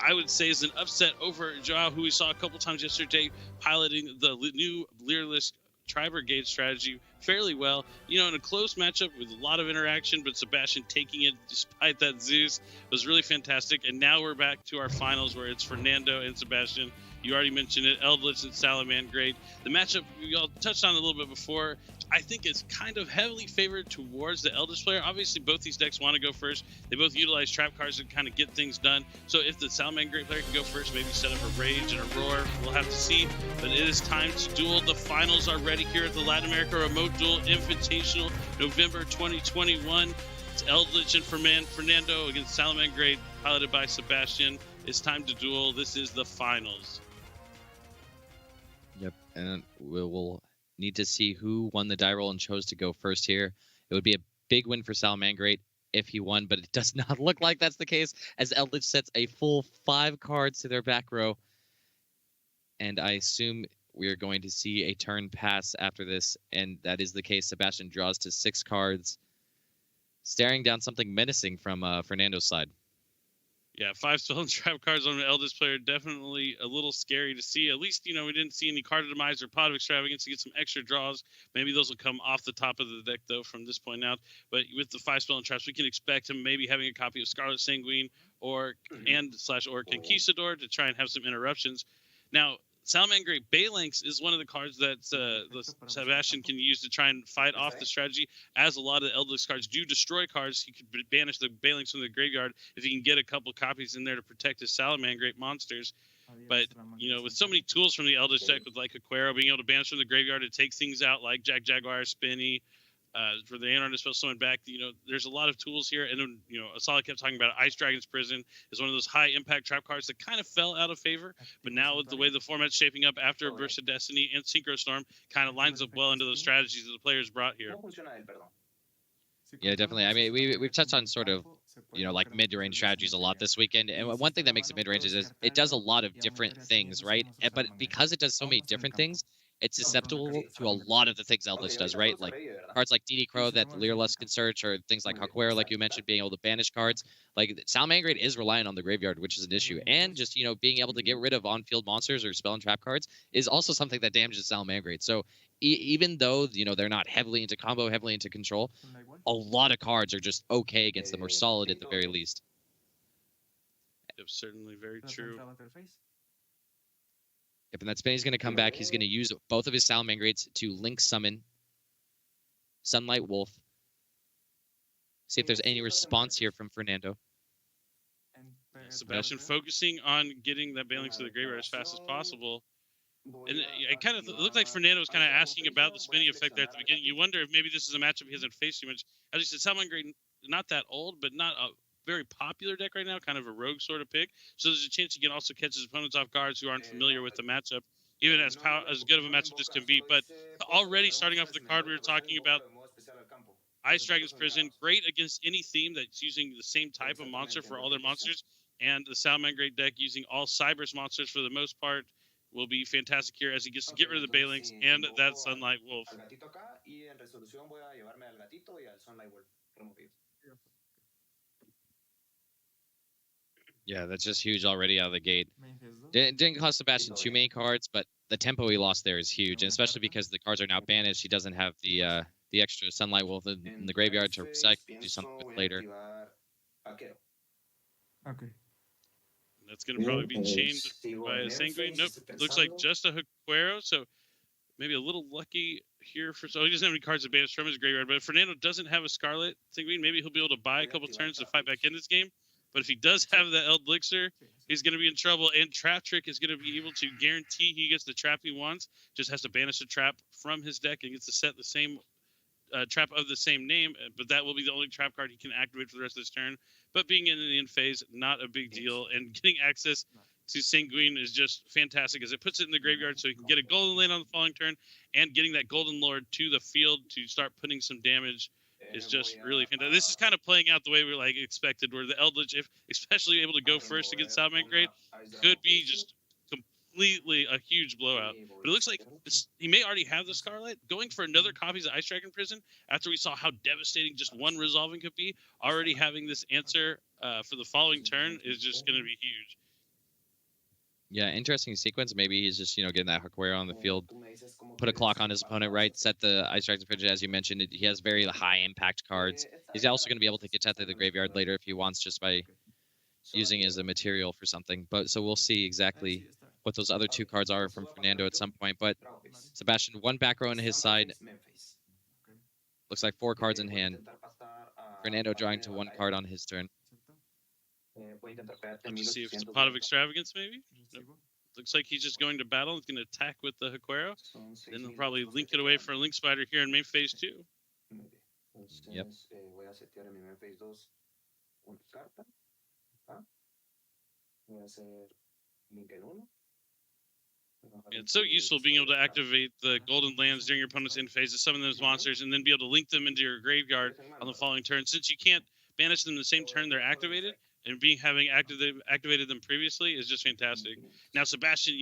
I would say is an upset over Joao, who we saw a couple times yesterday piloting the new Leerless Tri-Brigade strategy fairly well. In a close matchup with a lot of interaction, but Sebastian taking it despite that Zeus was really fantastic. And now we're back to our finals where it's Fernando and Sebastian. You already mentioned it, Eldritch and Salamangreat. The matchup we all touched on a little bit before, I think it's kind of heavily favored towards the Eldritch player. Obviously, both these decks want to go first. They both utilize trap cards to kind of get things done. So if the Salamangreat player can go first, maybe set up a Rage and a Roar, we'll have to see. But it is time to duel. The finals are ready here at the Latin America Remote Duel Invitational, November 2021. It's Eldritch and Fernando against Salamangreat, piloted by Sebastian. It's time to duel. This is the finals. Yep, and we will need to see who won the die roll and chose to go first here. It would be a big win for Salamangreat if he won, but it does not look like that's the case, as Eldritch sets a full 5 cards to their back row. And I assume we're going to see a turn pass after this, and that is the case. Sebastian draws to 6 cards, staring down something menacing from Fernando's side. Yeah, 5 stolen trap cards on an Eldritch player, definitely a little scary to see. At least, we didn't see any card demise or pot of extravagance to get some extra draws. Maybe those will come off the top of the deck, though, from this point out. But with the 5 stolen traps, we can expect him maybe having a copy of Scarlet Sanguine or Conquistador to try and have some interruptions. Now, Salamangreat Balanx is one of the cards that Sebastian can use to try and fight off the strategy. As a lot of the Eldritch cards do destroy cards, he could banish the Balanx from the graveyard if he can get a couple copies in there to protect his Salamangreat monsters. But, with so many tools from the Eldritch deck, with like Aquero being able to banish from the graveyard to take things out like Jaguar, Spinny, for the Anarch to spell someone back, there's a lot of tools here. And then, Asala kept talking about Ice Dragon's Prison is one of those high impact trap cards that kind of fell out of favor. But now with the way the format's shaping up after Burst of Destiny and Synchro Storm, kind of lines up well into those strategies that the players brought here. Yeah, definitely. I mean, we've touched on sort of, like mid-range strategies a lot this weekend. And one thing that makes it mid-range is it does a lot of different things, right? But because it does so many different things, it's susceptible to a lot of the things Eldritch does, right? Like cards like DD Crow that the Duelists can search, or things like Hakuera, like you mentioned, being able to banish cards. Like Salamangreat is reliant on the graveyard, which is an issue. And just, being able to get rid of on-field monsters or spell and trap cards is also something that damages Salamangreat. So even though, they're not heavily into combo, heavily into control, a lot of cards are just okay against them, or solid at the very least. It's certainly very true. Yep, and that spin, he's going to come back. He's going to use both of his Salamangreats to link summon Sunlight Wolf. See if there's any response here from Fernando. Sebastian focusing on getting that Banelings to the graveyard as fast as possible. And it kind of looked like Fernando was kind of asking about the spinning effect there at the beginning. You wonder if maybe this is a matchup he hasn't faced too much. As you said, Salamangreat, not that old, but not a very popular deck right now, kind of a rogue sort of pick. So there's a chance he can also catch his opponents off guards who aren't familiar with the matchup, even as good of a matchup this can be. But already starting off with the card we were talking about, Ice Dragon's Prison, great against any theme that's using the same type of monster for all their monsters. And the Salamangreat deck using all Cyberse monsters for the most part will be fantastic here as he gets to get rid of the Banelings and that Sunlight Wolf. Yeah, that's just huge already out of the gate. Didn't cost Sebastian too many cards, but the tempo he lost there is huge, and especially because the cards are now banished, he doesn't have the extra Sunlight Wolf in the graveyard to recycle, do something with later. Okay. That's going to probably be chained by a Sanguine. Nope, looks like just a Hakuera, so maybe a little lucky here for. So he doesn't have any cards to banish from his graveyard, but if Fernando doesn't have a Scarlet Sanguine, maybe he'll be able to buy a couple turns to fight back in this game. But if he does have the Elixir, he's going to be in trouble. And Trap Trick is going to be able to guarantee he gets the trap he wants. Just has to banish a trap from his deck and gets to set the same trap of the same name. But that will be the only trap card he can activate for the rest of his turn. But being in the end phase, not a big deal. And getting access to Sanguine is just fantastic as it puts it in the graveyard so he can get a Golden Land on the following turn. And getting that Golden Lord to the field to start putting some damage is just really fantastic. This is kind of playing out the way we expected, where the Eldritch, if especially able to go first against Salamangreat, could be just completely a huge blowout. But it looks like he may already have the Scarlet. Going for another copy of the Ice Dragon Prison after we saw how devastating just one resolving could be, already having this answer for the following turn is just going to be huge. Yeah, interesting sequence. Maybe he's just, getting that Hakuera on the field, put a clock on his opponent, right? Set the Ice Dragon Prison, as you mentioned. He has very high impact cards. He's also going to be able to get to the graveyard later if he wants, just by using it as a material for something. But so we'll see exactly what those other two cards are from Fernando at some point. But Sebastian, one back row on his side. Looks like 4 cards in hand. Fernando drawing to 1 card on his turn. Let's just see if it's a pot of extravagance, maybe. Nope. Looks like he's just going to battle. He's going to attack with the Hakuera. Then he'll probably link it away for a Link Spider here in main phase 2. Yep. It's so useful being able to activate the golden lands during your opponent's end phase to summon those monsters and then be able to link them into your graveyard on the following turn. Since you can't banish them the same turn they're activated, and having activated them previously is just fantastic. Now, Sebastian,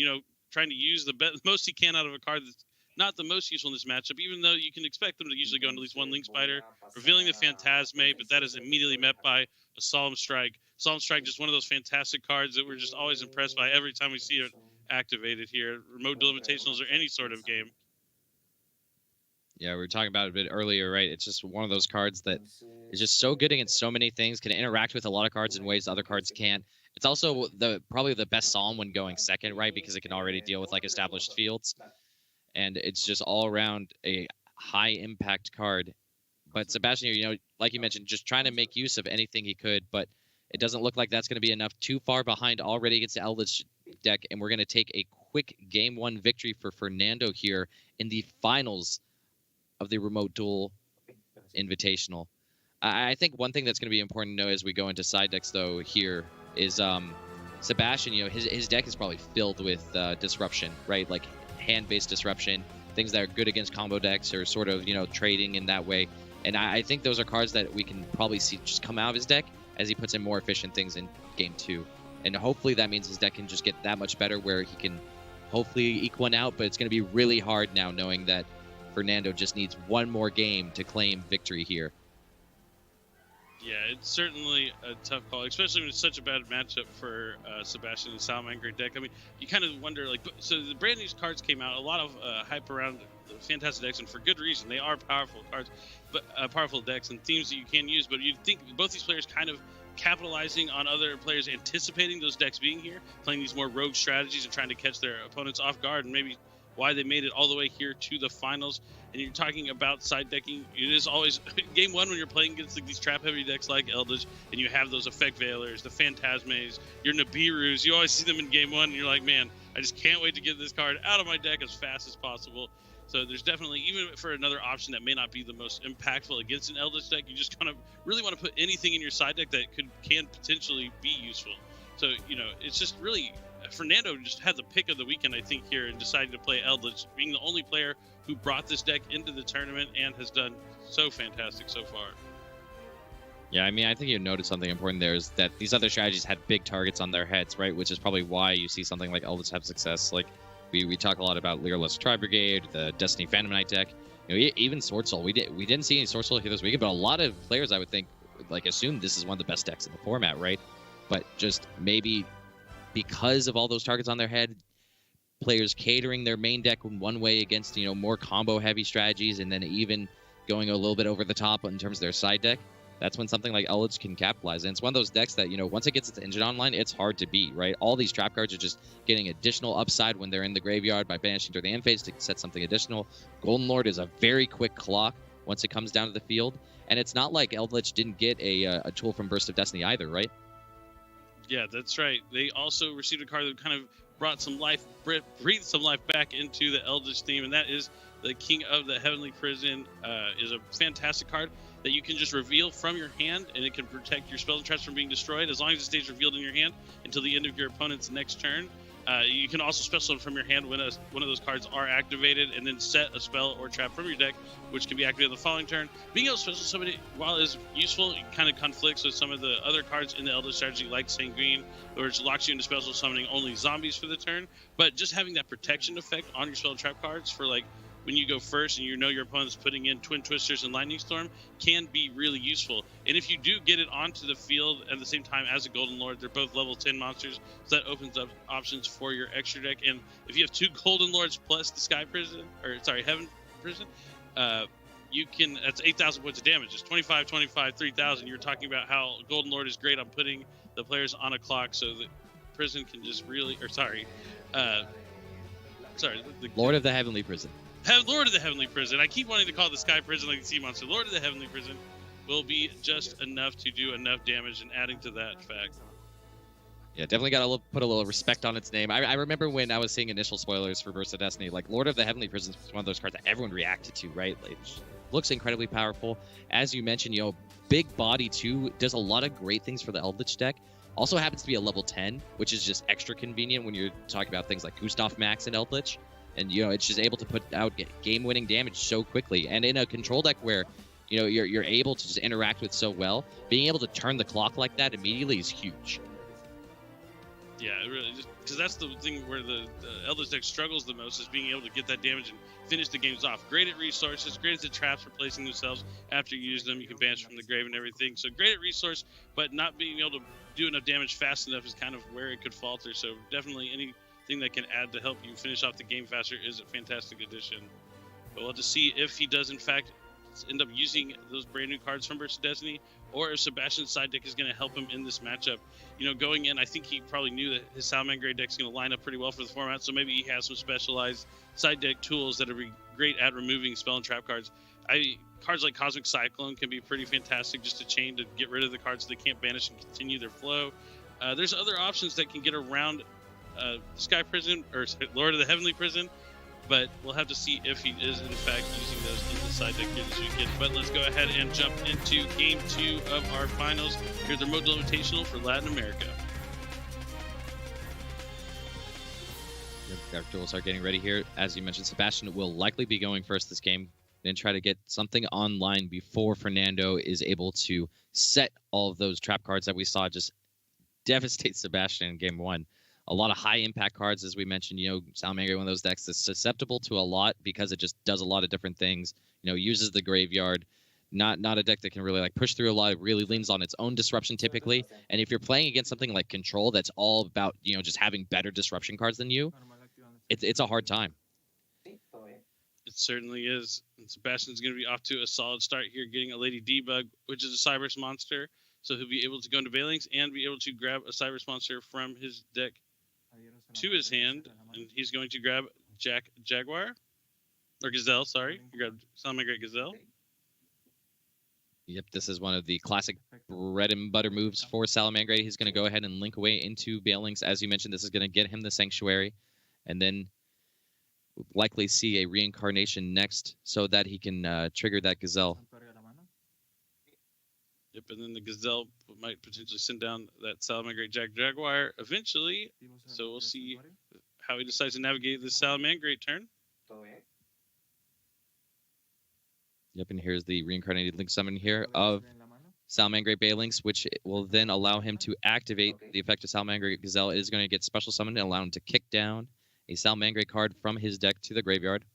trying to use the most he can out of a card that's not the most useful in this matchup, even though you can expect them to usually go into at least 1 Link Spider, revealing the Phantasme, but that is immediately met by a Solemn Strike. Solemn Strike, just one of those fantastic cards that we're just always impressed by every time we see it activated here, Remote Duel Invitationals or any sort of game. Yeah, we were talking about it a bit earlier, right? It's just one of those cards that is just so good against so many things, can interact with a lot of cards in ways other cards can't. It's also probably the best Solemn when going second, right? Because it can already deal with established fields. And it's just all around a high impact card. But Sebastian, like you mentioned, just trying to make use of anything he could, but it doesn't look like that's going to be enough. Too far behind already against the Eldritch deck, and we're going to take a quick Game 1 victory for Fernando here in the finals of the Remote Duel Invitational. I think one thing that's going to be important to know as we go into side decks, though, here is Sebastian, his deck is probably filled with disruption, right? Like hand-based disruption, things that are good against combo decks or sort of, trading in that way. And I think those are cards that we can probably see just come out of his deck as he puts in more efficient things in Game 2. And hopefully that means his deck can just get that much better where he can hopefully eke one out, but it's going to be really hard now knowing that Fernando just needs one more game to claim victory here. Yeah, it's certainly a tough call, especially when it's such a bad matchup for Sebastian and Salamangre deck. I mean, you kind of wonder, like, so the brand new cards came out, a lot of hype around the fantastic decks, and for good reason. They are powerful cards, but powerful decks and themes that you can use. But you'd think both these players kind of capitalizing on other players anticipating those decks being here, playing these more rogue strategies and trying to catch their opponents off guard, and maybe why they made it all the way here to the finals. And you're talking about side decking. It is always game one when you're playing against these trap heavy decks like Eldritch, and you have those Effect Veilers, the Phantasmes, your Nibirus. You always see them in game one, and you're like, man, I just can't wait to get this card out of my deck as fast as possible. So there's definitely, even for another option that may not be the most impactful against an Eldritch deck, you just kind of really want to put anything in your side deck that can potentially be useful. So, you know, it's just really, Fernando just had the pick of the weekend, I think, here, and decided to play Eldritch, being the only player who brought this deck into the tournament and has done so fantastic so far. Yeah, I mean, I think you noticed something important there is that these other strategies had big targets on their heads, right? Which is probably why you see something like Eldritch have success. Like, we talk a lot about Leerless Tri-Brigade, the Destiny Phantom Knight deck, you know, even Sword Soul. We didn't see any Sword Soul here this weekend, but a lot of players, I would think, like, assume this is one of the best decks in the format, right? But just maybe because of all those targets on their head, players catering their main deck in one way against, you know, more combo heavy strategies, and then even going a little bit over the top in terms of their side deck. That's when something like Eldritch can capitalize. And it's one of those decks that, you know, once it gets its engine online, it's hard to beat, right? All these trap cards are just getting additional upside when they're in the graveyard by banishing during the end phase to set something additional. Golden Lord is a very quick clock once it comes down to the field. And it's not like Eldritch didn't get a tool from Burst of Destiny either, right? Yeah, that's right. They also received a card that kind of brought some life, breathed some life back into the Eldritch theme, and that is the King of the Heavenly Prison. Is a fantastic card that you can just reveal from your hand, and it can protect your spells and traps from being destroyed as long as it stays revealed in your hand until the end of your opponent's next turn. You can also special summon from your hand when one of those cards are activated, and then set a spell or trap from your deck, which can be activated the following turn. Being able to special summon it, while it is useful, it kind of conflicts with some of the other cards in the Eldritch strategy, like Sanguine, which locks you into special summoning only zombies for the turn. But just having that protection effect on your spell and trap cards for, like, when you go first and you know your opponent's putting in Twin Twisters and Lightning Storm can be really useful. And if you do get it onto the field at the same time as a Golden Lord, they're both level 10 monsters, so that opens up options for your extra deck. And if you have two Golden Lords plus the Heaven Prison, you can, that's 8,000 points of damage. It's 25, 25, 3,000. You're talking about how Golden Lord is great on putting the players on a clock so that Prison can just really, Lord of the Heavenly Prison. Lord of the Heavenly Prison. I keep wanting to call it the Sky Prison like the Sea Monster. Lord of the Heavenly Prison will be just enough to do enough damage, and adding to that fact. Yeah, definitely got to put a little respect on its name. I remember when I was seeing initial spoilers for Burst of Destiny, like Lord of the Heavenly Prison was one of those cards that everyone reacted to, right? Like, it looks incredibly powerful. As you mentioned, you know, big body too, does a lot of great things for the Eldritch deck. Also happens to be a level 10, which is just extra convenient when you're talking about things like Gustav Max and Eldritch. And, you know, it's just able to put out game-winning damage so quickly. And in a control deck where, you know, you're able to just interact with so well, being able to turn the clock like that immediately is huge. Yeah, it really, because that's the thing where the Eldritch deck struggles the most, is being able to get that damage and finish the games off. Great at resources, great at the traps replacing themselves after you use them. You can banish from the grave and everything. So great at resource, but not being able to do enough damage fast enough is kind of where it could falter. So definitely anything that can add to help you finish off the game faster is a fantastic addition. But we'll have to see if he does in fact end up using those brand new cards from Burst of Destiny, or if Sebastian's side deck is going to help him in this matchup. You know, going in, I think he probably knew that his Salamangre deck is going to line up pretty well for the format, so maybe he has some specialized side deck tools that are great at removing spell and trap cards. Cards like Cosmic Cyclone can be pretty fantastic just to chain to get rid of the cards so they can't banish and continue their flow. There's other options that can get around Sky Prison, or Lord of the Heavenly Prison, but we'll have to see if he is in fact using those in the side deck here this weekend. But let's go ahead and jump into Game 2 of our finals here at the Remote Duel Invitational for Latin America. Our duels are getting ready here. As you mentioned, Sebastian will likely be going first this game, and try to get something online before Fernando is able to set all of those trap cards that we saw just devastate Sebastian in Game 1. a lot of high impact cards, as we mentioned. Salamangreat, one of those decks that's susceptible to a lot because it just does a lot of different things. Uses the graveyard. Not a deck that can really like push through a lot. It really leans on its own disruption typically. And if you're playing against something like Control, that's all about just having better disruption cards than you, it's a hard time. It certainly is. And Sebastian's going to be off to a solid start here, getting a Lady Debug, which is a Cybers monster. So he'll be able to go into Veilings and be able to grab a Cybers monster from his deck to his hand. And he's going to grab Jaguar. Or Gazelle, sorry. He grabbed Salamangreat Gazelle. Yep, this is one of the classic bread and butter moves for Salamangreat. He's going to go ahead and link away into Veilings. As you mentioned, this is going to get him the Sanctuary. And then we'll likely see a reincarnation next so that he can trigger that Gazelle. Yep, and then the Gazelle might potentially send down that Salamangreat Jaguar eventually. So we'll see how he decides to navigate this Salamangreat turn. Yep, and here's the reincarnated link summon here of Salamangreat Veilings, which will then allow him to activate the effect of Salamangreat Gazelle. It is going to get special summoned and allow him to kick down a Salamangreat card from his deck to the graveyard.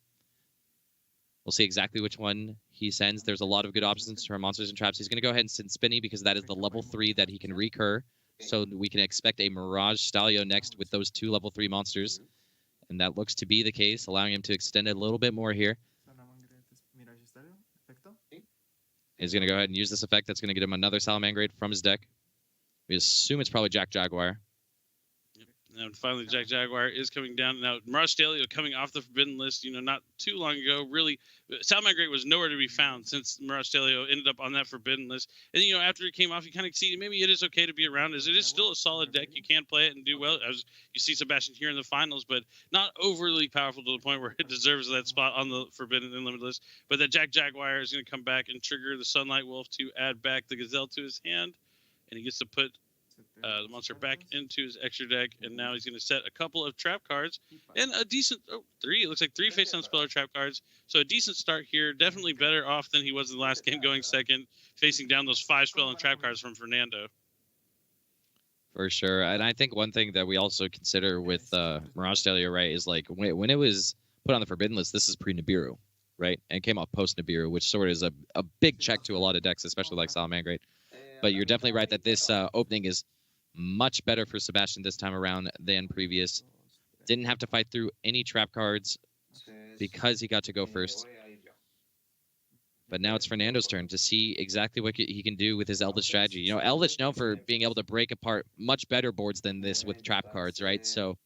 We'll see exactly which one he sends. There's a lot of good options for monsters and traps. He's going to go ahead and send Spinny because that is the level 3 that he can recur. So we can expect a Mirage Stalio next with those 2 level 3 monsters. And that looks to be the case, allowing him to extend it a little bit more here. He's going to go ahead and use this effect. That's going to get him another Salamangreat from his deck. We assume it's probably Jaguar. And finally, Jaguar is coming down. Now, Mirage Stalio coming off the Forbidden List, not too long ago. Really, Salamangreat was nowhere to be found since Mirage Stalio ended up on that Forbidden List. And, after it came off, you kind of see maybe it is okay to be around, as it is still a solid deck. You can play it and do well, as you see Sebastian here in the finals, but not overly powerful to the point where it deserves that spot on the Forbidden and Limited List. But that Jaguar is going to come back and trigger the Sunlight Wolf to add back the Gazelle to his hand, and he gets to put the monster back into his extra deck, and now he's going to set a couple of trap cards and a decent 3. It looks like 3 face-down speller trap cards. So a decent start here. Definitely better off than he was in the last game, going second, facing down those 5 spell and trap cards from Fernando. For sure. And I think one thing that we also consider with Mirage Stalio, right, is like when it was put on the Forbidden List, this is pre-Nibiru, right? And it came off post-Nibiru, which sort of is a big check to a lot of decks, especially like Salamangreat. But you're definitely right that this opening is much better for Sebastian this time around than previous. Didn't have to fight through any trap cards because he got to go first. But now it's Fernando's turn to see exactly what he can do with his Eldritch strategy. Eldritch known for being able to break apart much better boards than this with trap cards, right? So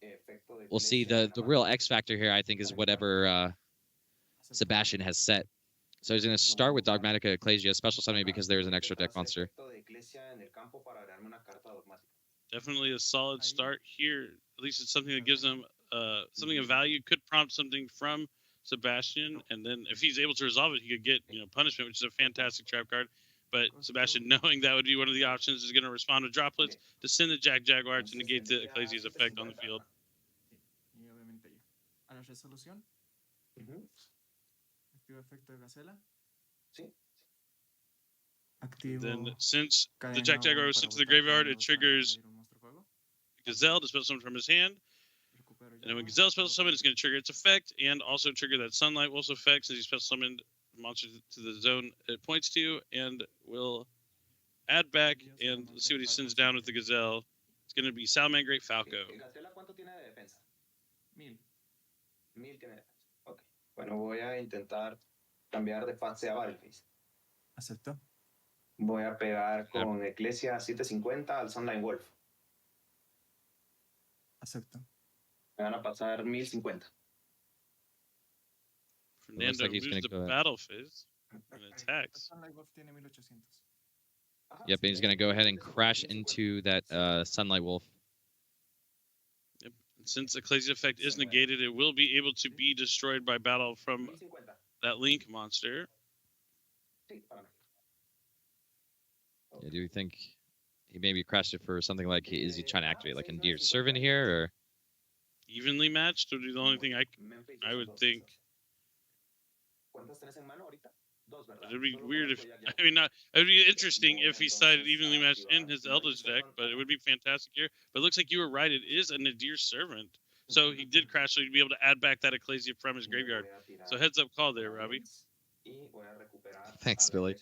we'll see. The real X factor here, I think, is whatever Sebastian has set. So he's going to start with Dogmatica Ecclesia, special summoning because there's an extra deck monster. Definitely a solid start here. At least it's something that gives him something of value. Could prompt something from Sebastian, and then if he's able to resolve it, he could get Punishment, which is a fantastic trap card. But Sebastian, knowing that would be one of the options, is going to respond to droplets to send the Jaguar to negate the Ecclesia's effect on the field. Then, since the Jaguar was sent to the graveyard, it triggers Gazelle to special summon from his hand. And then when Gazelle special summon, it's going to trigger its effect and also trigger that Sunlight Wolf's effect since he special summoned the monster to the zone it points to, and will add back, and let's see what he sends down with the Gazelle. It's going to be Salamangreat Falco. Bueno, voy a intentar cambiar de fase a Battleface. Acepto. Voy a pegar con Ecclesia 750 al Sunlight Wolf. Acepto. Me van a pasar 1050. Fernando like he's moves gonna the go battle phase and attacks. Sunlight Wolf tiene 1800. Yep, and he's going to go ahead and crash into that Sunlight Wolf. Yep. And since the Ecclesia effect is negated, it will be able to be destroyed by battle from that Link monster. Yeah, do you think he maybe crashed it for something like, is he trying to activate like Endeared Servant here, or? Evenly matched would be the only thing I would think. It'd be weird if, I mean, not, it would be interesting if he sided evenly matched in his Eldritch deck, but it would be fantastic here. But it looks like you were right. It is a Nadir Servant. So he did crash, so he'd be able to add back that Ecclesia from his graveyard. So heads up call there, Robbie. Thanks, Billy.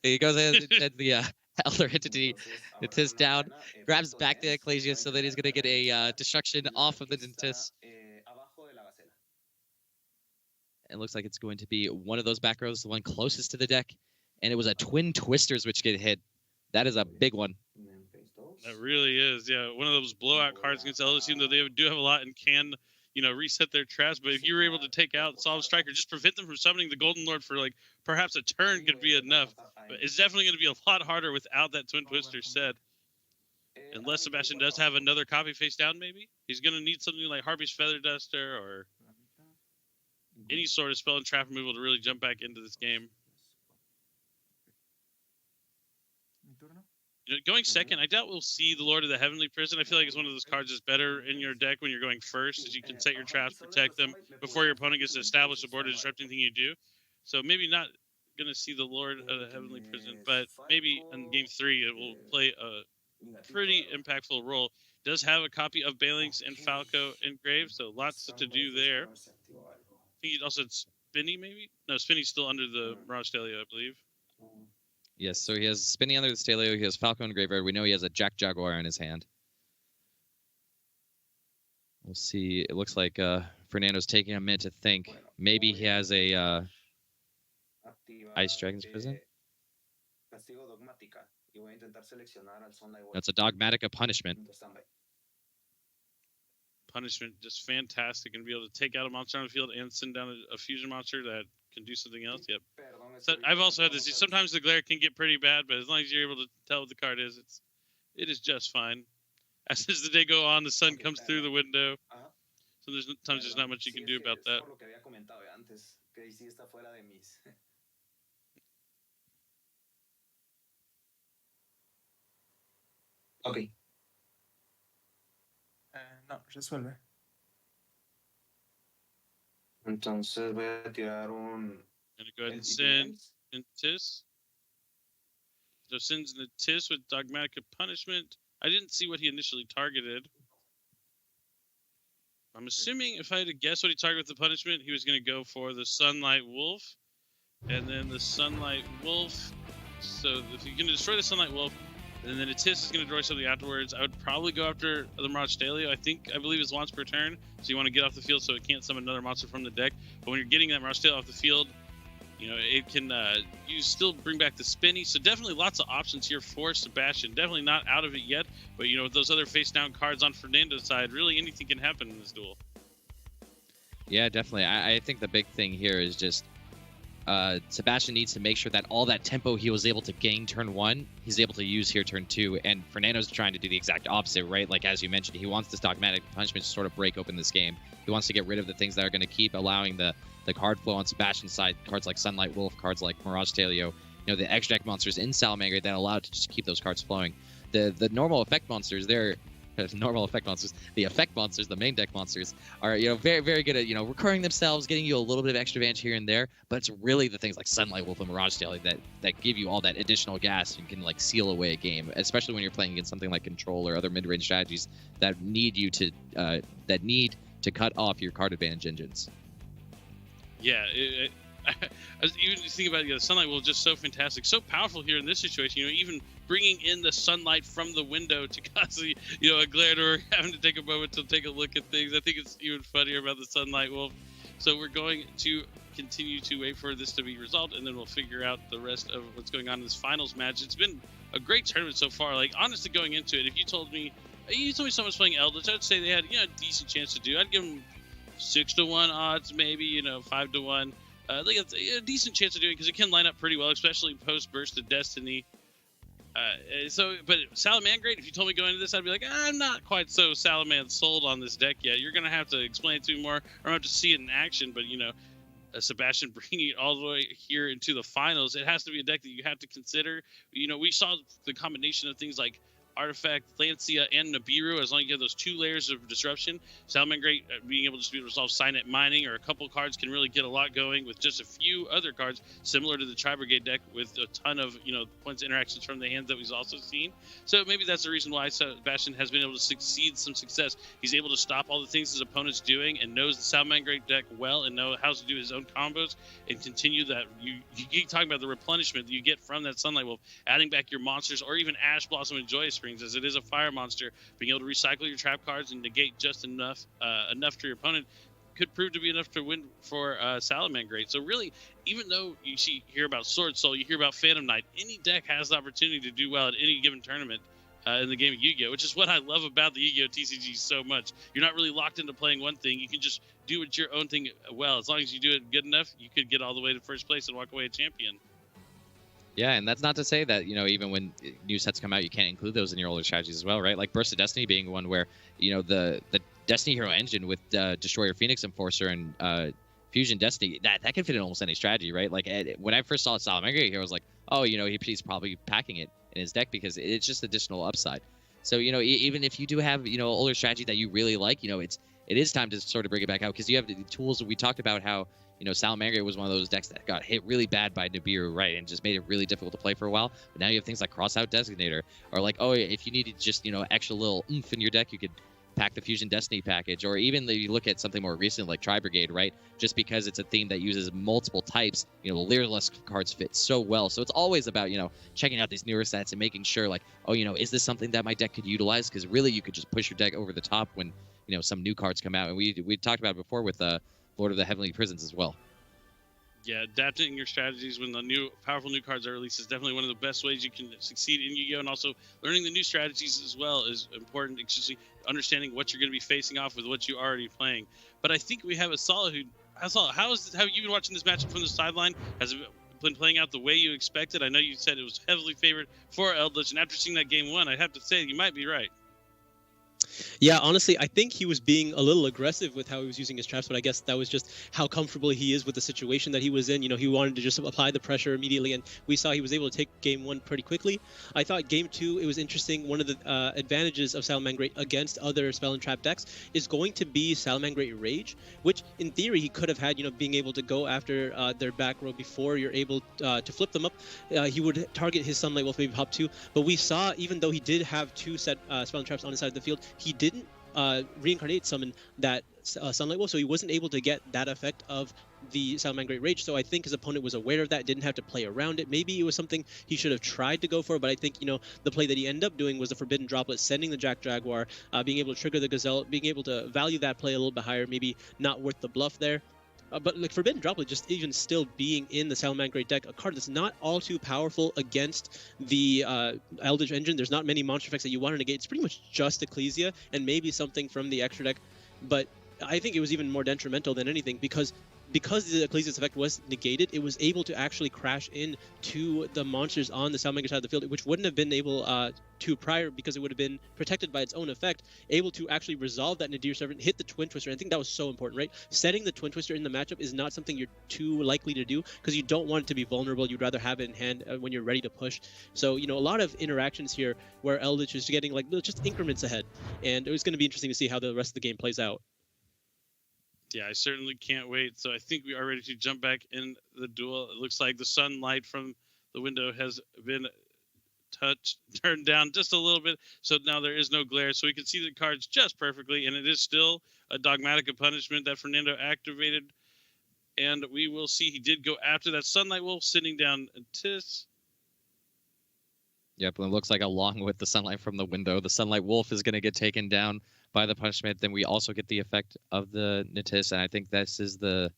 He goes ahead and the Elder Entity. It's down, grabs back the Ecclesia so that he's going to get a destruction off of the Dentis. It looks like it's going to be one of those back rows, the one closest to the deck. And it was a Twin Twisters which get hit. That is a big one. That really is, yeah. One of those blowout cards against Eldritch, even though they do have a lot and can, you know, reset their traps. But if you were able to take out Solid Striker, just prevent them from summoning the Golden Lord for, like, perhaps a turn could be enough. But it's definitely going to be a lot harder without that Twin Twister set. Unless Sebastian does have another copy face down, maybe. He's going to need something like Harpy's Feather Duster or any sort of spell and trap removal to really jump back into this game. You know, going second, I doubt we'll see the Lord of the Heavenly Prison. I feel like it's one of those cards that's better in your deck when you're going first, as you can set your traps, protect them before your opponent gets to establish the board to disrupt anything you do. So maybe not going to see the Lord of the Heavenly Prison, but maybe in Game 3 it will play a pretty impactful role. Does have a copy of Balinx and Falco engraved, so lots to do there. I think he also had Spinny, maybe? No, Spinny's still under the Mirage Stalio, I believe. Yes, so he has Spinny under the Stalio. He has Falco in graveyard. We know he has a Jack Jaguar in his hand. We'll see. It looks like Fernando's taking a minute to think. Maybe he has a Ice Dragon's Prison. That's a Dogmatica Punishment. Punishment, just fantastic, and be able to take out a monster on the field and send down a fusion monster that can do something else. Yep. So I've also had this. Sometimes the glare can get pretty bad, but as long as you're able to tell what the card is, it is just fine. As the day go on, the sun comes through the window. So sometimes there's not much you can do about that. Okay. No, resuelve. Entonces voy a tirar un... Gonna go ahead and send Intis. So sends the Tis with Dogmatica Punishment. I didn't see what he initially targeted. I'm assuming if I had to guess what he targeted with the punishment, he was going to go for the Sunlight Wolf. And then the Sunlight Wolf. So if you're going to destroy the Sunlight Wolf, and then Atis is going to destroy something afterwards, I would probably go after the Mirage Stalio. I believe it's once per turn. So you want to get off the field so it can't summon another monster from the deck. But when you're getting that Mirage Stalio off the field, you know, it can, you still bring back the Spinny. So definitely lots of options here for Sebastian. Definitely not out of it yet. But, you know, with those other face-down cards on Fernando's side, really anything can happen in this duel. Yeah, definitely. I think the big thing here is just Sebastian needs to make sure that all that tempo he was able to gain turn 1, he's able to use here turn 2. And Fernando's trying to do the exact opposite, right? Like, as you mentioned, he wants this Dogmatic Punishment to sort of break open this game. He wants to get rid of the things that are going to keep allowing the card flow on Sebastian's side, cards like Sunlight Wolf, cards like Mirage Stalio, you know, the extra deck monsters in Salamander that allow it to just keep those cards flowing. The normal effect monsters, the effect monsters, the main deck monsters, are, you know, very, very good at, you know, recurring themselves, getting you a little bit of extra advantage here and there. But it's really the things like Sunlight Wolf and Mirage Stalio that give you all that additional gas and can, like, seal away a game, especially when you're playing against something like Control or other mid-range strategies that need you to cut off your card advantage engines. Yeah, even think about it, the Sunlight Wolf just so fantastic, so powerful here in this situation. You know, even bringing in the sunlight from the window to cause, you know, a glare, or having to take a moment to take a look at things. I think it's even funnier about the Sunlight Wolf. So we're going to continue to wait for this to be resolved, and then we'll figure out the rest of what's going on in this finals match. It's been a great tournament so far. Like, honestly, going into it, if you told me someone's playing Eldritch, I'd say they had, you know, a decent chance to do. I'd give them 6-1 odds, maybe, you know, 5-1. Like, it's a decent chance of doing it because it can line up pretty well, especially post Burst of Destiny. But Salamangreat, if you told me going into this, I'd be like, I'm not quite so Salaman sold on this deck yet. You're gonna have to explain it to me more, or I'm gonna have to see it in action. But, you know, Sebastian bringing it all the way here into the finals, it has to be a deck that you have to consider. You know, we saw the combination of things like Artifact, Lancia, and Nibiru. As long as you have those 2 layers of disruption, Salamangreat being able to resolve Signet Mining or a couple cards can really get a lot going with just a few other cards, similar to the Tri-Brigade deck with a ton of points interactions from the hands that we've also seen. So maybe that's the reason why Sebastian has been able to succeed some success. He's able to stop all the things his opponent's doing and knows the Salamangreat deck well and know how to do his own combos and continue that. You keep talking about the replenishment that you get from that Sunlight Wolf, adding back your monsters, or even Ash Blossom and Joyous Springs, as it is a fire monster. Being able to recycle your trap cards and negate just enough for your opponent could prove to be enough to win for Salamangreat. So really, even though you hear about Sword Soul, you hear about Phantom Knight, any deck has the opportunity to do well at any given tournament in the game of Yu-Gi-Oh, which is what I love about the Yu-Gi-Oh TCG so much. You're not really locked into playing one thing. You can just do your own thing well. As long as you do it good enough, you could get all the way to first place and walk away a champion. Yeah, and that's not to say that, even when new sets come out, you can't include those in your older strategies as well, right? Like Burst of Destiny being one where, the Destiny Hero engine with Destroyer Phoenix Enforcer and Fusion Destiny, that can fit in almost any strategy, right? Like when I first saw Salamangreat here, I was like, oh, he's probably packing it in his deck because it's just additional upside. So, even if you do have, older strategy that you really like, it is time to sort of bring it back out because you have the tools. We talked about how, Salamangreat was one of those decks that got hit really bad by Nibiru, right, and just made it really difficult to play for a while. But now you have things like Crossout Designator, or like, oh, if you needed just, extra little oomph in your deck, you could pack the Fusion Destiny package, or even you look at something more recent like Tri-Brigade, right? Just because it's a theme that uses multiple types, the Leerless cards fit so well. So it's always about, checking out these newer sets and making sure, like, oh, is this something that my deck could utilize? Because really, you could just push your deck over the top when, some new cards come out. And we talked about it before with Lord of the Heavenly Prisons as well. Yeah, adapting your strategies when the powerful new cards are released is definitely one of the best ways you can succeed in Yu-Gi-Oh! And also learning the new strategies as well is important, especially understanding what you're going to be facing off with what you're already playing. But I think we have a Solid who... How have you been watching this matchup from the sideline? Has it been playing out the way you expected? I know you said it was heavily favored for Eldritch, and after seeing that game 1, I have to say you might be right. Yeah, honestly, I think he was being a little aggressive with how he was using his traps, but I guess that was just how comfortable he is with the situation that he was in. He wanted to just apply the pressure immediately, and we saw he was able to take game 1 pretty quickly. I thought game 2, it was interesting. One of the advantages of Salamangreat against other spell and trap decks is going to be Salamangreat Rage, which in theory he could have had, being able to go after their back row before you're able to flip them up. He would target his Sunlight Wolf, maybe pop 2, but we saw, even though he did have 2 set spell and traps on the side of the field, he didn't reincarnate summon that Sunlight Wolf, so he wasn't able to get that effect of the Salamangreat Rage. So I think his opponent was aware of that, didn't have to play around it. Maybe it was something he should have tried to go for, but I think, the play that he ended up doing was the Forbidden Droplet, sending the Jack Jaguar, being able to trigger the Gazelle, being able to value that play a little bit higher, maybe not worth the bluff there. But like Forbidden Droplet, just even still being in the Salamangreat deck, a card that's not all too powerful against the Eldritch engine. There's not many monster effects that you want to negate. It's pretty much just Ecclesia and maybe something from the extra deck. But I think it was even more detrimental than anything because the Ecclesia's effect was negated, it was able to actually crash in to the monsters on the Salamangreat side of the field, which wouldn't have been able to prior because it would have been protected by its own effect, able to actually resolve that Nadir Servant, hit the Twin Twister. I think that was so important, right? Setting the Twin Twister in the matchup is not something you're too likely to do because you don't want it to be vulnerable. You'd rather have it in hand when you're ready to push. So, a lot of interactions here where Eldritch is getting like just increments ahead. And it was going to be interesting to see how the rest of the game plays out. Yeah, I certainly can't wait. So I think we are ready to jump back in the duel. It looks like the sunlight from the window has been turned down just a little bit. So now there is no glare. So we can see the cards just perfectly. And it is still a Dogmatic of Punishment that Fernando activated. And we will see he did go after that Sunlight Wolf, sitting down Tis. Yep, and it looks like along with the sunlight from the window, the Sunlight Wolf is going to get taken down by the punishment. Then we also get the effect of the Natis, and I think this is the...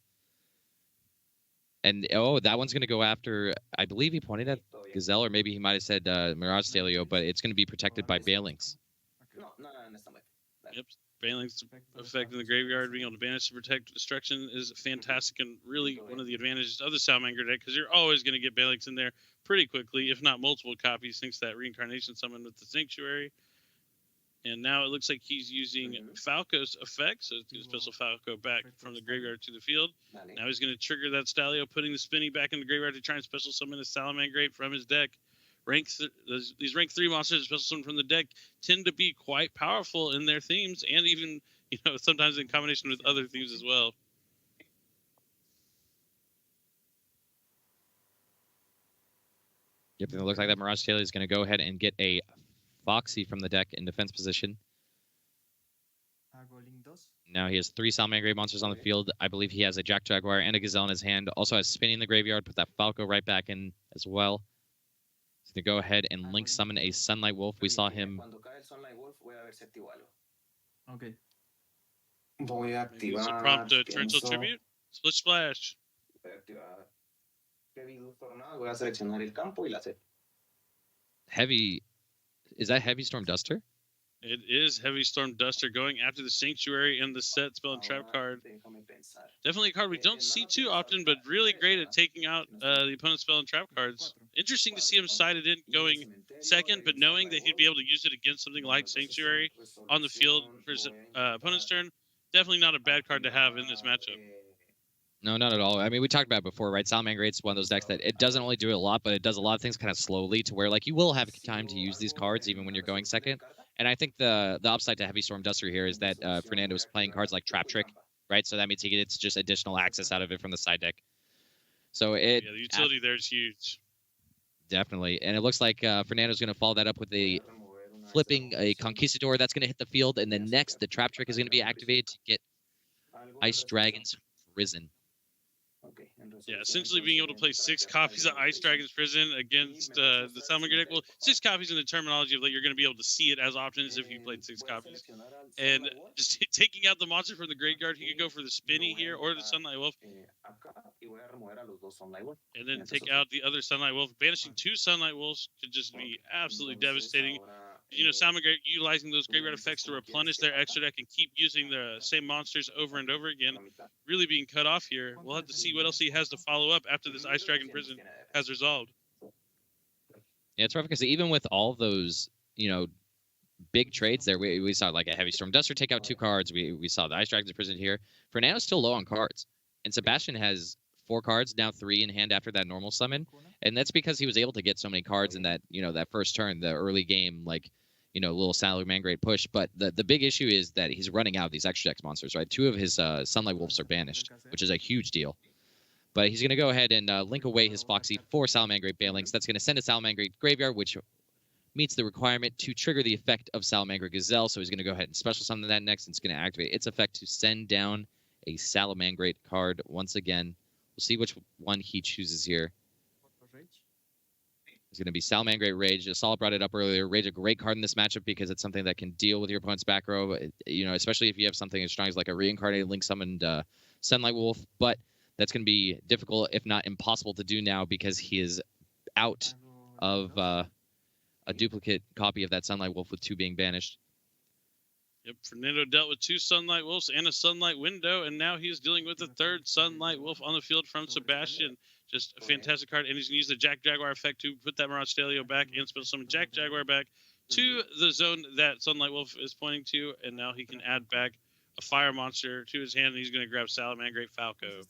And, that one's going to go after... I believe he pointed at Gazelle, or maybe he might have said Mirage Stalio, but it's going to be protected by Bailings. Yep, Bailings' effect in the graveyard, being able to banish to protect destruction is fantastic, and really one of the advantages of the Salamangreat deck, because you're always going to get Bailings in there pretty quickly, if not multiple copies, thanks to that reincarnation summon with the Sanctuary. And now it looks like he's using Falco's effect, so it's going to special Falco back from the graveyard to the field. Now he's going to trigger that Stalio, putting the Spinny back in the graveyard to try and special summon a Salamangreat from his deck. these rank 3 monsters, especially some from the deck, tend to be quite powerful in their themes, and even sometimes in combination with other themes as well. Yep, it looks like that Mirage Taylor is going to go ahead and get a Foxy from the deck in defense position. Now he has 3 Salamangreat monsters on the field. I believe he has a Jack Jaguar and a Gazelle in his hand. Also has Spinning in the graveyard. Put that Falco right back in as well. He's going to go ahead and link summon a Sunlight Wolf. We saw him. Okay. Voy a Use a activar. prompt Torrential Tribute. Split Splash. Voy a activar Bienvenidos Coronado. Voy a seleccionar el campo y la set. Heavy. Is that Heavy Storm Duster? It is Heavy Storm Duster going after the Sanctuary and the set spell and trap card. Definitely a card we don't see too often, but really great at taking out the opponent's spell and trap cards. Interesting to see him sided in going second, but knowing that he'd be able to use it against something like Sanctuary on the field for his opponent's turn, definitely not a bad card to have in this matchup. No, not at all. I mean, we talked about it before, right? Salamangreat's one of those decks that it doesn't only do it a lot, but it does a lot of things kind of slowly to where, like, you will have time to use these cards even when you're going second. And I think the upside to Heavy Storm Duster here is that Fernando is playing cards like Trap Trick, right? So that means he gets just additional access out of it from the side deck. So the utility there is huge. Definitely. And it looks like Fernando's going to follow that up with a flipping a Conquistador. That's going to hit the field. And then next, the Trap Trick is going to be activated to get Ice Dragon's Prison. Yeah, essentially being able to play 6 copies of Ice Dragon's Prison against the Salamangreat deck. Well, 6 copies in the terminology of that you're going to be able to see it as options if you played 6 copies. And just taking out the monster from the graveyard, he could go for the Spinny here or the Sunlight Wolf. And then take out the other Sunlight Wolf. Banishing 2 Sunlight Wolves could just be absolutely devastating. Salamangreat utilizing those graveyard effects to replenish their extra deck and keep using the same monsters over and over again, really being cut off here. We'll have to see what else he has to follow up after this Ice Dragon Prison has resolved. Yeah, it's rough because even with all those, big trades there, we saw like a Heavy Storm Duster take out 2 cards. We saw the Ice Dragon's Prison here. Fernando's still low on cards. And Sebastian has 4 cards, now 3 in hand after that normal summon. And that's because he was able to get so many cards in that, that first turn, the early game, like, little Salamangreat push. But the big issue is that he's running out of these extra deck monsters, right? 2 of his Sunlight Wolves are banished, which is a huge deal. But he's going to go ahead and link away his Foxy for Salamangreat Banelings. That's going to send a Salamangreat Graveyard, which meets the requirement to trigger the effect of Salamangreat Gazelle. So he's going to go ahead and special summon that next, and it's going to activate its effect to send down a Salamangreat card once again. We'll see which one he chooses here. It's going to be Salamangreat Rage. Asal brought it up earlier. Rage, a great card in this matchup because it's something that can deal with your opponent's back row, especially if you have something as strong as like a reincarnated Link summoned Sunlight Wolf. But that's going to be difficult, if not impossible, to do now because he is out of a duplicate copy of that Sunlight Wolf with 2 being banished. Yep, Fernando dealt with 2 Sunlight Wolves and a Sunlight Window, and now he's dealing with a 3rd Sunlight Wolf on the field from Sebastian. Just a fantastic card, and he's going to use the Jack Jaguar effect to put that Mirage Stelio back and special summon Jack Jaguar back to the zone that Sunlight Wolf is pointing to, and now he can add back a fire monster to his hand, and he's going to grab Salamangreat Falco.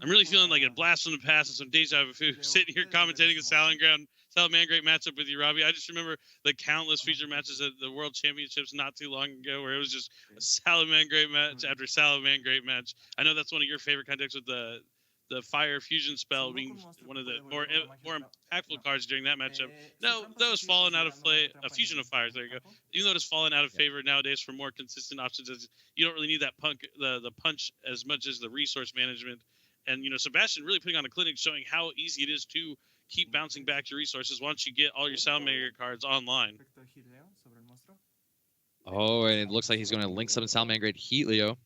I'm really feeling like a blast from the past and some deja vu sitting here commentating a Salamangreat matchup with you, Robbie. I just remember the countless feature matches at the World Championships not too long ago where it was just a Salamangreat match after Salamangreat match. I know that's one of your favorite kind of decks with the Fire Fusion spell being one of the more impactful cards during that matchup. No, that was fallen out of play. A Fusion of Fires, there you go. Even though it's fallen out of favor nowadays for more consistent options, as you don't really need that the punch as much as the resource management. And, Sebastian really putting on a clinic showing how easy it is to keep bouncing back your resources once you get all your Salamangreat cards online. Oh, and it looks like he's going to link summon Salamangreat Heatleo.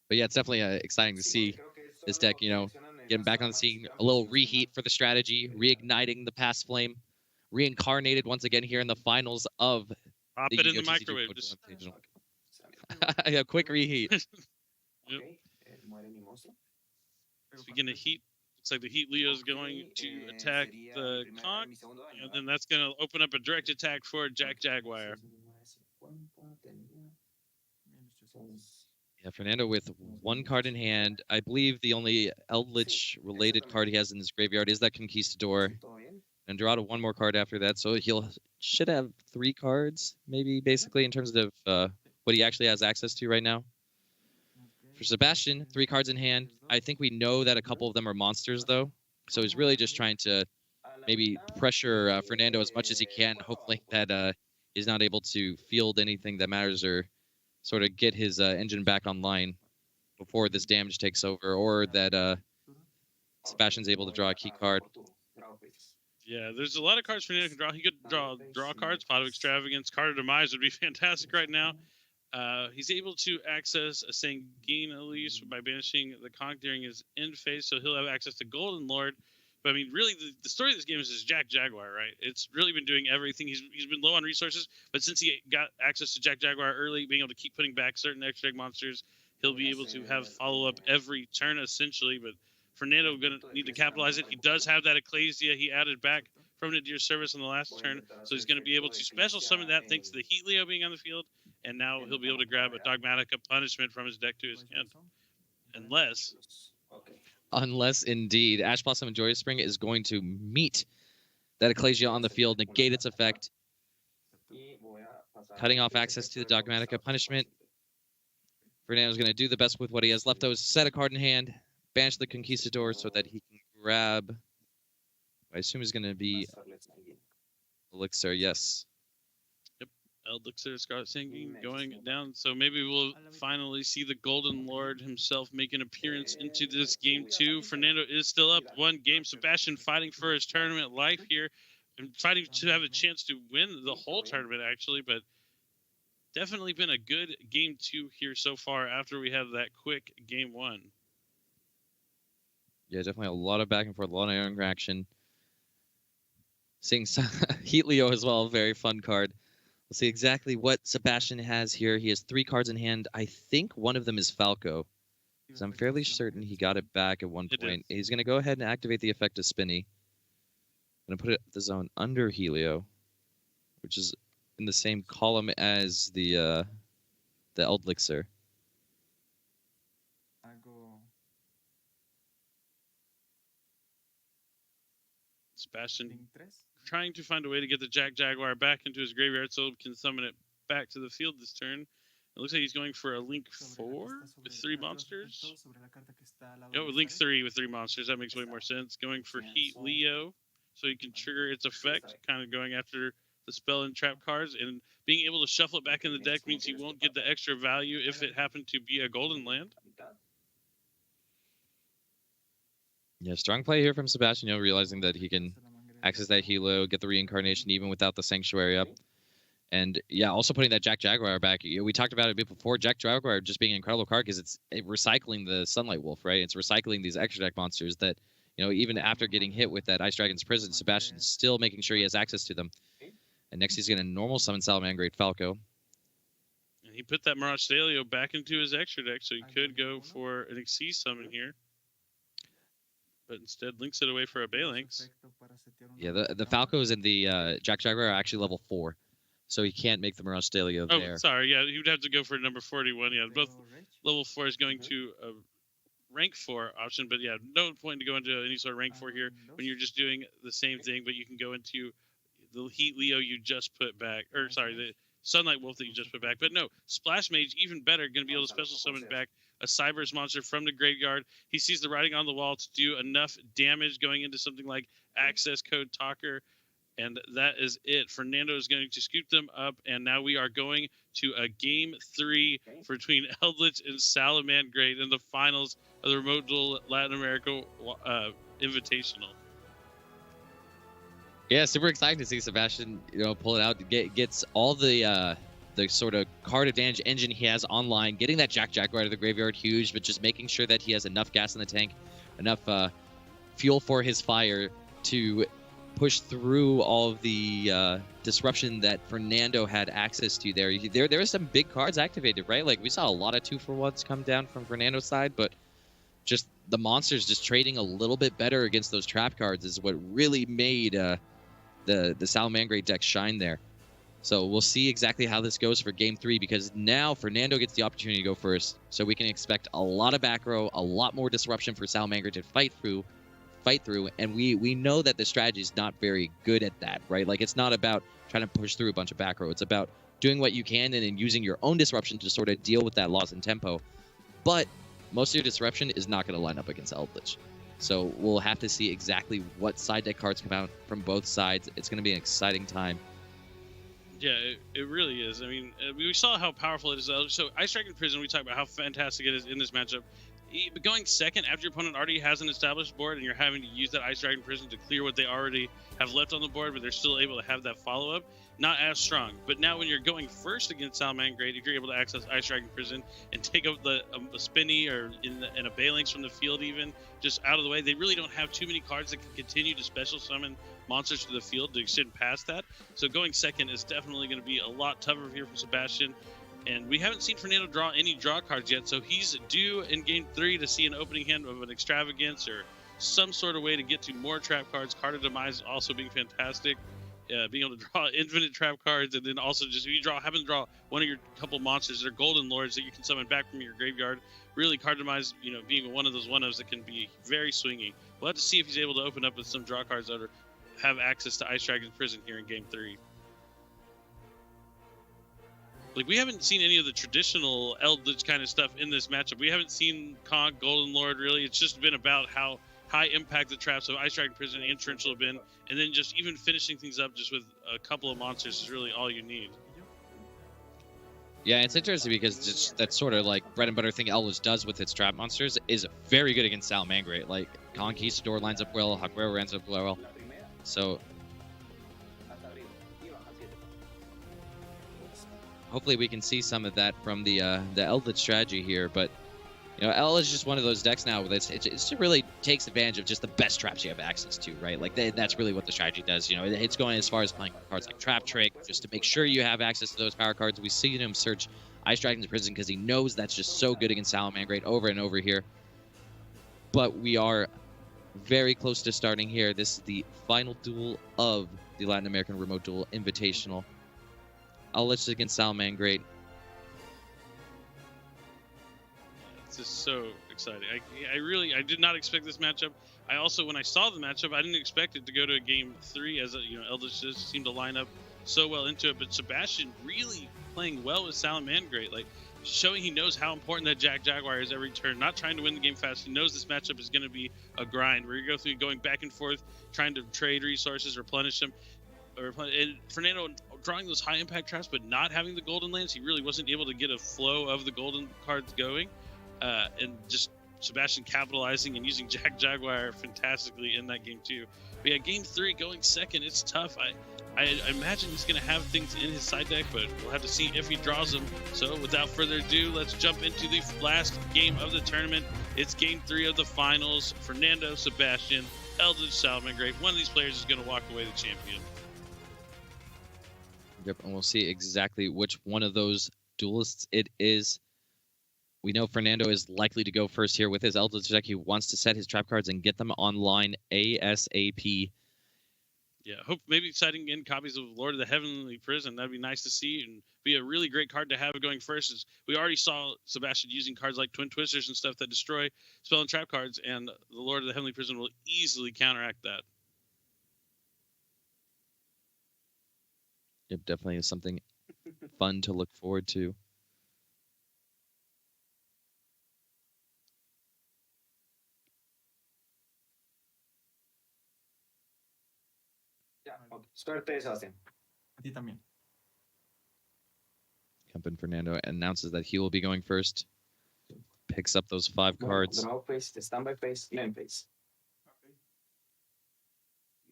But yeah, it's definitely exciting to see this deck, getting back on the scene. A little reheat for the strategy, reigniting the past flame, reincarnated once again here in the finals of Pop it in the microwave. Yeah, quick reheat. Yep. So we get a heat. Looks like the Heat Leo is going to attack the Conch, and then that's going to open up a direct attack for Jack Jaguar. Yeah, Fernando with one card in hand. I believe the only Eldritch-related card he has in his graveyard is that Conquistador. And draw to one more card after that, so should have 3 cards, maybe, basically, in terms of what he actually has access to right now. For Sebastian, 3 cards in hand. I think we know that a couple of them are monsters, though. So he's really just trying to maybe pressure Fernando as much as he can, hopefully that he's not able to field anything that matters or sort of get his engine back online before this damage takes over, or that Sebastian's able to draw a key card. Yeah, there's a lot of cards Fernando can draw. He could draw cards. Pot of Extravagance, Card of Demise would be fantastic right now. He's able to access a Sanguine Elise by banishing the Conch during his end phase, so he'll have access to Golden Lord. But I mean, really, the story of this game is this Jack Jaguar, right? It's really been doing everything. He's been low on resources, but since he got access to Jack Jaguar early, being able to keep putting back certain extra egg monsters, he'll be able to have follow-up every turn, essentially. But Fernando going to need to capitalize it. He does have that Ecclesia he added back from Nadir's service on the last turn, so he's going to be able to special summon that thanks to the Heat Leo being on the field, and now he'll be able to grab a Dogmatica Punishment from his deck to his hand. Unless, indeed, Ash Blossom and Joyous Spring is going to meet that Ecclesia on the field, negate its effect, cutting off access to the Dogmatica Punishment. Fernando's going to do the best with what he has left, though, is set a card in hand, banish the Conquistador so that he can grab, I assume is going to be Elixir, yes. Yep, Elixir, Scarlet Sanguine going down. So maybe we'll finally see the Golden Lord himself make an appearance into this game 2. Fernando is still up 1 game. Sebastian fighting for his tournament life here and fighting to have a chance to win the whole tournament, actually. But definitely been a good game 2 here so far after we have that quick game 1. Yeah, definitely a lot of back and forth, a lot of interaction. Seeing Heat Leo as well, very fun card. We'll see exactly what Sebastian has here. He has 3 cards in hand. I think one of them is Falco, because I'm fairly certain he got it back at one point. He's going to go ahead and activate the effect of Spinny. I'm going to put it the zone under Helio, which is in the same column as the Eldlixir. Sebastian trying to find a way to get the Jack Jaguar back into his graveyard so he can summon it back to the field this turn. It looks like he's going for a Link 4 with 3 monsters. Yeah, with Link 3 with 3 monsters. That makes way more sense. Going for Heat Leo so he can trigger its effect, kind of going after the spell and trap cards. And being able to shuffle it back in the deck means he won't get the extra value if it happened to be a golden land. Yeah, strong play here from Sebastian, realizing that he can access that Hilo, get the reincarnation even without the Sanctuary up. And yeah, also putting that Jack Jaguar back. We talked about it a bit before, Jack Jaguar just being an incredible card because it's recycling the Sunlight Wolf, right? It's recycling these extra deck monsters that, even after getting hit with that Ice Dragon's Prison, Sebastian's still making sure he has access to them. And next he's going to normal summon Salamangreat Falco. And he put that Mirage Stalio back into his extra deck, so he could go for an Xyz summon here. But instead links it away for a Balinx. Yeah, the Falcos and the Jack Jaguar are actually level 4. So he can't make the Mirage Stalio there. Oh, sorry. Yeah, he would have to go for number 41. Yeah, both level 4 is going to a rank 4 option. But yeah, no point to go into any sort of rank 4 here when you're just doing the same thing. But you can go into the Heat Leo you just put back. Or sorry, the Sunlight Wolf that you just put back. But no, Splash Mage, even better, going to be able to special summon back a Cyber's monster from the graveyard. He sees the writing on the wall to do enough damage going into something like Access Code Talker. And that is it. Fernando is going to scoop them up. And now we are going to a game 3 between Eldritch and Salamangreat in the finals of the Remote Duel Latin America Invitational. Yeah, super exciting to see Sebastian, pull it out. Gets all the sort of card advantage engine he has online, getting that Jack Jaguar out of the graveyard, huge, but just making sure that he has enough gas in the tank, enough fuel for his fire to push through all of the disruption that Fernando had access to there. There were some big cards activated, right? Like, we saw a lot of 2-for-1s come down from Fernando's side, but just the monsters just trading a little bit better against those trap cards is what really made the Salamangreat deck shine there. So we'll see exactly how this goes for Game 3, because now Fernando gets the opportunity to go first. So we can expect a lot of back row, a lot more disruption for Salamangreat to fight through. And we know that the strategy is not very good at that, right? Like, it's not about trying to push through a bunch of back row. It's about doing what you can and then using your own disruption to sort of deal with that loss in tempo. But most of your disruption is not going to line up against Eldritch. So we'll have to see exactly what side deck cards come out from both sides. It's going to be an exciting time. Yeah, it really is. I mean, we saw how powerful it is. So Ice Dragon Prison, we talked about how fantastic it is in this matchup. But going second after your opponent already has an established board and you're having to use that Ice Dragon Prison to clear what they already have left on the board, but they're still able to have that follow-up, not as strong. But now when you're going first against Salamangreat, if you're able to access Ice Dragon Prison and take out a Spinny or in a Balinx from the field even, just out of the way, they really don't have too many cards that can continue to special summon monsters to the field to extend past that. So going second is definitely going to be a lot tougher here for Sebastian. And we haven't seen Fernando draw any draw cards yet, so he's due in Game 3 to see an opening hand of an Extravagance or some sort of way to get to more trap cards. Card of Demise also being fantastic. Being able to draw infinite trap cards, and then also just if you happen to draw one of your couple monsters that are Golden Lords that you can summon back from your graveyard. Really, Card of Demise, being one of those one-ofs that can be very swingy. We'll have to see if he's able to open up with some draw cards that have access to Ice Dragon Prison here in Game 3. Like, we haven't seen any of the traditional Eldritch kind of stuff in this matchup. We haven't seen Conk, Golden Lord, really. It's just been about how high impact the traps of Ice Dragon Prison and Torrential have been. And then just even finishing things up just with a couple of monsters is really all you need. Yeah, it's interesting because just that sort of like bread and butter thing Eldritch does with its trap monsters is very good against Salamangreat. Like, Conquistador lines up well, Haguero lines up well. So hopefully we can see some of that from the Eldritch strategy here. But Eldritch is just one of those decks now that it just really takes advantage of just the best traps you have access to, right? Like, that's really what the strategy does. It's going as far as playing cards like Trap Trick just to make sure you have access to those power cards. We see him search Ice Dragon's Prison because he knows that's just so good against Salamangreat over and over here. But we are very close to starting here. This is the final duel of the Latin American Remote Duel Invitational. Eldritch against Salamangreat. It's just so exciting. I did not expect this matchup. I also, when I saw the matchup, I didn't expect it to go to a Game 3 as Eldritch just seemed to line up so well into it. But Sebastian really playing well with Salamangreat, like showing he knows how important that Jaguar is every turn, not trying to win the game fast. He knows this matchup is going to be a grind where you go through going back and forth, trying to trade resources, replenish them. And Fernando drawing those high impact traps but not having the golden lands, he really wasn't able to get a flow of the golden cards going, and just Sebastian capitalizing and using Jaguar fantastically in that game too. But yeah, Game 3 going second, it's tough. I imagine he's going to have things in his side deck, but we'll have to see if he draws them. So without further ado, let's jump into the last game of the tournament. It's Game 3 of the finals. Fernando, Sebastian, Eldritch, Salamangreat. One of these players is going to walk away the champion. Yep, and we'll see exactly which one of those duelists it is. We know Fernando is likely to go first here with his Eldritch deck. He wants to set his trap cards and get them online ASAP. Yeah, hope maybe citing in copies of Lord of the Heavenly Prison. That'd be nice to see and be a really great card to have going first. As we already saw Sebastian using cards like Twin Twisters and stuff that destroy spell and trap cards, and the Lord of the Heavenly Prison will easily counteract that. Yep, definitely is something fun to look forward to. Suerte, Sebastián. A ti también. Campeón Fernando announces that he will be going first. Picks up those 5 cards. Draw phase, standby phase, lane phase. Okay.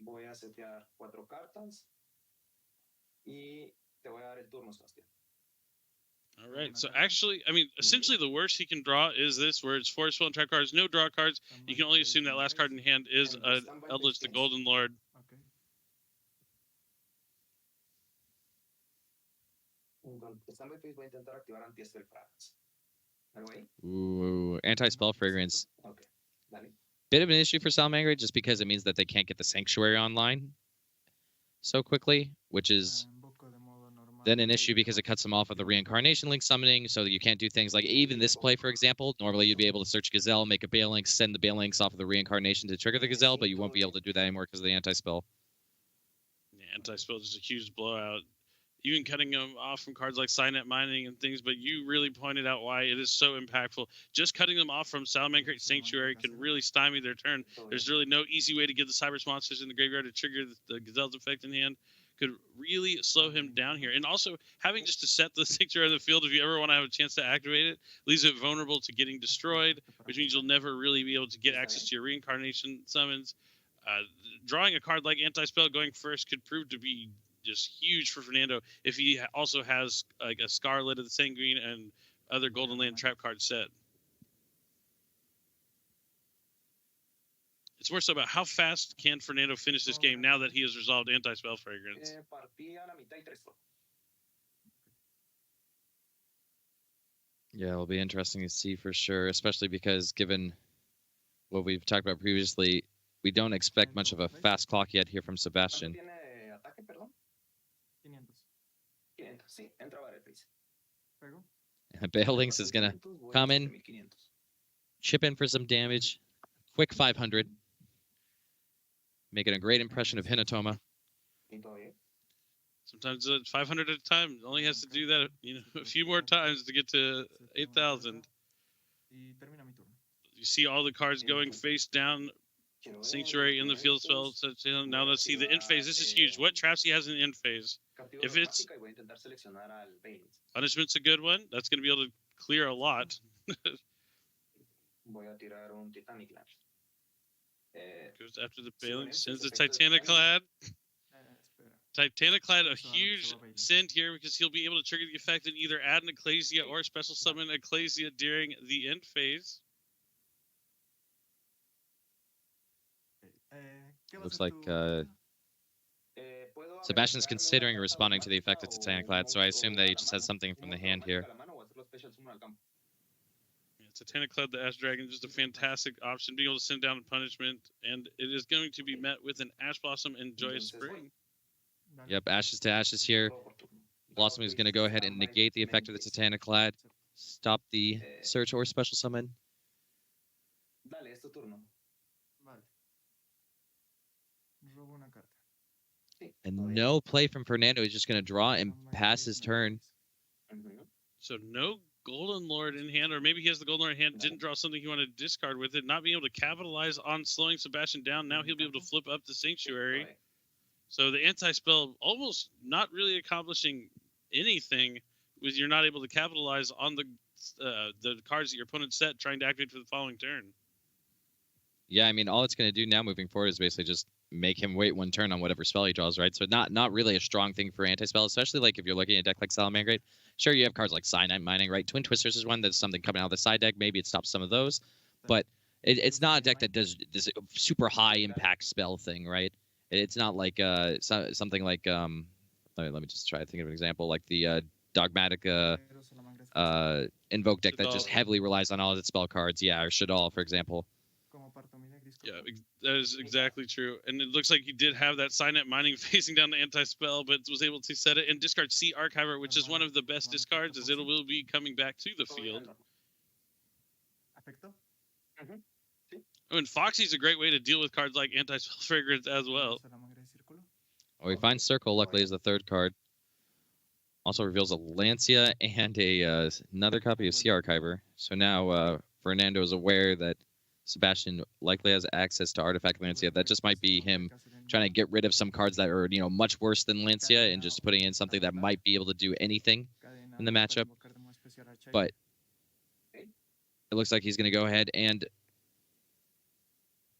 Voy a setear 4 cartas. Y te voy a dar el turno, Sebastián. All right, so actually, I mean, essentially the worst he can draw is this, where it's 4 spell and trap cards, no draw cards. You can only assume that last card in hand is Eldritch, the Golden Lord. Ooh, anti-spell fragrance. Okay. Bit of an issue for Salamangreat just because it means that they can't get the Sanctuary online so quickly, which is then an issue because it cuts them off of the reincarnation link summoning, so that you can't do things like even this play, for example. Normally you'd be able to search Gazelle, make a Bale Link, send the Bale Links off of the reincarnation to trigger the Gazelle, but you won't be able to do that anymore because of the anti-spell. Yeah, anti-spell is just a huge blowout. Even cutting them off from cards like Signet Mining and things, but you really pointed out why it is so impactful. Just cutting them off from Salamander Sanctuary can really stymie their turn. There's really no easy way to get the Cybers monsters in the graveyard to trigger the Gazelle's effect in hand. Could really slow him down here. And also, having just to set the Sanctuary on the field, if you ever want to have a chance to activate it, leaves it vulnerable to getting destroyed, which means you'll never really be able to get access to your reincarnation summons. Drawing a card like Anti-Spell going first could prove to be just huge for Fernando if he also has like a Scarlet of the Sanguine and other Golden Land trap card set. It's more so about how fast can Fernando finish this game now that he has resolved Anti-Spell Fragrance. Yeah, it'll be interesting to see for sure, especially because given what we've talked about previously, we don't expect much of a fast clock yet here from Sebastian. Bale Links is going to come in, chip in for some damage, quick 500, making a great impression of Hinatoma. Sometimes 500 at a time. Only has to do that, a few more times to get to 8,000. You see all the cards going face down. Sanctuary in the field spell. So now let's see the end phase. This is huge. What traps he has in the end phase? If it's punishment's a good one, that's going to be able to clear a lot. Goes after the Bailing, sends the Titaniclad. Titaniclad, a huge send here because he'll be able to trigger the effect and either add an Ecclesia or special summon Ecclesia during the end phase. Looks like Sebastian's considering responding to the effect of Titaniclad, so I assume that he just has something from the hand here. Yeah, Titaniclad, the Ash Dragon, just a fantastic option, being able to send down a punishment, and it is going to be met with an Ash Blossom and Joyous Spring. Yep, Ashes to Ashes here. Blossom is going to go ahead and negate the effect of the Titaniclad, stop the search or special summon. And no play from Fernando. He's just going to draw and pass his turn. So no Golden Lord in hand, or maybe he has the Golden Lord in hand, didn't draw something he wanted to discard with it, not being able to capitalize on slowing Sebastian down. Now he'll be able to flip up the Sanctuary. So the anti-spell almost not really accomplishing anything with you're not able to capitalize on the cards that your opponent set trying to activate for the following turn. Yeah, I mean, all it's going to do now moving forward is basically just make him wait one turn on whatever spell he draws, right? So not really a strong thing for anti-spell, especially like if you're looking at a deck like Salamander. Sure, you have cards like Cyanide Mining, right? Twin Twisters is one that's something coming out of the side deck. Maybe it stops some of those, but it's not a deck that does this super high impact spell thing, right? It's not like something like let me just try to think of an example, like the Dogmatic Invoke deck that just heavily relies on all of its spell cards. Yeah, or Shadal, for example. Yeah, that is exactly true. And it looks like he did have that Signet Mining facing down the anti-spell, but was able to set it and discard Sea Archiver, which is one of the best discards, as it will be coming back to the field. Oh, and Foxy's a great way to deal with cards like Anti-Spell Fragrance as well. Well, we find Circle, luckily, as the third card. Also reveals a Lancia and another copy of Sea Archiver. So now Fernando is aware that Sebastian likely has access to Artifact Lancia. That just might be him trying to get rid of some cards that are, much worse than Lancia and just putting in something that might be able to do anything in the matchup. But it looks like he's going to go ahead and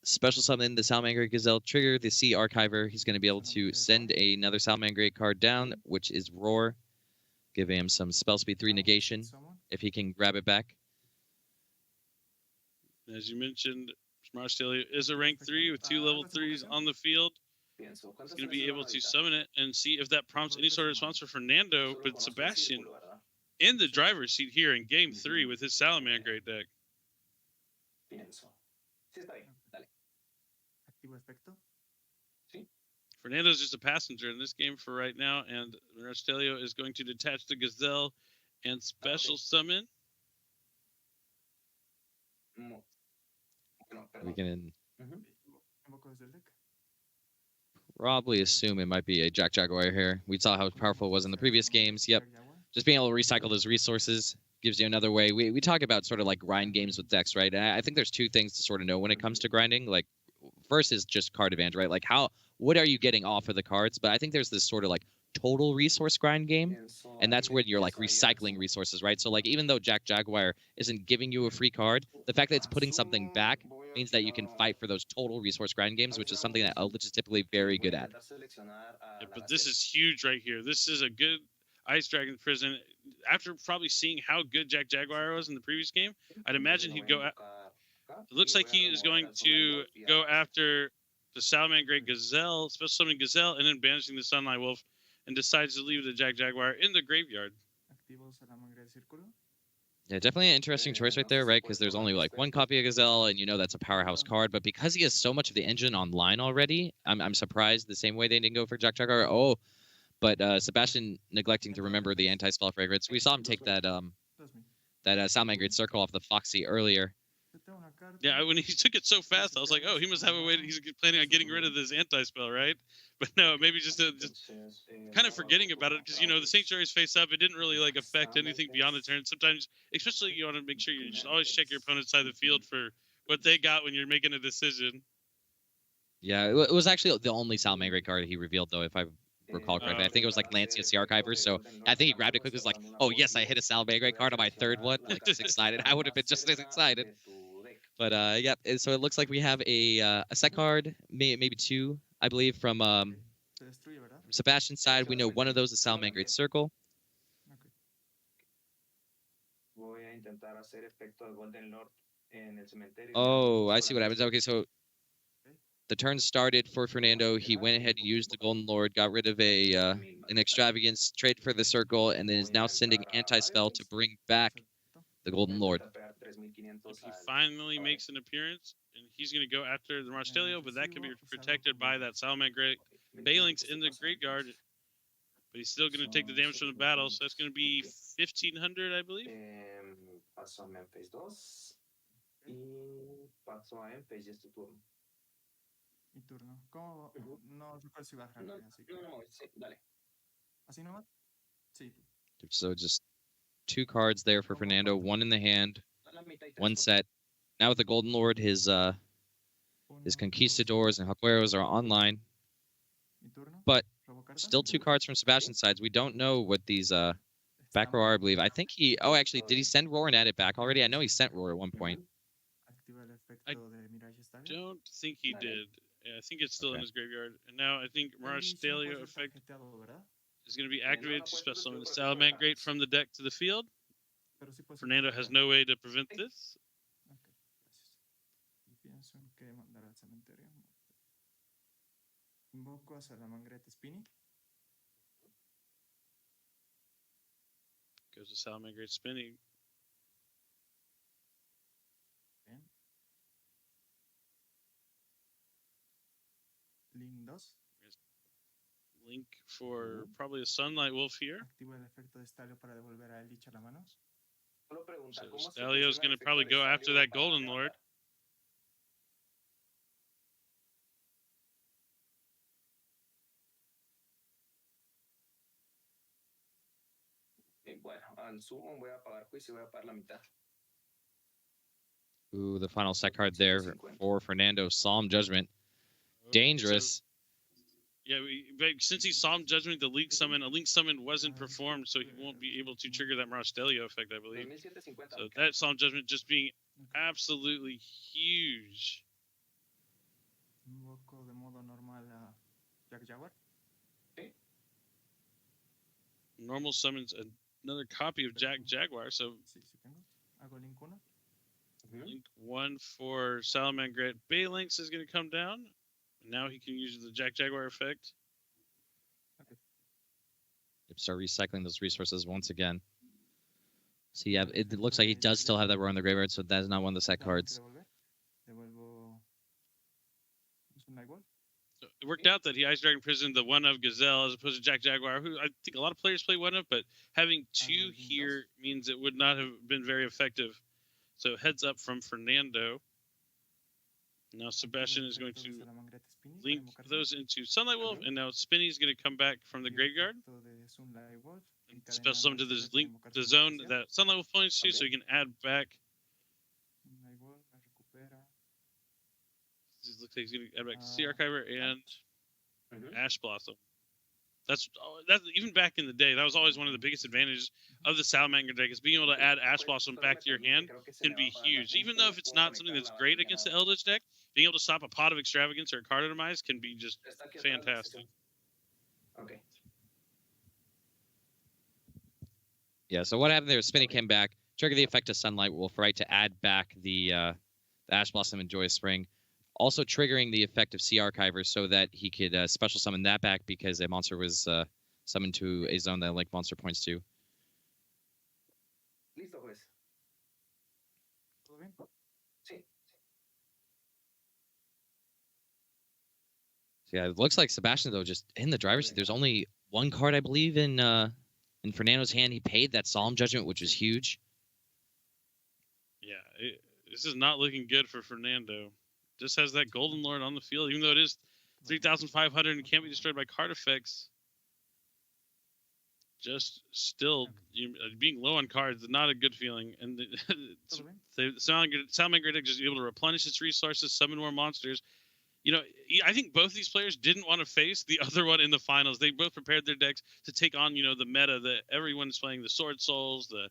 special summon the Salamander Gazelle, trigger the Sea Archiver. He's going to be able to send another Salamander card down, which is Roar. Give him some spell speed 3 negation if he can grab it back. As you mentioned, Smarsh Daily is a rank 3 with 2 level 3s on the field. He's going to be able to summon it and see if that prompts any sort of response for Fernando. But Sebastian in the driver's seat here in Game 3 with his Salamander deck. Fernando's just a passenger in this game for right now, and Rastelio is going to detach the Gazelle and special summon. We can probably assume it might be a Jack Jaguar here. We saw how powerful it was in the previous games. Yep. Just being able to recycle those resources gives you another way. We talk about sort of like grind games with decks, right? And I think there's two things to sort of know when it comes to grinding. Like, first is just card advantage, right? Like, what are you getting off of the cards? But I think there's this sort of like total resource grind game, and that's where you're like recycling resources, right? So like, even though Jack Jaguar isn't giving you a free card, the fact that it's putting something back means that you can fight for those total resource grind games, which is something that Eldritch is typically very good at. Yeah, but this is huge right here. This is a good Ice Dragon Prison. After probably seeing how good Jack Jaguar was in the previous game, I'd imagine he'd go. It looks like he is going to go after the Salamangreat Gazelle, special summoning Gazelle, and then banishing the Sunlight Wolf, and decides to leave the Jack Jaguar in the graveyard. Yeah, definitely an interesting choice right there, right? Because there's only like one copy of Gazelle, and you know that's a powerhouse card. But because he has so much of the engine online already, I'm surprised the same way they didn't go for Jack Jaguar. Oh, but Sebastian neglecting to remember the anti-spell fragrance. We saw him take that Salamangreat Circle off the Foxy earlier. Yeah, when he took it so fast, I was like, oh, he must have a way. He's planning on getting rid of this anti-spell, right? But no, maybe just kind of forgetting about it because, you know, the Sanctuary's face up. It didn't really like affect anything beyond the turn. Sometimes, especially, you want to make sure you just always check your opponent's side of the field for what they got when you're making a decision. Yeah, it was actually the only Salamangreat card he revealed, though, if I recall correctly. I think it was like Lancius the Archiver, so I think he grabbed it quickly. It was like, oh, yes, I hit a Salamangreat card on my third one. Like, just excited. I would have been just as excited. But, yeah, so it looks like we have a set card, maybe two, I believe, from Sebastian's side. We know one of those is Salamangreat Circle. Oh, I see what happens. Okay, so the turn started for Fernando. He went ahead and used the Golden Lord, got rid of an extravagance, trade for the circle, and then is now sending anti-spell to bring back the Golden Lord. He finally makes an appearance, and he's going to go after the Rastelio, but that can be protected by that Salamangreat Phalanx in the graveyard. But he's still going to take the damage from the battle, so that's going to be 1,500, I believe. Mi turno. ¿Cómo? No recuerdo si bajar. Así que... sí, dale. ¿Así nomás? Sí. So just two cards there for Fernando, one in the hand, one set. Now with the Golden Lord, his Conquistadors and Jaguaros are online. But still two cards from Sebastian's sides. We don't know what these back row are, I believe. I think he... Oh, actually, did he send Roar and add it back already? I know he sent Roar at one point. I don't think he did. Yeah, I think it's still in his graveyard. And now I think Rastelio effect is going to be activated to special summon the Salamangreat from the deck to the field. Fernando has no way to prevent this. Invoco a Salamangreat Spinny. Goes to Salamangreat Spinny. Link 2. Link for probably a Sunlight Wolf here. Activo el efecto de Stalio para devolver a Eldritch a la mano. So Stalio's going to probably go after that Golden Lord. Ooh, the final set card there for Fernando. Solemn Judgment. Dangerous. Yeah, but since he Solemn Judgment, a Link Summon wasn't performed, so he won't be able to trigger that Rastelio effect, I believe. So that Solemn Judgment just being absolutely huge. Invoco de modo normal a Jack Jaguar. Normal summons another copy of Jack Jaguar, so Hago Link 1. Link 1 for Salamangreat Phalanx is going to come down. Now he can use the Jack Jaguar effect. Start recycling those resources once again. So yeah, it looks like he does still have that roar in the graveyard, so that is not one of the set cards. It worked out that he Ice Dragon Prison the one of Gazelle as opposed to Jack Jaguar, who I think a lot of players play one of, but having two here means it would not have been very effective. So heads up from Fernando. Now Sebastian is going to link those into Sunlight Wolf, and now Spinny is going to come back from the graveyard. And special summon to this link, the zone that Sunlight Wolf points to, so he can add back. This looks like he's going to add back Sea Archiver and Ash Blossom. That's even back in the day. That was always one of the biggest advantages of the Salamander deck, is being able to add Ash Blossom back to your hand can be huge. Even though if it's not something that's great against the Eldritch deck, being able to stop a Pot of Extravagance or a card demise can be just fantastic. Okay. Yeah, so what happened there? Spinny came back, triggered the effect of Sunlight Wolf, right, to add back the Ash Blossom and Joyous Spring. Also triggering the effect of Sea Archiver so that he could special summon that back because a monster was summoned to a zone that Link Monster points to. Listo, pues. ¿Todo bien? Sí. So yeah, it looks like Sebastian, though, just in the driver's seat. There's only one card, I believe, in Fernando's hand. He paid that Solemn Judgment, which was huge. Yeah, this is not looking good for Fernando. Just has that Golden Lord on the field, even though it is 3,500 and can't be destroyed by card effects. Just still, being low on cards is not a good feeling. And the Salamander deck just able to replenish its resources, summon more monsters. You know, I think both these players didn't want to face the other one in the finals. They both prepared their decks to take on, you know, the meta that everyone is playing, the Sword Souls, the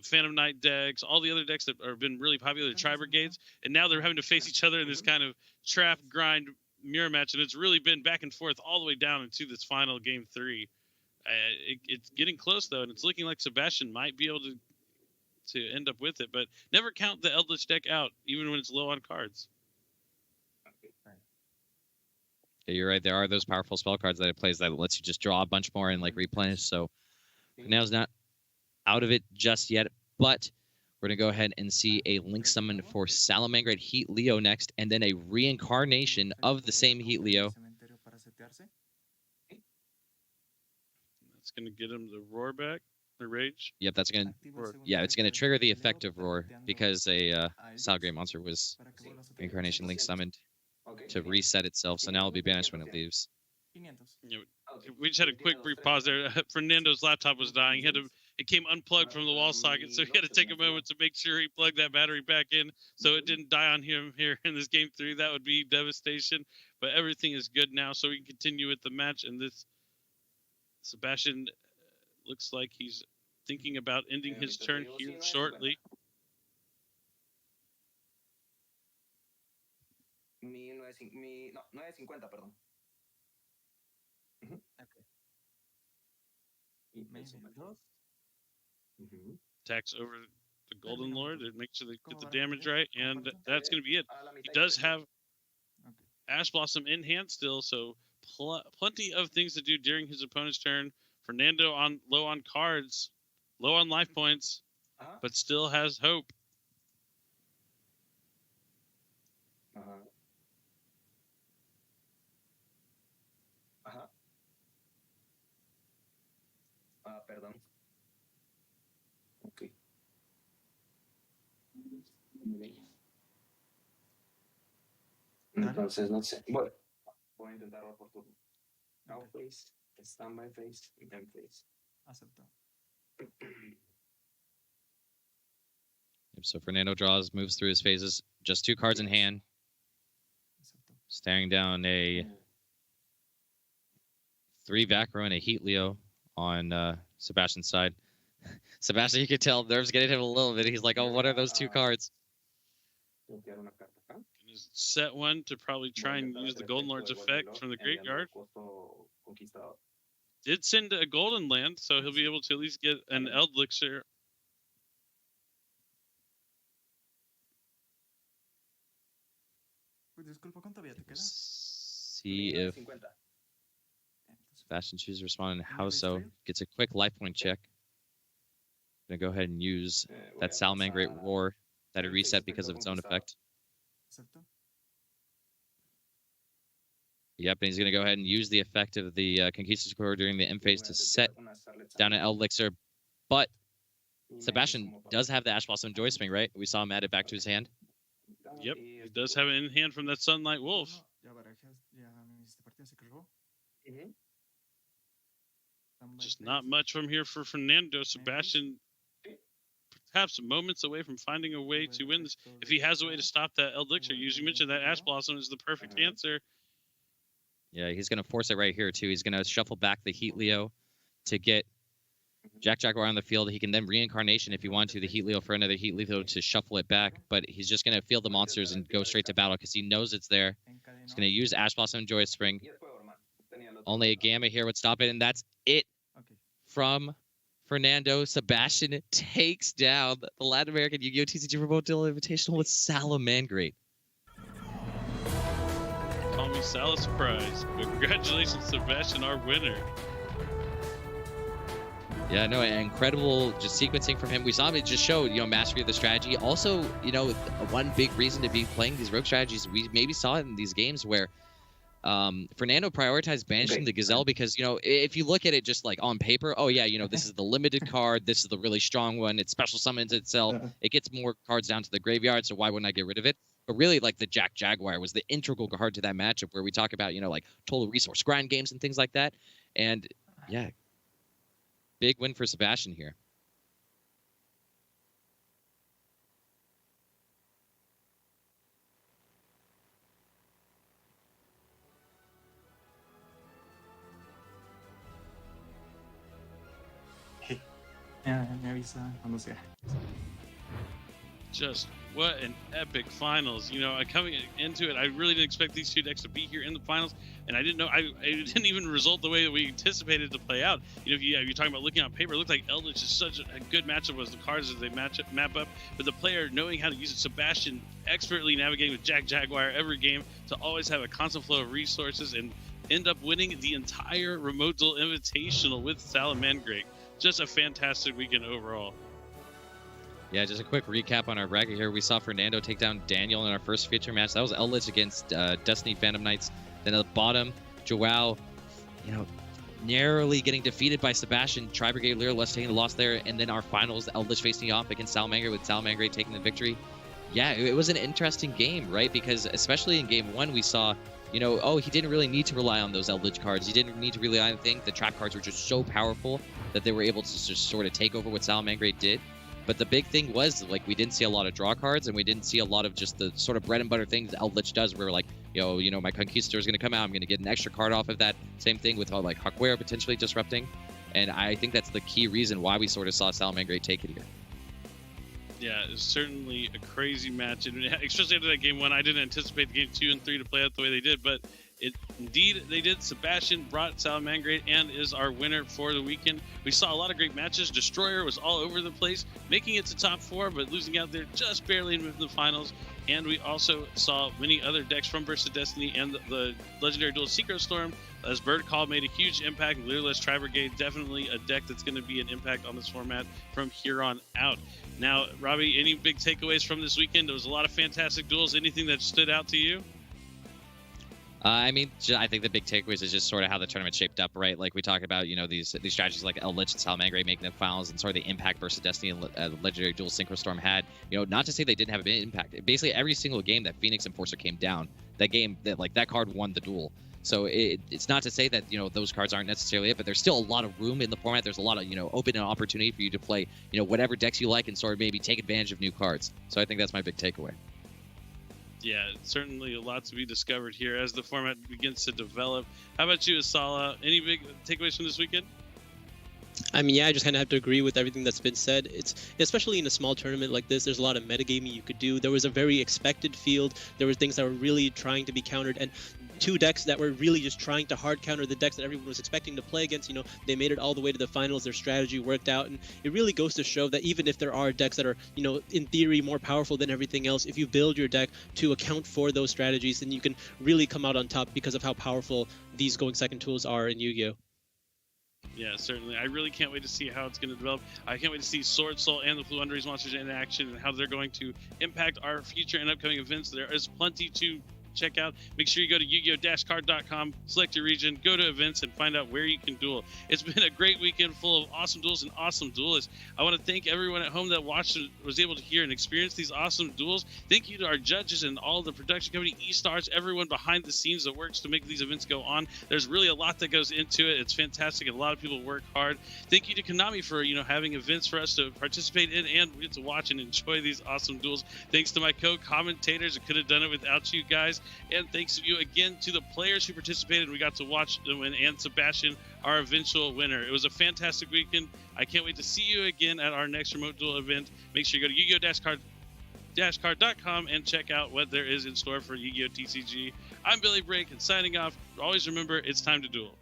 Phantom Knight decks, all the other decks that have been really popular, the Tri-Brigades, and now they're having to face each other in this kind of trap, grind, mirror match, and it's really been back and forth all the way down into this final Game 3. It's getting close, though, and it's looking like Sebastian might be able to end up with it, but never count the Eldritch deck out, even when it's low on cards. Yeah, you're right. There are those powerful spell cards that it plays that lets you just draw a bunch more and like replenish, so now's not out of it just yet, but we're going to go ahead and see a Link summon for Salamangreat Heat Leo next, and then a reincarnation of the same Heat Leo. That's going to get him the Roar back, the Rage. Yep, that's going to, yeah, it's going to trigger the effect of Roar because a Salamangreat monster was reincarnation Link summoned to reset itself, so now it'll be banished when it leaves. We just had a quick brief pause there. Fernando's laptop was dying. It came unplugged from the wall socket, so he had to take a moment to make sure he plugged that battery back in so it didn't die on him here in this Game 3. That would be devastation, but everything is good now, so we can continue with the match. And this Sebastian looks like he's thinking about ending his turn here shortly. Mi 950, perdón. Attacks over the Golden Lord. It makes sure they get the damage right, and that's going to be it. He does have Ash Blossom in hand still, so plenty of things to do during his opponent's turn. Fernando low on cards, low on life points, but still has hope. Perdón. Ok. Entonces, no sé. Voy a intentarlo por turno. Now face, stand by face, y then face. Acepto. So Fernando draws, moves through his phases, just 2 cards in hand. Staring down a 3 Vakro and a Heat Leo on Sebastian's side. Sebastian, you can tell nerves getting him a little bit. He's like, oh, what are those 2 cards? Set one to probably try and use the Golden Lord's effect from the graveyard. Did send a Golden Land, so he'll be able to at least get an Eldlixir. See if Sebastian chooses to respond in house, so gets a quick life point check. Gonna go ahead and use that Salamangreat Roar that it reset because of its own effect. Yep, and he's going to go ahead and use the effect of the Conquistador during the M phase to set down an Elixir. But Sebastian does have the Ash Blossom Joy Swing, right? We saw him add it back to his hand. Yep, he does have it in hand from that Sunlight Wolf. Just not much from here for Fernando. Sebastian perhaps moments away from finding a way to win this. If he has a way to stop that Elixir, you mentioned that Ash Blossom is the perfect answer. Yeah, he's going to force it right here, too. He's going to shuffle back the Heat Leo to get Jack Jaguar on the field. He can then reincarnation, if you want to, the Heat Leo for another Heat Leo to shuffle it back. But he's just going to field the monsters and go straight to battle because he knows it's there. He's going to use Ash Blossom Joy Spring. Only a Gamma here would stop it, and that's it from Fernando. Sebastian takes down the Latin American Yu-Gi-Oh! TCG Remote Duel Invitational with Salamangreat. Call me Sala Surprise. But congratulations, Sebastian, our winner. Yeah, no, incredible just sequencing from him. We saw him, it just showed, mastery of the strategy. Also, one big reason to be playing these rogue strategies, we maybe saw it in these games where Fernando prioritized banishing the Gazelle because, if you look at it just like on paper, oh yeah, this is the limited card, this is the really strong one, it special summons itself, it gets more cards down to the graveyard, so why wouldn't I get rid of it? But really, like, the Jack Jaguar was the integral card to that matchup where we talk about, like total resource grind games and things like that. And yeah, big win for Sebastian here. Yeah, me avisa cuando sea. Just what an epic finals. Coming into it, I really didn't expect these two decks to be here in the finals, and I didn't know it didn't even result the way that we anticipated to play out. If you're talking about looking on paper, it looked like Eldritch is such a good matchup as the cards as they map up, but the player knowing how to use it, Sebastian expertly navigating with Jack Jaguar every game to always have a constant flow of resources and end up winning the entire Remote Duel Invitational with Salamangreat. Just a fantastic weekend overall. Yeah, just a quick recap on our bracket here. We saw Fernando take down Daniel in our first feature match. That was Eldritch against Destiny Phantom Knights. Then at the bottom, Joao, narrowly getting defeated by Sebastian. Tri-Brigade Lyra taking the loss there. And then our finals, Eldritch facing off against Salamangreat with Salamangreat taking the victory. Yeah, it was an interesting game, right? Because especially in game one, we saw, he didn't really need to rely on those Eldritch cards. He didn't need to rely on anything. The trap cards were just so powerful that they were able to just sort of take over what Salamangreat did. But the big thing was, like, we didn't see a lot of draw cards, and we didn't see a lot of just the sort of bread and butter things Eldritch does, where we're like, my Conquistador is going to come out, I'm going to get an extra card off of that. Same thing with, like, Hakwera potentially disrupting. And I think that's the key reason why we sort of saw Salamangreat take it here. Yeah, it's certainly a crazy match. And especially after that game one, I didn't anticipate the game 2 and 3 to play out the way they did, but indeed they did. Sebastian brought Salamangreat and is our winner for the weekend. We saw a lot of great matches. Destroyer was all over the place, making it to top 4, but losing out there just barely in the finals. And we also saw many other decks from Burst of Destiny and the legendary duel Secret Storm, as Bird Call made a huge impact. Lyraless Tri-Brigade, definitely a deck that's going to be an impact on this format from here on out. Now, Robbie, any big takeaways from this weekend? There was a lot of fantastic duels. Anything that stood out to you? I think the big takeaways is just sort of how the tournament shaped up, right? Like we talk about, these strategies like Eldritch and Salamangreat making the finals, and sort of the impact versus Destiny and Legendary Duel Synchro Storm had. Not to say they didn't have a big impact. Basically, every single game that Phoenix Enforcer came down, that card won the duel. So it's not to say that those cards aren't necessarily it, but there's still a lot of room in the format. There's a lot of open and opportunity for you to play whatever decks you like and sort of maybe take advantage of new cards. So I think that's my big takeaway. Yeah, certainly a lot to be discovered here as the format begins to develop. How about you, Asala? Any big takeaways from this weekend? I just kind of have to agree with everything that's been said. It's especially in a small tournament like this, there's a lot of metagaming you could do. There was a very expected field. There were things that were really trying to be countered, and two decks that were really just trying to hard counter the decks that everyone was expecting to play against. They made it all the way to the finals. Their strategy worked out, and it really goes to show that even if there are decks that are, in theory more powerful than everything else, if you build your deck to account for those strategies, then you can really come out on top because of how powerful these going second tools are in Yu-Gi-Oh! Yeah, certainly. I really can't wait to see how it's going to develop. I can't wait to see Sword Soul and the Fluunder's monsters in action and how they're going to impact our future and upcoming events. There is plenty to check out. Make sure you go to yu-gi-oh-card.com, select your region, go to events, and find out where you can duel. It's been a great weekend full of awesome duels and awesome duelists. I want to thank everyone at home that watched and was able to hear and experience these awesome duels. Thank you to our judges and all the production company, E-Stars, everyone behind the scenes that works to make these events go on. There's really a lot that goes into it. It's fantastic, and a lot of people work hard. Thank you to Konami for having events for us to participate in and get to watch and enjoy these awesome duels. Thanks to my co-commentators. I could have done it without you guys. And thanks to you again to the players who participated. We got to watch them win, and Sebastian, our eventual winner. It was a fantastic weekend. I can't wait to see you again at our next remote duel event. Make sure you go to yu-gi-oh-card.com and check out what there is in store for Yu-Gi-Oh! TCG. I'm Billy Brake, and signing off. Always remember, it's time to duel.